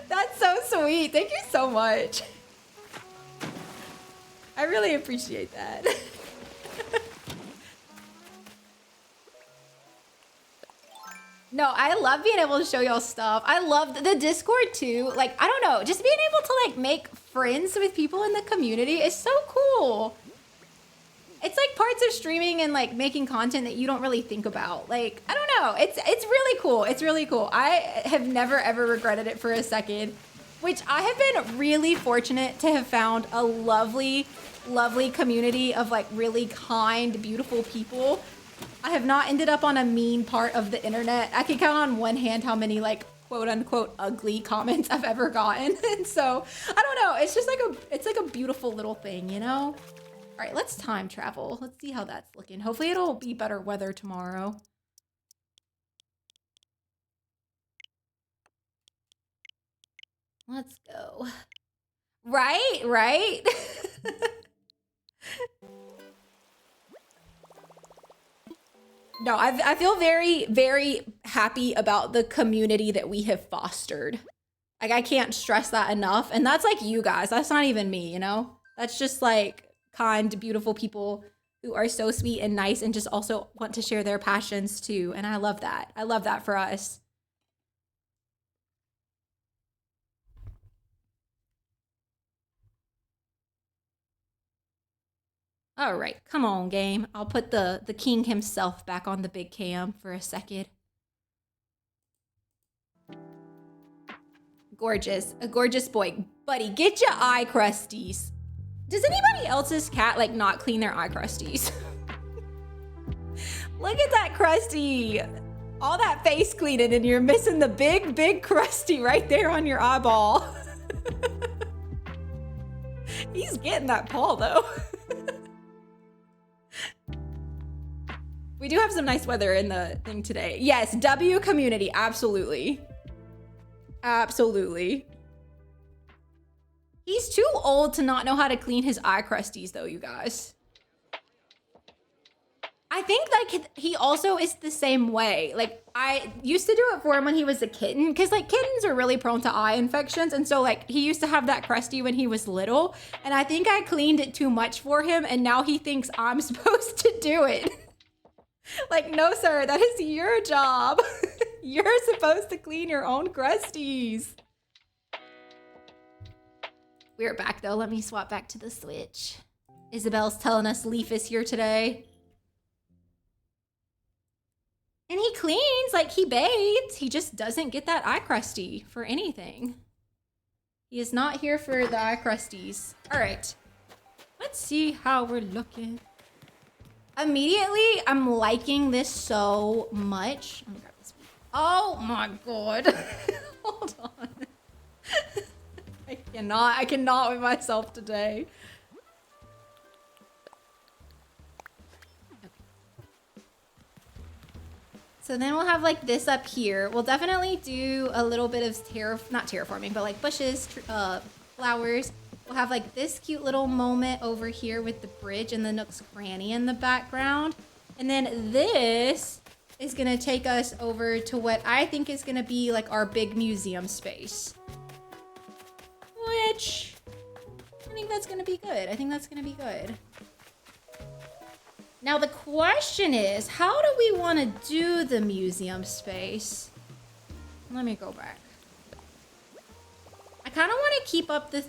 That's so sweet. Thank you so much. I really appreciate that. No, I love being able to show y'all stuff. I love the Discord too. Like, I don't know, just being able to like make friends with people in the community is so cool. It's like parts of streaming and like making content that you don't really think about. Like, I don't know. It's really cool. It's really cool. I have never ever regretted it for a second, which I have been really fortunate to have found a lovely, lovely community of like really kind, beautiful people. I have not ended up on a mean part of the internet. I can count on one hand how many like quote unquote ugly comments I've ever gotten. And so I don't know. It's just like it's like a beautiful little thing, you know? All right, let's time travel. Let's see how that's looking. Hopefully it'll be better weather tomorrow. Let's go. Right, right? No, I feel very, very happy about the community that we have fostered. Like, I can't stress that enough. And that's like you guys. That's not even me, you know? That's just like kind, beautiful people who are so sweet and nice and just also want to share their passions too. And I love that. I love that for us. All right, come on, game. I'll put the king himself back on the big cam for a second. Gorgeous, a gorgeous boy. Buddy, get your eye crusties. Does anybody else's cat like not clean their eye crusties? Look at that crusty. All that face cleaning and you're missing the big, big crusty right there on your eyeball. He's getting that paw though. We do have some nice weather in the thing today. Yes, W community, absolutely. Absolutely. He's too old to not know how to clean his eye crusties though, you guys. I think like he also is the same way. Like I used to do it for him when he was a kitten because like kittens are really prone to eye infections. And so like he used to have that crusty when he was little. And I think I cleaned it too much for him. And now he thinks I'm supposed to do it. Like, no, sir, that is your job. You're supposed to clean your own crusties. We're back though. Let me swap back to the Switch. Isabel's telling us Leaf is here today. And he cleans, like he bathes. He just doesn't get that eye crusty for anything. He is not here for the eye crusties. All right, let's see how we're looking. Immediately, I'm liking this so much. Let me grab this. Oh my God. Hold on. I cannot with myself today. So then we'll have like this up here. We'll definitely do a little bit of not terraforming, but like bushes, flowers. We'll have like this cute little moment over here with the bridge and the Nooks Cranny in the background. And then this is gonna take us over to what I think is gonna be like our big museum space. Which, I think that's gonna be good. I think that's gonna be good. Now the question is, how do we wanna do the museum space? Let me go back. I kinda wanna keep up the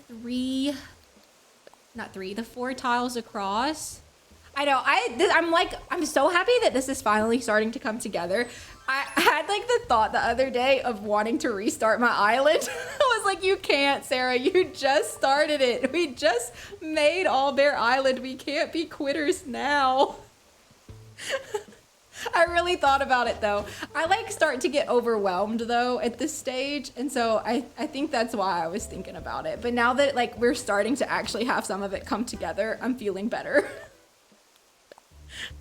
the 4 tiles across. I know, I'm so happy that this is finally starting to come together. I had like the thought the other day of wanting to restart my island. I was like, you can't, Sarah, you just started it. We just made All Bear Island. We can't be quitters now. I really thought about it though. I like start to get overwhelmed though at this stage. And so I think that's why I was thinking about it. But now that like we're starting to actually have some of it come together, I'm feeling better.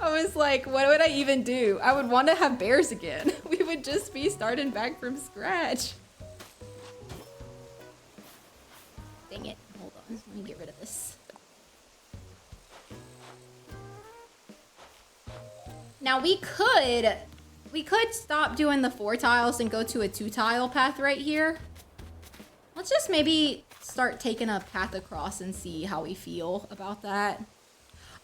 I was like, what would I even do? I would want to have bears again. We would just be starting back from scratch. Dang it. Hold on. Let me get rid of this. Now we could stop doing the 4 tiles and go to a 2 tile path right here. Let's just maybe start taking a path across and see how we feel about that.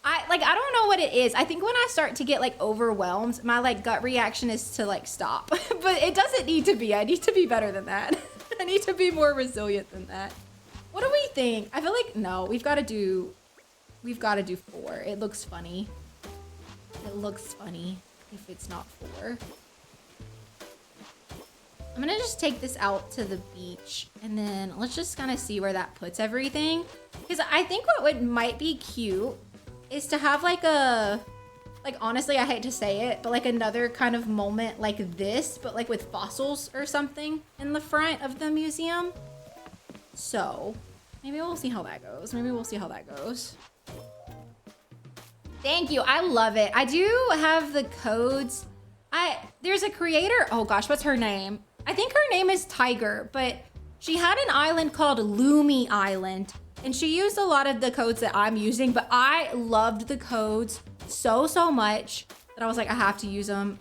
I don't know what it is. I think when I start to get like overwhelmed, my like gut reaction is to like stop. But it doesn't need to be. I need to be better than that. I need to be more resilient than that. What do we think? I feel like no, we've got to do 4. It looks funny. It looks funny if it's not 4. I'm gonna just take this out to the beach and then let's just kind of see where that puts everything. Because I think what might be cute is to have like honestly, I hate to say it, but like another kind of moment like this, but like with fossils or something in the front of the museum. So maybe we'll see how that goes. Thank you. I love it. I do have the codes. There's a creator. Oh gosh, what's her name? I think her name is Tiger, but she had an island called Loomy Island. And she used a lot of the codes that I'm using, but I loved the codes so much that I was like, I have to use them.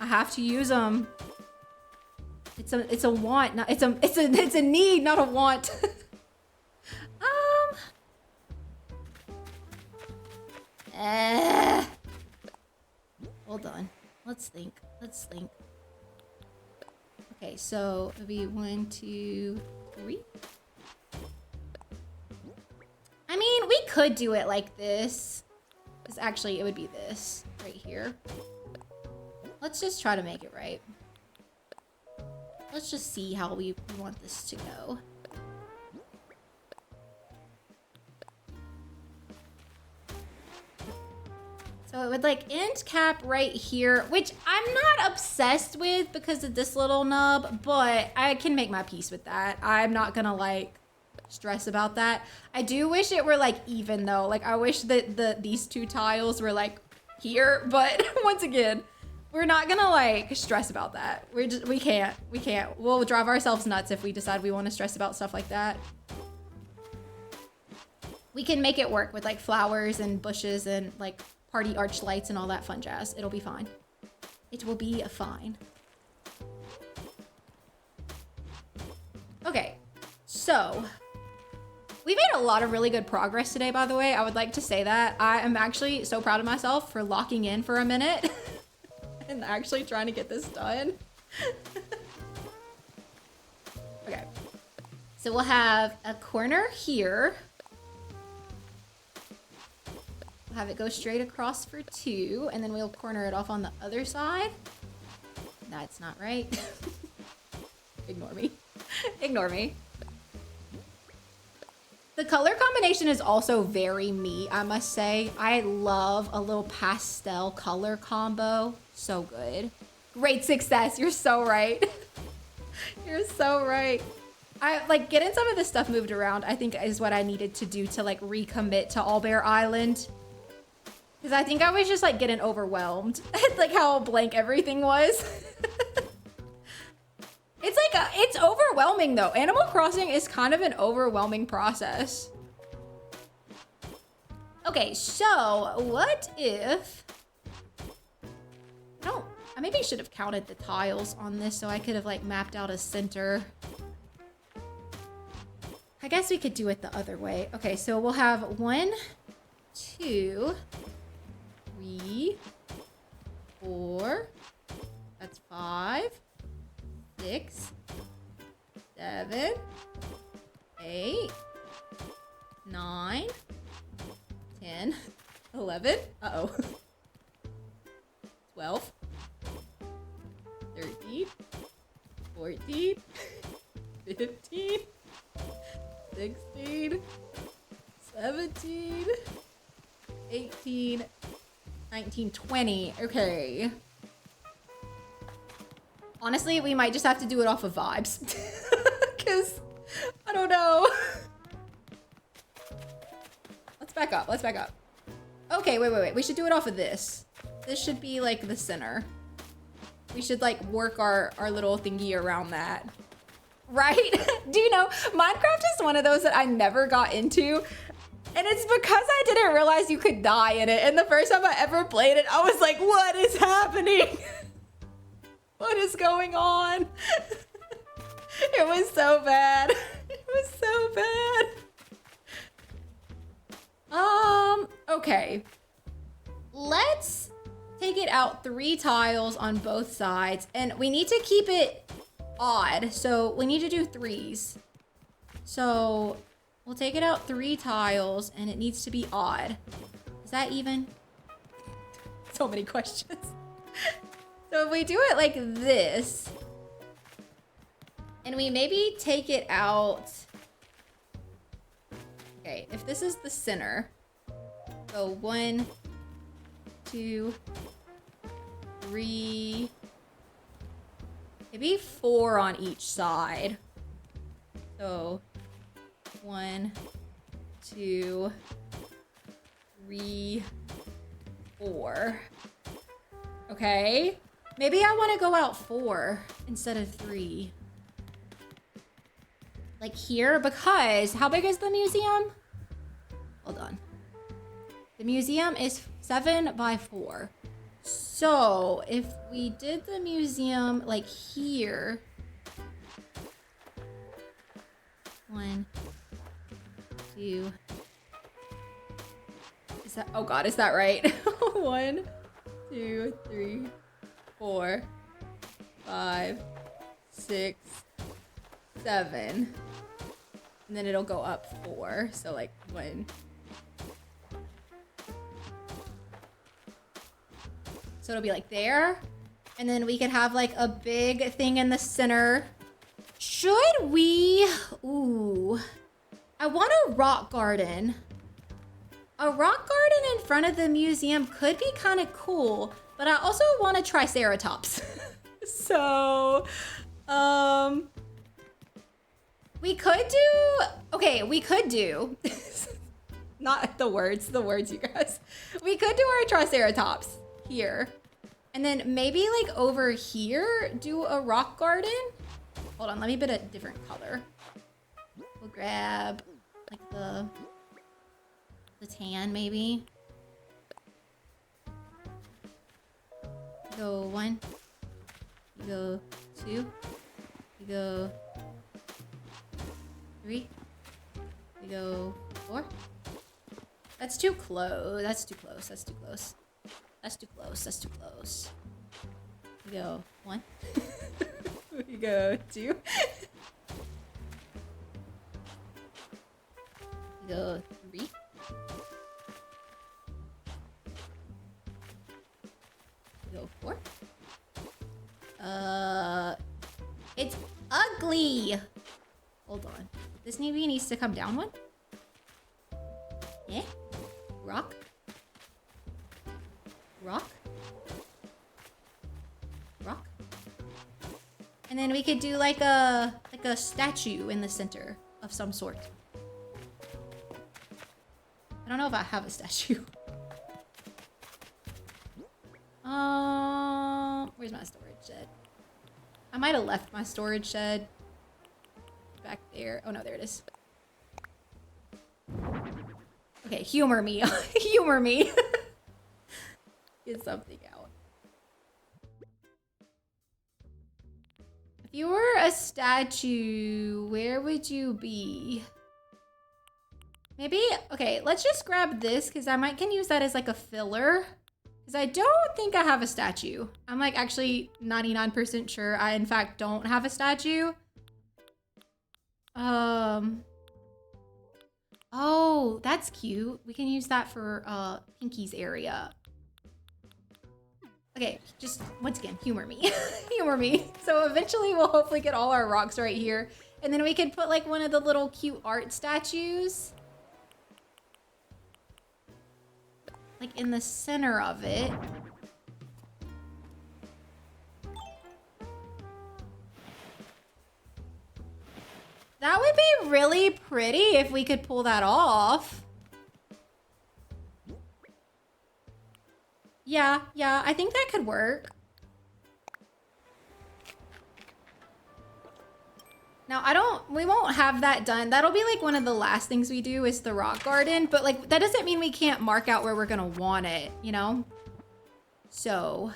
It's a want, not it's a need, not a want. Hold on. Let's think. Okay, so it'll be 1, 2, 3. I mean, we could do it like this. Because actually, it would be this right here. Let's just try to make it right. Let's just see how we want this to go. So it would like end cap right here, which I'm not obsessed with because of this little nub, but I can make my peace with that. I'm not gonna like stress about that. I do wish it were like even though. Like I wish that these 2 tiles were like here, but once again, we're not gonna like stress about that. We can't. We'll drive ourselves nuts if we decide we want to stress about stuff like that. We can make it work with like flowers and bushes and like party arch lights and all that fun jazz. It'll be fine. It will be fine. Okay, so we made a lot of really good progress today, by the way. I would like to say that. I am actually so proud of myself for locking in for a minute and actually trying to get this done. Okay, so we'll have a corner here. We'll have it go straight across for 2, and then we'll corner it off on the other side. That's not right. Ignore me. Ignore me. The color combination is also very me, I must say. I love a little pastel color combo. So good. Great success. You're so right. You're so right. I like getting some of this stuff moved around, I think is what I needed to do to like recommit to All Bear Island. Because I think I was just like getting overwhelmed at like how blank everything was. It's like, it's overwhelming though. Animal Crossing is kind of an overwhelming process. Okay, so what if, I maybe should have counted the tiles on this so I could have like mapped out a center. I guess we could do it the other way. Okay, so we'll have 1, 2, 3, 4. That's 5, 6, 7, 8, 9, 10, 11. Uh-oh. 12, 13, 14, 15, 16, 17, 18, 19, 20. Okay. Honestly, we might just have to do it off of vibes. Because, I don't know. Let's back up. Let's back up. Okay, wait. We should do it off of this. This should be like the center. We should like work our little thingy around that. Right? Do you know, Minecraft is one of those that I never got into. And it's because I didn't realize you could die in it. And the first time I ever played it, I was like, what is happening? What is going on? It was so bad. It was so bad. Okay. Let's take it out 3 tiles on both sides. And we need to keep it odd. So we need to do 3s. So we'll take it out 3 tiles and it needs to be odd. Is that even? So many questions. So if we do it like this, and we maybe take it out. Okay, if this is the center, so 1, 2, 3, maybe 4 on each side. So 1, 2, 3, 4. Okay. Maybe I want to go out 4 instead of 3. Like here, because how big is the museum? Hold on. The museum is 7 by 4. So if we did the museum like here. 1, 2. Is that, oh God, is that right? 1, 2, 3, 4, 5, 6, 7. And then it'll go up 4. So like 1. So it'll be like there. And then we could have like a big thing in the center. Should we? Ooh. I want a rock garden. A rock garden in front of the museum could be kind of cool, but I also want a triceratops. So, we could do, okay, we could do, not the words, you guys. We could do our triceratops here. And then maybe like over here, do a rock garden. Hold on, let me put a different color. We'll grab like the tan maybe. Go 1, you go 2, you go 3, you go 4. That's too close. That's too close. That's too close. That's too close. That's too close. You go 1. You go 2. You go 3. Go 4. It's ugly. Hold on. This maybe needs to come down 1. Yeah. Rock. Rock. Rock. And then we could do like a statue in the center of some sort. I don't know if I have a statue. Where's my storage shed? I might have left my storage shed back there. Oh no, there it is. Okay, humor me. Humor me. Get something out. you were a statue, where would you be? Maybe, okay, let's just grab this because I can use that as like a filler. Because I don't think I have a statue. I'm like actually 99% sure I in fact don't have a statue. Oh, that's cute. We can use that for Pinky's area. Okay, just once again, humor me. Humor me. So eventually we'll hopefully get all our rocks right here. And then we can put like one of the little cute art statues. Like in the center of it. That would be really pretty if we could pull that off. Yeah, I think that could work. Now, we won't have that done. That'll be like one of the last things we do is the rock garden, but like that doesn't mean we can't mark out where we're gonna want it, you know? So,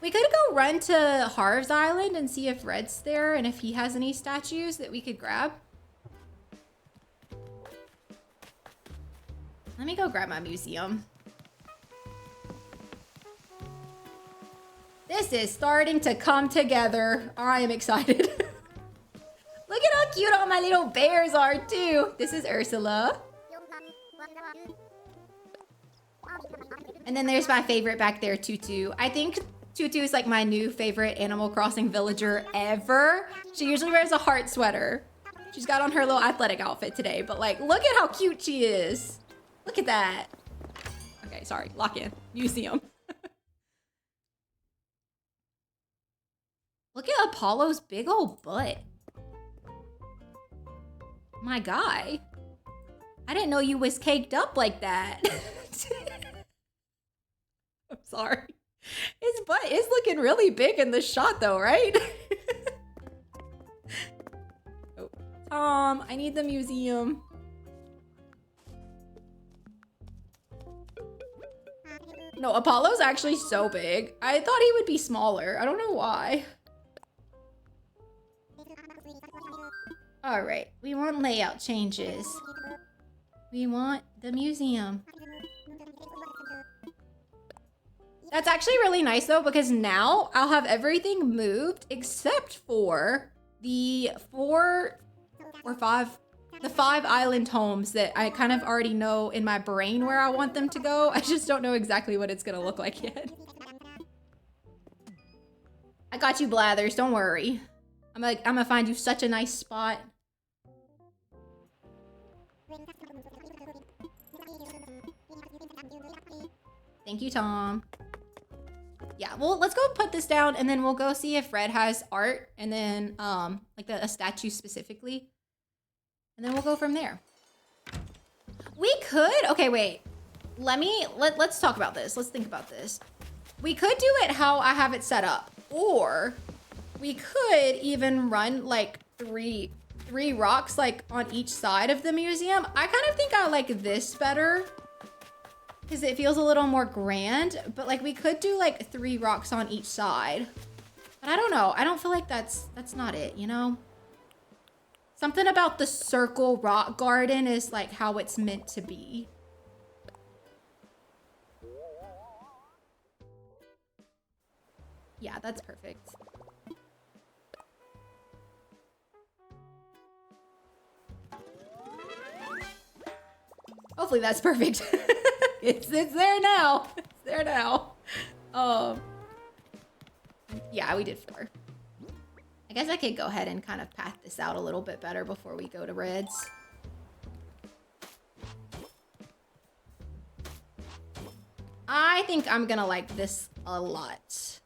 we could go run to Harv's Island and see if Red's there and if he has any statues that we could grab. Let me go grab my museum. This is starting to come together. I am excited. Look at how cute all my little bears are too. This is Ursula. And then there's my favorite back there, Tutu. I think Tutu is like my new favorite Animal Crossing villager ever. She usually wears a heart sweater. She's got on her little athletic outfit today, but like, look at how cute she is. Look at that. Okay, sorry, lock in. Museum. Look at Apollo's big old butt. My guy. I didn't know you was caked up like that. I'm sorry. His butt is looking really big in the shot though, right? Oh. Tom, I need the museum. No, Apollo's actually so big. I thought he would be smaller. I don't know why. All right, we want layout changes. We want the museum. That's actually really nice though, because now I'll have everything moved except for the 4 or 5, the 5 island homes that I kind of already know in my brain where I want them to go. I just don't know exactly what it's gonna look like yet. I got you, Blathers, don't worry. I'm gonna find you such a nice spot. Thank you, Tom. Yeah, well, let's go put this down and then we'll go see if Red has art and then like a statue specifically. And then we'll go from there. We could, okay, wait. Let's talk about this. Let's think about this. We could do it how I have it set up, or we could even run like three rocks like on each side of the museum. I kind of think I like this better because it feels a little more grand, but like we could do like 3 rocks on each side. But I don't know. I don't feel like that's not it, you know? Something about the circle rock garden is like how it's meant to be. Yeah, that's perfect. Hopefully that's perfect. It's there now. It's there now. Yeah, we did 4. I guess I could go ahead and kind of path this out a little bit better before we go to Red's. I think I'm gonna like this a lot.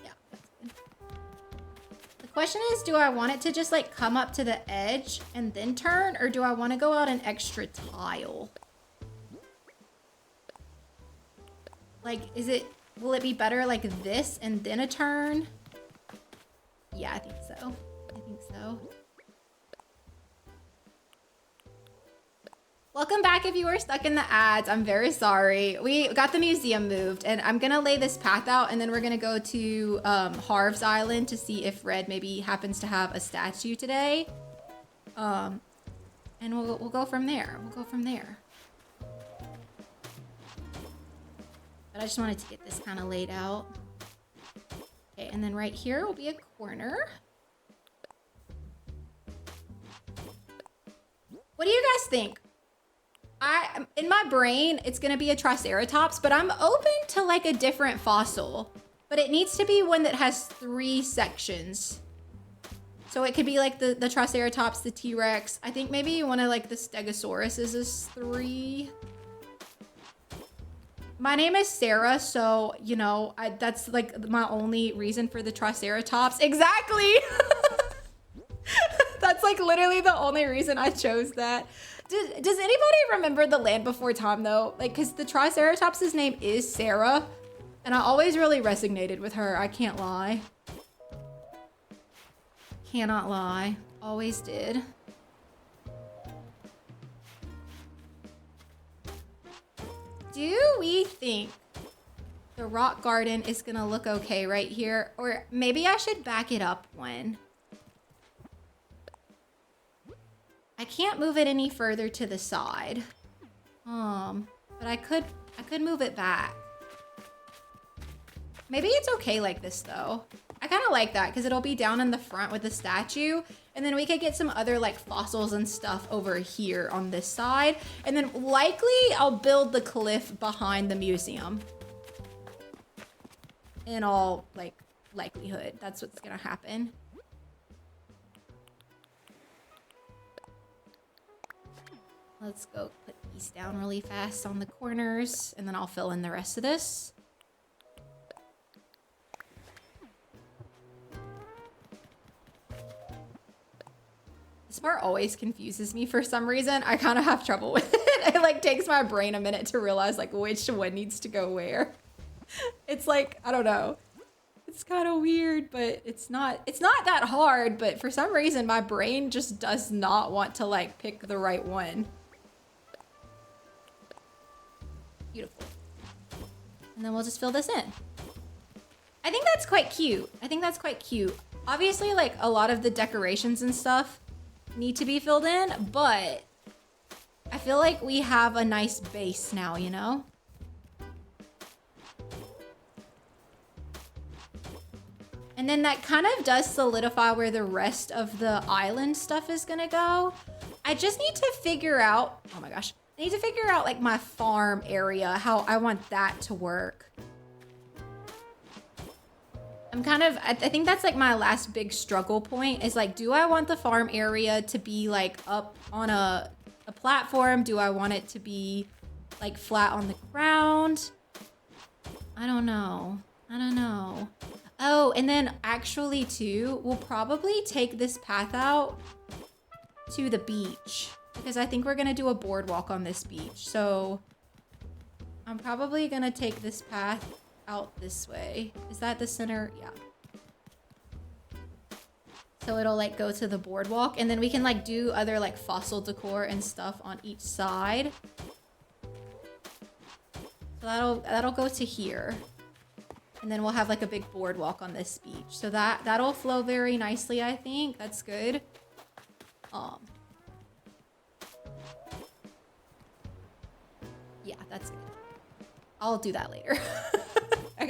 Yeah, that's good. The question is, do I want it to just like come up to the edge and then turn, or do I want to go out an extra tile? Like, will it be better like this and then a turn? Yeah, I think so. I think so. Welcome back if you were stuck in the ads. I'm very sorry. We got the museum moved and I'm gonna lay this path out and then we're gonna go to Harv's Island to see if Red maybe happens to have a statue today. And we'll go from there. We'll go from there. But I just wanted to get this kind of laid out. Okay, and then right here will be a corner. What do you guys think? In my brain, it's gonna be a Triceratops, but I'm open to like a different fossil. But it needs to be one that has 3 sections. So it could be like the Triceratops, the T-Rex. I think maybe one of like the Stegosauruses is 3. My name is Sarah, so, you know, that's like my only reason for the Triceratops. Exactly! That's like literally the only reason I chose that. Does anybody remember The Land Before Time though? Like, cause the Triceratops' name is Sarah, and I always really resonated with her. I can't lie. Cannot lie. Always did. Do we think the rock garden is gonna look okay right here? Or maybe I should back it up one. I can't move it any further to the side. But I could move it back. Maybe it's okay like this though. I kind of like that because it'll be down in the front with the statue. And then we could get some other like fossils and stuff over here on this side. And then likely I'll build the cliff behind the museum. In all like likelihood, that's what's gonna happen. Let's go put these down really fast on the corners, and then I'll fill in the rest of this. This part always confuses me for some reason. I kind of have trouble with it. It like takes my brain a minute to realize like which one needs to go where. It's like, I don't know. It's kind of weird, but it's not that hard, but for some reason my brain just does not want to like pick the right one. Beautiful. And then we'll just fill this in. I think that's quite cute. I think that's quite cute. Obviously, like a lot of the decorations and stuff need to be filled in, but I feel like we have a nice base now, you know? And then that kind of does solidify where the rest of the island stuff is gonna go. I just need to figure out, oh my gosh. I need to figure out like my farm area, how I want that to work. I think that's like my last big struggle point is like, do I want the farm area to be like up on a platform? Do I want it to be like flat on the ground? I don't know. I don't know. Oh, and then actually too, we'll probably take this path out to the beach because I think we're gonna do a boardwalk on this beach. So I'm probably gonna take this path out this way. Is that the center? Yeah. So it'll like go to the boardwalk and then we can like do other like fossil decor and stuff on each side. So that'll go to here. And then we'll have like a big boardwalk on this beach. So that'll flow very nicely, I think. That's good. Yeah, that's good. I'll do that later. I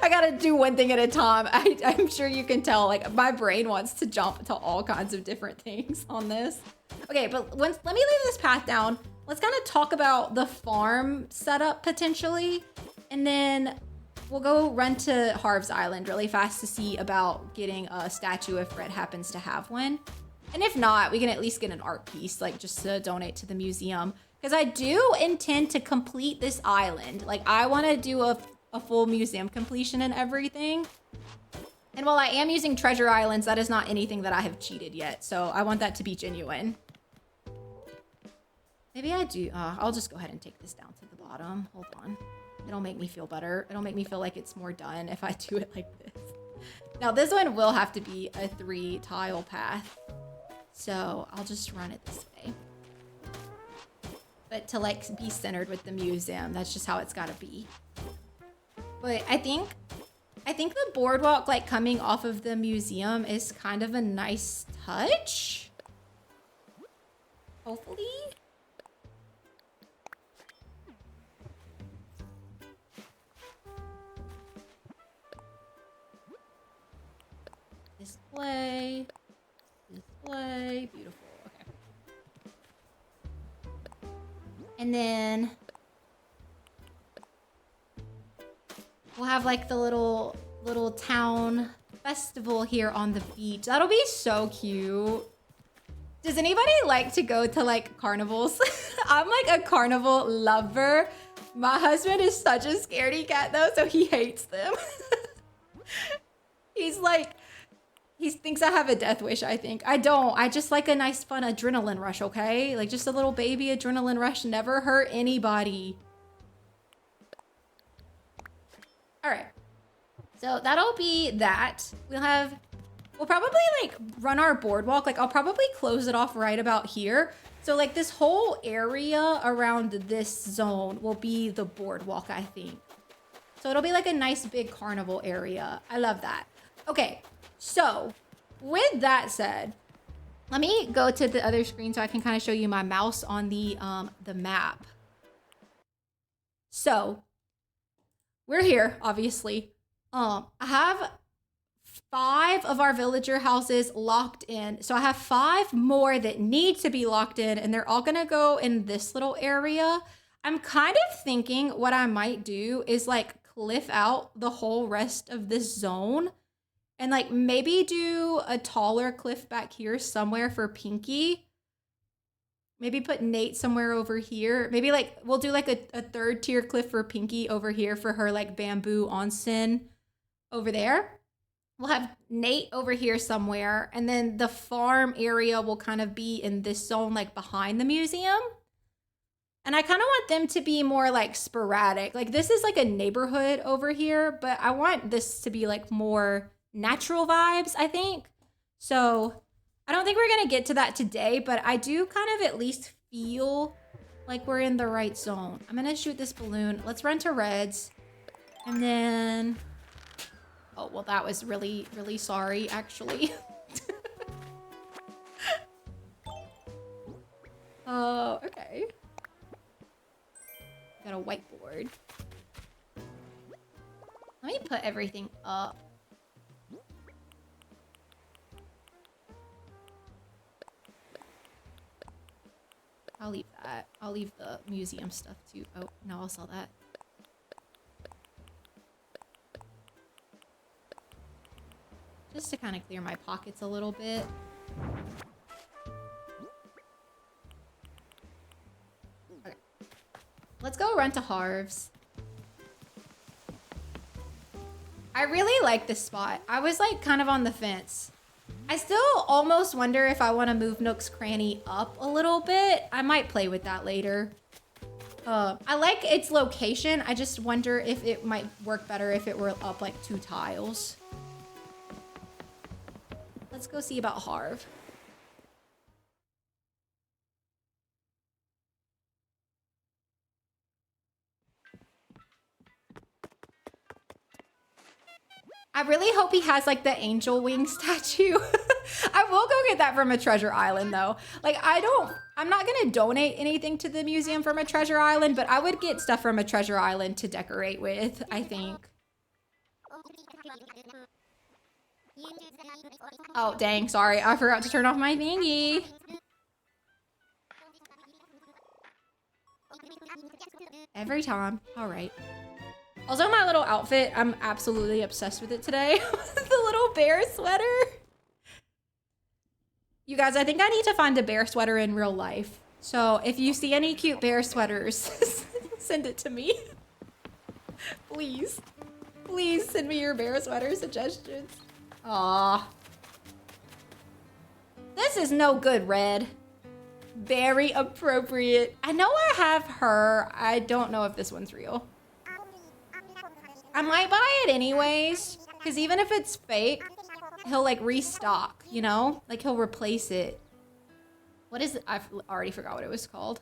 gotta do one thing at a time. I'm sure you can tell, like, my brain wants to jump to all kinds of different things on this. Okay, but let me leave this path down. Let's kind of talk about the farm setup potentially. And then we'll go run to Harv's Island really fast to see about getting a statue if Red happens to have one. And if not, we can at least get an art piece, like just to donate to the museum. Because I do intend to complete this island. Like, I want to do a full museum completion and everything. And while I am using treasure islands, that is not anything that I have cheated yet. So I want that to be genuine. Maybe I do. I'll just go ahead and take this down to the bottom. Hold on. It'll make me feel better. It'll make me feel like it's more done if I do it like this. Now, this one will have to be a 3-tile path. So I'll just run it this way. but to like be centered with the museum. That's just how it's gotta be. But I think the boardwalk like coming off of the museum is kind of a nice touch. Hopefully. Display, beautiful, okay. And then we'll have like the little town festival here on the beach. That'll be so cute. Does anybody like to go to like carnivals? I'm like a carnival lover. My husband is such a scaredy cat though, so he hates them. He's like, he thinks I have a death wish, I think. I don't. I just like a nice, fun adrenaline rush, okay? Like just a little baby adrenaline rush never hurt anybody. All right. So that'll be that. We'll probably like run our boardwalk. Like I'll probably close it off right about here. So like this whole area around this zone will be the boardwalk, I think. So it'll be like a nice big carnival area. I love that. Okay. So, with that said, let me go to the other screen so I can kind of show you my mouse on the map. So, we're here, obviously. I have 5 of our villager houses locked in. So I have 5 more that need to be locked in, and they're all gonna go in this little area. I'm kind of thinking what I might do is like cliff out the whole rest of this zone. And like maybe do a taller cliff back here somewhere for Pinky. Maybe put Nate somewhere over here. Maybe like we'll do like a 3rd tier cliff for Pinky over here for her like bamboo onsen over there. We'll have Nate over here somewhere. And then the farm area will kind of be in this zone like behind the museum. And I kind of want them to be more like sporadic. Like this is like a neighborhood over here, but I want this to be like more natural vibes, I think. So I don't think we're gonna get to that today, but I do kind of at least feel like we're in the right zone. I'm gonna shoot this balloon. Let's run to reds. And then, oh, well, that was really, really sorry, actually. Oh, okay. Got a whiteboard. Let me put everything up. I'll leave that. I'll leave the museum stuff too. Oh, no, I'll sell that. Just to kind of clear my pockets a little bit. Okay. Let's go run to Harv's. I really like this spot. I was like kind of on the fence. I still almost wonder if I want to move Nook's Cranny up a little bit. I might play with that later. I like its location. I just wonder if it might work better if it were up like 2 tiles. Let's go see about Harv. I really hope he has like the angel wing statue. I will go get that from a treasure island though. Like I'm not gonna donate anything to the museum from a treasure island, but I would get stuff from a treasure island to decorate with, I think. Oh, dang, sorry. I forgot to turn off my thingy. Every time. All right. Also, my little outfit, I'm absolutely obsessed with it today. The little bear sweater. You guys, I think I need to find a bear sweater in real life. So if you see any cute bear sweaters, send it to me. Please. Please send me your bear sweater suggestions. Aw. This is no good, Red. Very appropriate. I know I have her. I don't know if this one's real. I might buy it anyways, because even if it's fake, he'll like restock, you know? Like he'll replace it. What is it? I already forgot what it was called.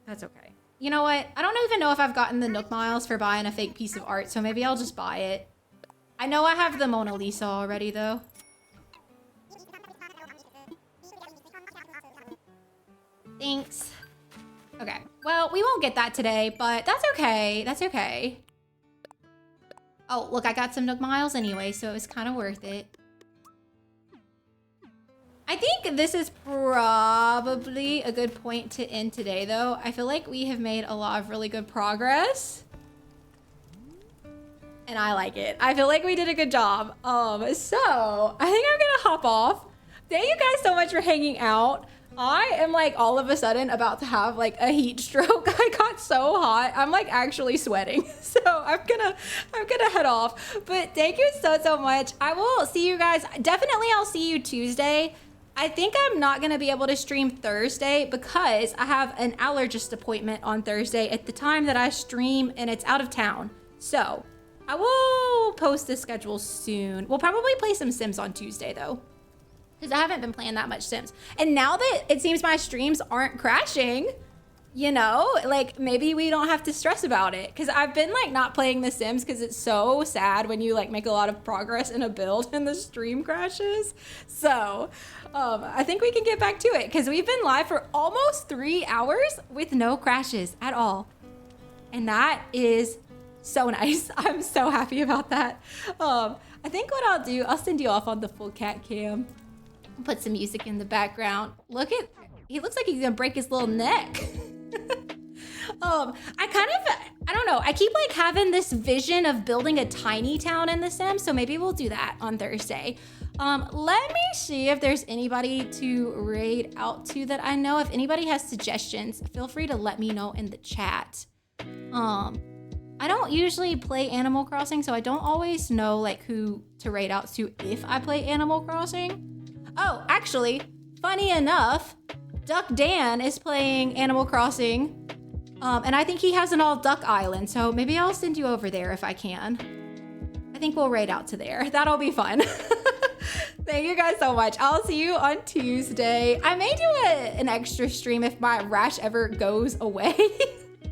That's okay. You know what? I don't even know if I've gotten the Nook Miles for buying a fake piece of art, so maybe I'll just buy it. I know I have the Mona Lisa already, though. Thanks. Okay. Well, we won't get that today, but that's okay. That's okay. Oh, look, I got some Nook Miles anyway, so it was kind of worth it. I think this is probably a good point to end today, though. I feel like we have made a lot of really good progress. And I like it. I feel like we did a good job. So I think I'm gonna hop off. Thank you guys so much for hanging out. I am like all of a sudden about to have like a heat stroke. I got so hot. I'm like actually sweating. So I'm gonna head off. But thank you so much. I will see you guys. Definitely I'll see you Tuesday. I think I'm not gonna be able to stream Thursday because I have an allergist appointment on Thursday at the time that I stream and it's out of town. So I will post the schedule soon. We'll probably play some Sims on Tuesday though, because I haven't been playing that much Sims. And now that it seems my streams aren't crashing, you know, like maybe we don't have to stress about it. Because I've been like not playing The Sims because it's so sad when you like make a lot of progress in a build and the stream crashes. So I think we can get back to it because we've been live for almost 3 hours with no crashes at all. And that is so nice. I'm so happy about that. I think what I'll do, I'll send you off on the full cat cam. Put some music in the background. Look at, he looks like he's gonna break his little neck. I don't know. I keep like having this vision of building a tiny town in The Sims, so maybe we'll do that on Thursday. Let me see if there's anybody to raid out to that I know. If anybody has suggestions, feel free to let me know in the chat. I don't usually play Animal Crossing, so I don't always know like who to raid out to if I play Animal Crossing. Oh, actually, funny enough, Duck Dan is playing Animal Crossing, and I think he has an all duck island, so maybe I'll send you over there if I can. I think we'll raid out to there. That'll be fun. Thank you guys so much. I'll see you on Tuesday. I may do an extra stream if my rash ever goes away.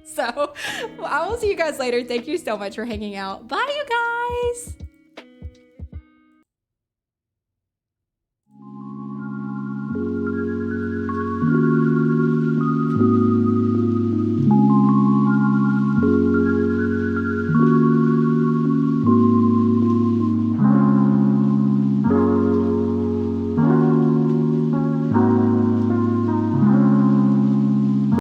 So I will see you guys later. Thank you so much for hanging out. Bye, you guys.